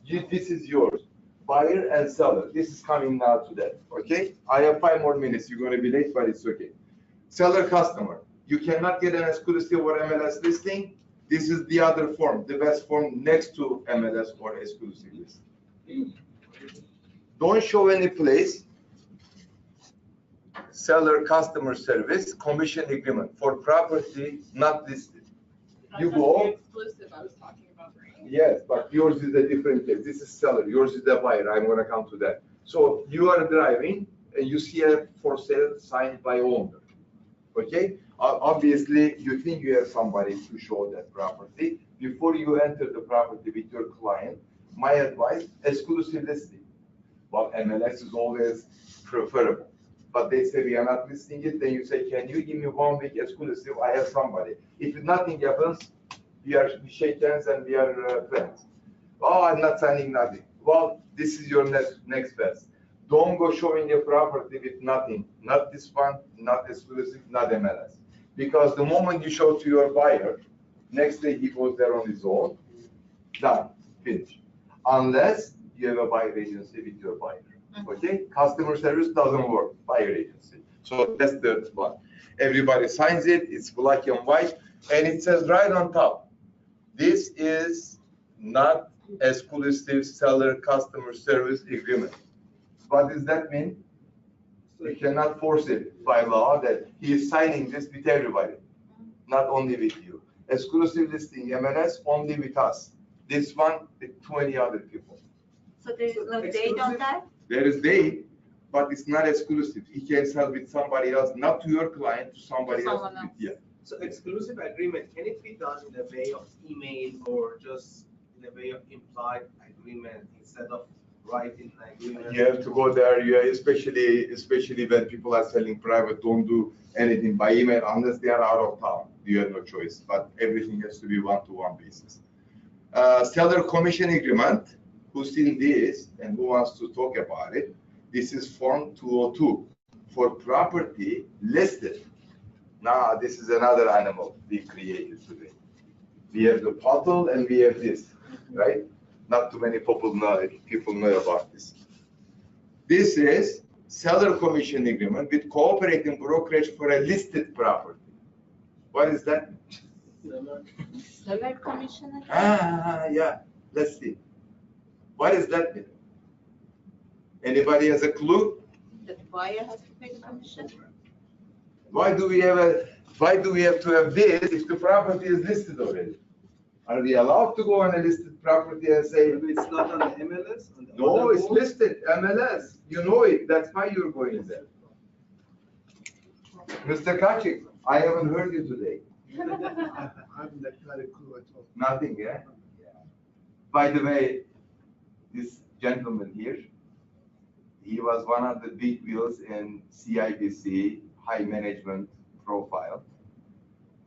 this is yours. Buyer and seller, this is coming now to that, okay? I have 5 more minutes, you're gonna be late, but it's okay. Seller customer, you cannot get an exclusive or MLS listing. This is the other form, the best form next to MLS or exclusive listing. Don't show any place, seller customer service, commission agreement for property not listed. You That's go. the exclusive I was talking about, right? Yes, but yours is a different case. This is seller, yours is the buyer. I'm going to come to that. So you are driving and you see a for sale signed by owner. Okay? Obviously, you think you have somebody to show that property. Before you enter the property with your client, my advice, exclusive listing. Well, MLS is always preferable. But they say we are not listing it, then you say, can you give me 1 week exclusive? I have somebody. If nothing happens, we shake hands and we are friends. Oh, I'm not signing nothing. Well, this is your next best. Don't go showing a property with nothing. Not this one, not exclusive, not MLS. Because the moment you show to your buyer, next day he goes there on his own, done, finished. Unless you have a buyer agency with your buyer. Okay? Customer service doesn't work, buyer agency. So that's the one. Everybody signs it, it's black and white, and it says right on top, this is not exclusive seller customer service agreement. What does that mean? You cannot force it by law that he is signing this with everybody, not only with you. Exclusive listing MLS only with us. This one with 20 other people. So there is no date on that? There is date, but it's not exclusive. He can sell with somebody else, not to your client, to somebody else. Someone else. Yeah. So exclusive agreement, can it be done in a way of email or just in a way of implied agreement instead of writing an agreement? You have to go there, especially when people are selling private, don't do anything by email unless they are out of town. You have no choice, but everything has to be one-to-one basis. Seller commission agreement, who's seen this and who wants to talk about it? This is Form 202 for property listed. Now, this is another animal we created today. We have the portal and we have this, right? Not too many people know about this. This is seller commission agreement with cooperating brokerage for a listed property. What is that? Seller commission agreement? Yeah, let's see. What does that mean? Anybody has a clue? The buyer has to pay the commission? Why do we have to have this if the property is listed already? Are we allowed to go on a listed property and say, Maybe it's not on the MLS? On the no, other it's board? listed, MLS, you know it, that's why you're going there. Mr. Kachik, I haven't heard you today. I haven't got a clue at all. Nothing, yeah? By the way, this gentleman here, he was one of the big wheels in CIBC high management profile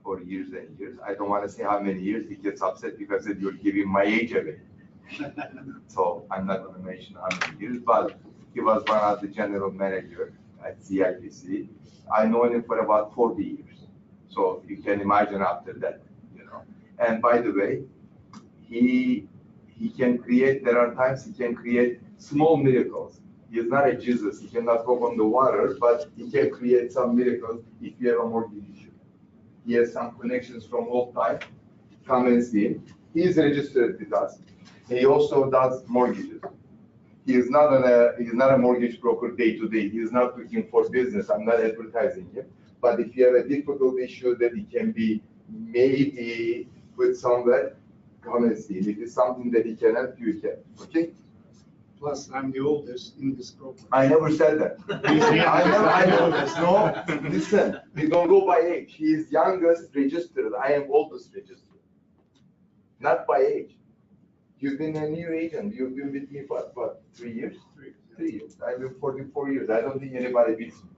for years and years. I don't want to say how many years. He gets upset because you're giving my age away. So I'm not going to mention how many years, but he was one of the general manager at CIBC. I know him for about 40 years. So you can imagine after that, you know. And by the way, he can create, there are times he can create small miracles. He is not a Jesus. He cannot walk on the water, but he can create some miracles if you have a mortgage issue. He has some connections from old time. Come and see him. He is registered with us. He also does mortgages. He is not a mortgage broker day to day. He is not looking for business. I'm not advertising him. But if you have a difficult issue that he can be maybe with somewhere, come and see him. If it's something that he can help you, he can. Okay? Plus, I'm the oldest in this program. I never said that. I know this. No, listen, we don't go by age. He is youngest registered. I am oldest registered. Not by age. You've been a new agent. You've been with me for what, 3 years? 3 years. I've been 44 years. I don't think anybody beats me.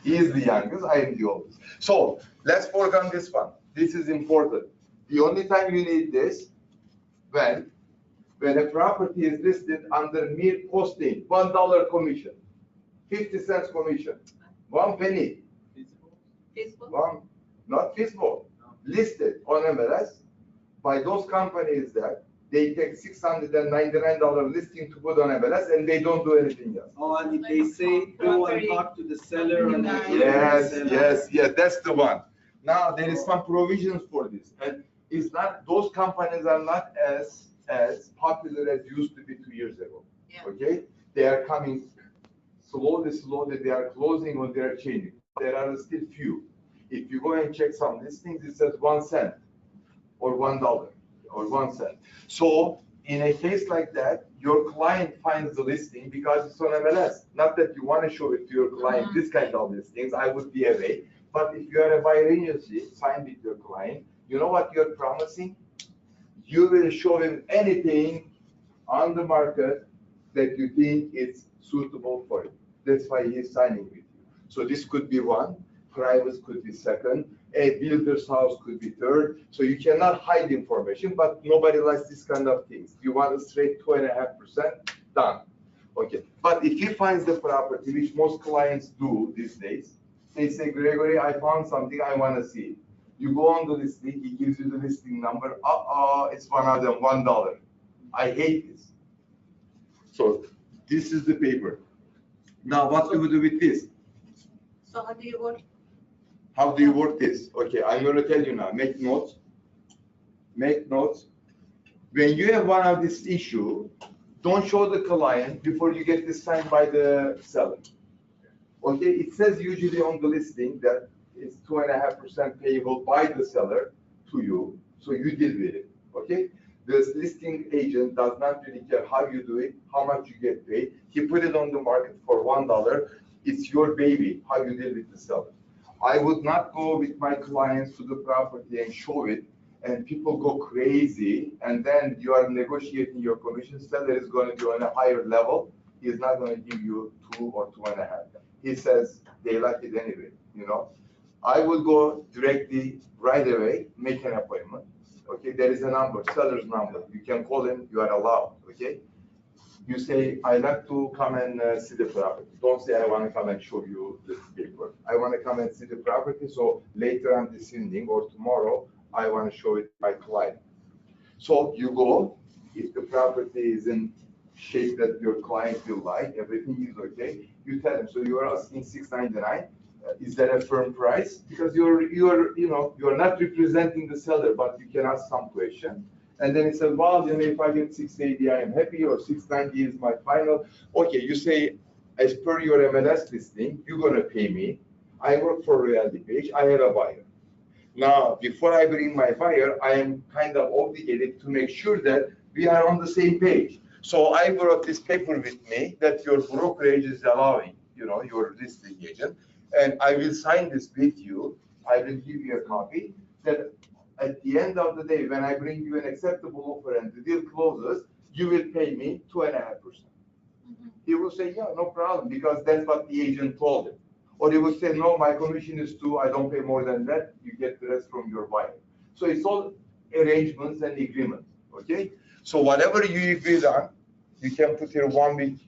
He is the youngest. I am the oldest. So let's work on this one. This is important. The only time you need this when a property is listed under mere posting, $1 commission, 50 cents commission, 1 penny, not feasible, listed on MLS by those companies that they take $699 listing to put on MLS and they don't do anything else. Oh, and if they say, go and talk to the seller. And Yes, that's the one. Now, there is some provisions for this. And it's not, those companies are not as popular as used to be 2 years ago. Yeah. Okay? They are coming slowly, they are closing or they are changing. There are still few. If you go and check some listings, it says 1 cent or $1 or 1 cent. So in a case like that, your client finds the listing because it's on MLS. Not that you want to show it to your client, this kind of listings, I would be away. But if you are a buyer agency, sign with your client, you know what you're promising? You will show him anything on the market that you think is suitable for it. That's why he's signing with you. So this could be one, private could be second, a builder's house could be third. So you cannot hide information, but nobody likes this kind of things. You want a straight 2.5%, done. Okay, but if he finds the property, which most clients do these days, they say, Gregory, I found something, I want to see it. You go on the listing, he gives you the listing number, it's $101. I hate this. So this is the paper. Now what do we do with this? So how do you work? How do you work this? Okay, I'm going to tell you now. Make notes. Make notes. When you have one of this issue, don't show the client before you get this signed by the seller. Okay, it says usually on the listing that it's 2.5% payable by the seller to you, so you deal with it. Okay, the listing agent does not really care how you do it, how much you get paid. He put it on the market for $1. It's your baby, how you deal with the seller. I would not go with my clients to the property and show it, and people go crazy, and then you are negotiating your commission. Seller is going to be on a higher level. He's not going to give you 2 or 2.5. He says they like it anyway, you know. I will go directly right away, make an appointment. Okay, there is a number, seller's number. You can call him, you are allowed, okay? You say, I like to come and see the property. Don't say, I want to come and show you the paper. I want to come and see the property, so later on this evening or tomorrow, I want to show it to my client. So you go, if the property is in shape that your client will like, everything is okay, you tell him, so you are asking $699. Is that a firm price? Because you're not representing the seller, but you can ask some question. And then he said, well, if I get 680, I am happy, or 690 is my final. Okay, you say, as per your MLS listing, you're gonna pay me. I work for Realty Page, I have a buyer. Now, before I bring my buyer, I am kind of obligated to make sure that we are on the same page. So I brought this paper with me that your brokerage is allowing, your listing agent, and I will sign this with you. I will give you a copy that at the end of the day, when I bring you an acceptable offer and the deal closes, you will pay me 2.5%. He will say, yeah, no problem, because that's what the agent told him. Or he will say, no, my commission is 2, I don't pay more than that, you get the rest from your buyer. So it's all arrangements and agreements, okay? So whatever you agreed on, you can put here 1 week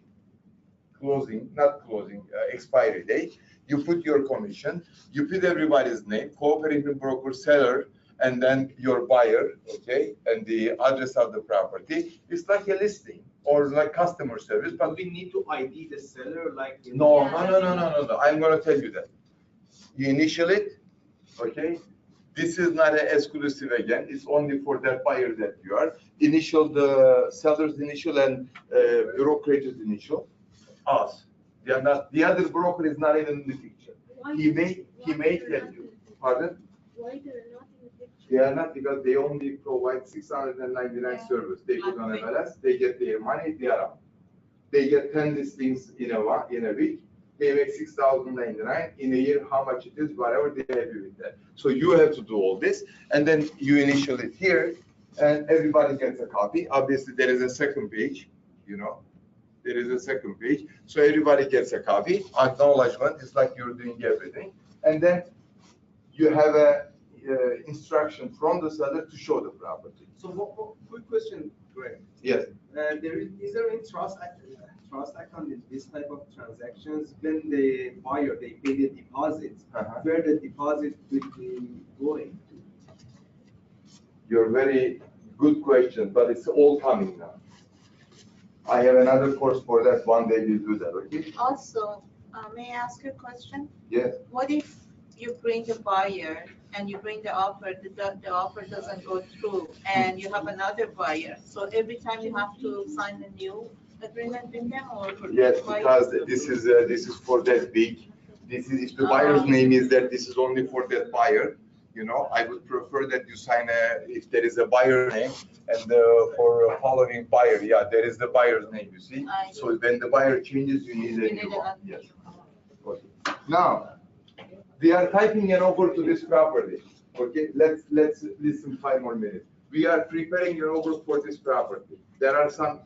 expiry date. You put your commission, you put everybody's name, cooperating broker, seller, and then your buyer, okay, and the address of the property. It's like a listing or like customer service, but we need to ID the seller, like. No. I'm going to tell you that. You initial it, okay. This is not an exclusive again. It's only for that buyer that you are. Initial the seller's initial and brokerage's initial. Us. They are not. The other broker is not even in the picture. He may tell you. Pardon? Why they're not in the picture? They are not, because they only provide 699 service. They put on MLS, they get their money, they are out. They get 10 listings in a week. They make 6,099 in a year. How much it is, whatever, they happy with that. So you have to do all this, and then you initial it here, and everybody gets a copy. Obviously, there is a second page. There is a second page, so everybody gets a copy. Acknowledgement is like you're doing everything, and then you have a instruction from the seller to show the property. So, quick question, Greg. Yes. Is there any trust act on this type of transactions when the buyer they pay the deposit? Where the deposit will be going to? You're very good question, but it's all coming now. I have another course for that. One day we'll do that. Okay. Also, may I ask you a question? Yes. What if you bring the buyer and you bring the offer, the offer doesn't go through, and you have another buyer? So every time you have to sign a new agreement with them, or? Yes, because this is for that big. This is, if the buyer's name is there, this is only for that buyer. I would prefer that you sign if there is a buyer name, and for a following buyer, yeah, there is the buyer's name, you see. So when the buyer changes, you need a new one. Yes. Okay. Now, they are typing an offer to this property. Okay, let's listen 5 more minutes. We are preparing an offer for this property. There are some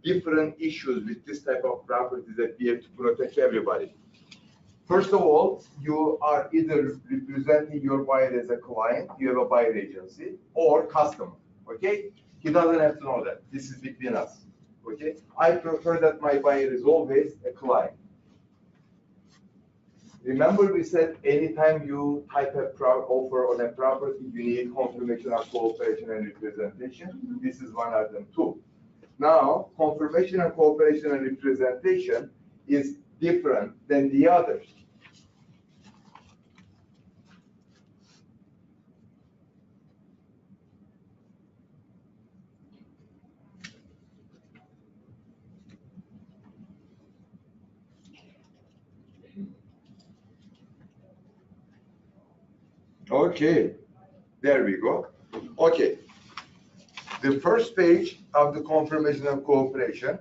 different issues with this type of property that we have to protect everybody. First of all, you are either representing your buyer as a client, you have a buyer agency, or customer, okay? He doesn't have to know that. This is between us, okay? I prefer that my buyer is always a client. Remember we said anytime you type a offer on a property, you need confirmation of cooperation and representation. This is one item too. Now, confirmation and cooperation and representation is different than the others. Okay, there we go. Okay, the first page of the confirmation of cooperation,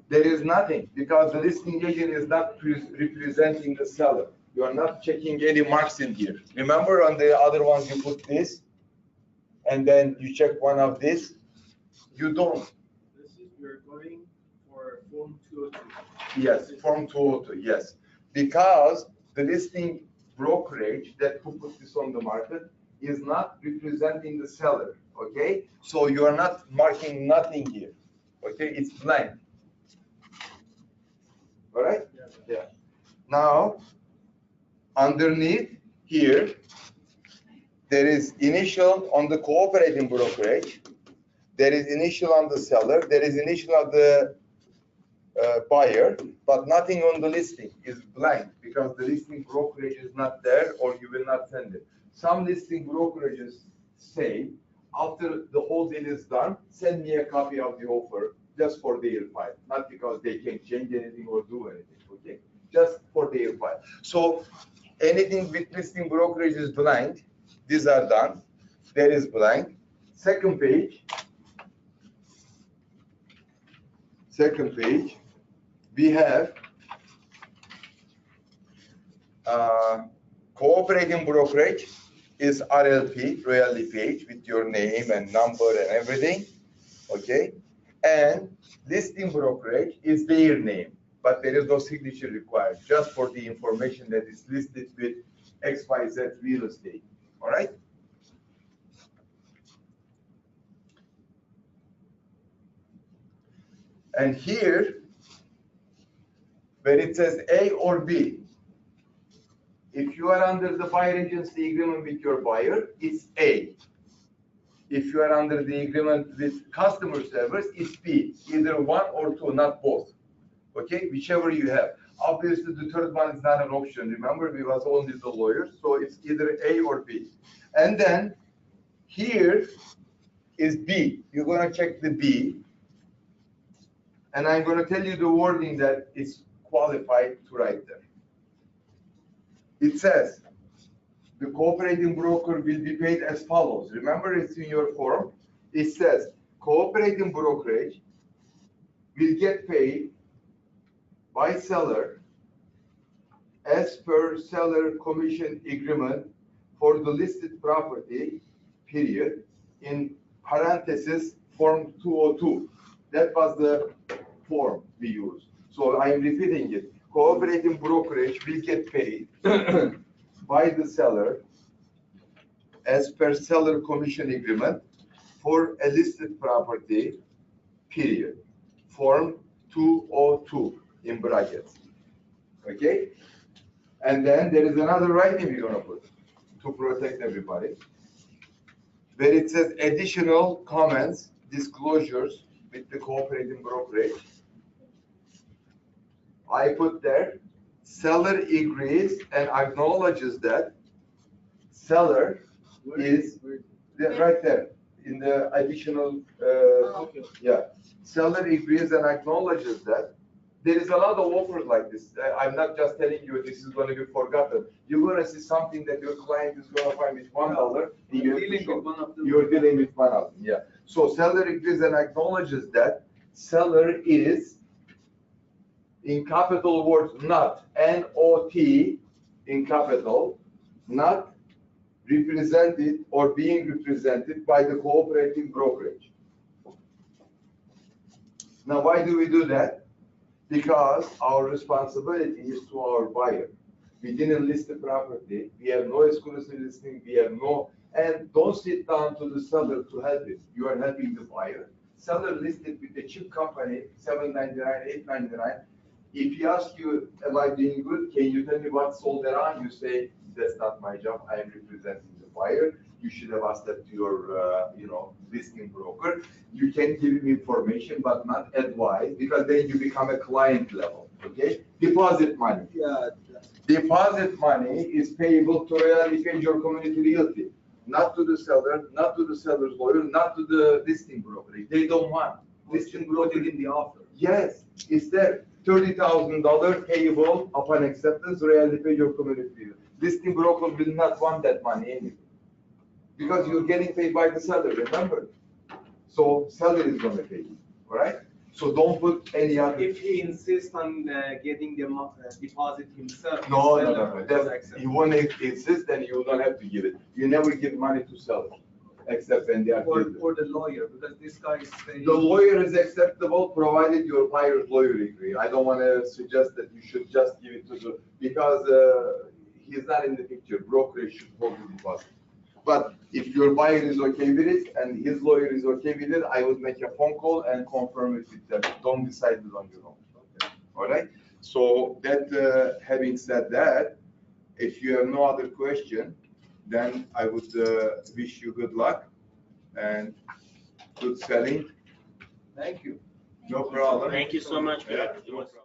there is nothing because the listing agent is not representing the seller. You are not checking any marks in here. Remember on the other ones you put this, and then you check one of this. You don't. This is, you're going for Form 202. Yes, Form 202, yes. Because the listing brokerage that who put this on the market is not representing the seller, okay? So you are not marking nothing here, okay? It's blank. All right? Yeah. Now, underneath here, there is initial on the cooperating brokerage, there is initial on the seller, there is initial of the buyer, but nothing on the listing is blank because the listing brokerage is not there or you will not send it. Some listing brokerages say, after the whole deal is done, send me a copy of the offer just for their file, not because they can change anything or do anything, okay? Just for their file. So anything with listing brokerage is blank. These are done. There is blank. Second page, we have cooperating brokerage is RLP, royalty page with your name and number and everything, okay? And listing brokerage is their name, but there is no signature required, just for the information that is listed with XYZ real estate, all right? And here, where it says A or B, if you are under the buyer agency agreement with your buyer, it's A. If you are under the agreement with customer service, it's B. Either one or two, not both. Okay, whichever you have. Obviously, the third one is not an option. Remember, we was only the lawyers, so it's either A or B. And then here is B. You're going to check the B. And I'm going to tell you the wording that is qualified to write there. It says, the cooperating broker will be paid as follows. Remember, it's in your form. It says, cooperating brokerage will get paid by seller as per seller commission agreement for the listed property, period, in parentheses, form 202. That was the form we used. So I'm repeating it. Cooperating brokerage will get paid by the seller as per seller commission agreement for a listed property, period. Form 202 in brackets. Okay? And then there is another writing we're going to put to protect everybody, where it says additional comments, disclosures with the cooperating brokerage. I put there, seller agrees and acknowledges that seller is right there in the additional, yeah. Seller agrees and acknowledges that. There is a lot of offers like this. I'm not just telling you this is going to be forgotten. You're going to see something that your client is going to find with $1. You're dealing with one of them, yeah. So seller agrees and acknowledges that seller is, in capital words, not, N-O-T, in capital, not represented or being represented by the cooperating brokerage. Now, why do we do that? Because our responsibility is to our buyer. We didn't list the property. We have no exclusive listing. We have no, and don't sit down to the seller to help it. You are helping the buyer. Seller listed with the cheap company, $7.99, $8.99. If he asks you, am I doing good? Can you tell me what's sold around? You say, that's not my job. I am representing the buyer. You should have asked that to your, listing broker. You can give him information, but not advice, because then you become a client level, okay? Deposit money. Yeah. Deposit money is payable to Realty Your Community Realty, not to the seller, not to the seller's lawyer, not to the listing broker. They don't want. Listing broker in the offer. Yes, it's there. $30,000 payable upon acceptance, Realty Your Community. Listing broker will not want that money anyway. Because you're getting paid by the seller, remember? So seller is gonna pay you, all right? So don't put any other. If he insists on getting the deposit himself. No. You won't insist, then you don't have to give it. You never give money to sellers, except when they are. Or the lawyer, because this guy is saying. The lawyer is acceptable, provided your buyer's lawyer agree. I don't want to suggest that you should just give it to the, because he's not in the picture. Brokerage should hold the deposit. But if your buyer is okay with it and his lawyer is okay with it, I would make a phone call and confirm it with them. Don't decide it on your own. Okay. All right. So that, having said that, if you have no other question, then I would wish you good luck and good selling. Thank you. No problem. Thank you so much. Yeah, It no was- problem.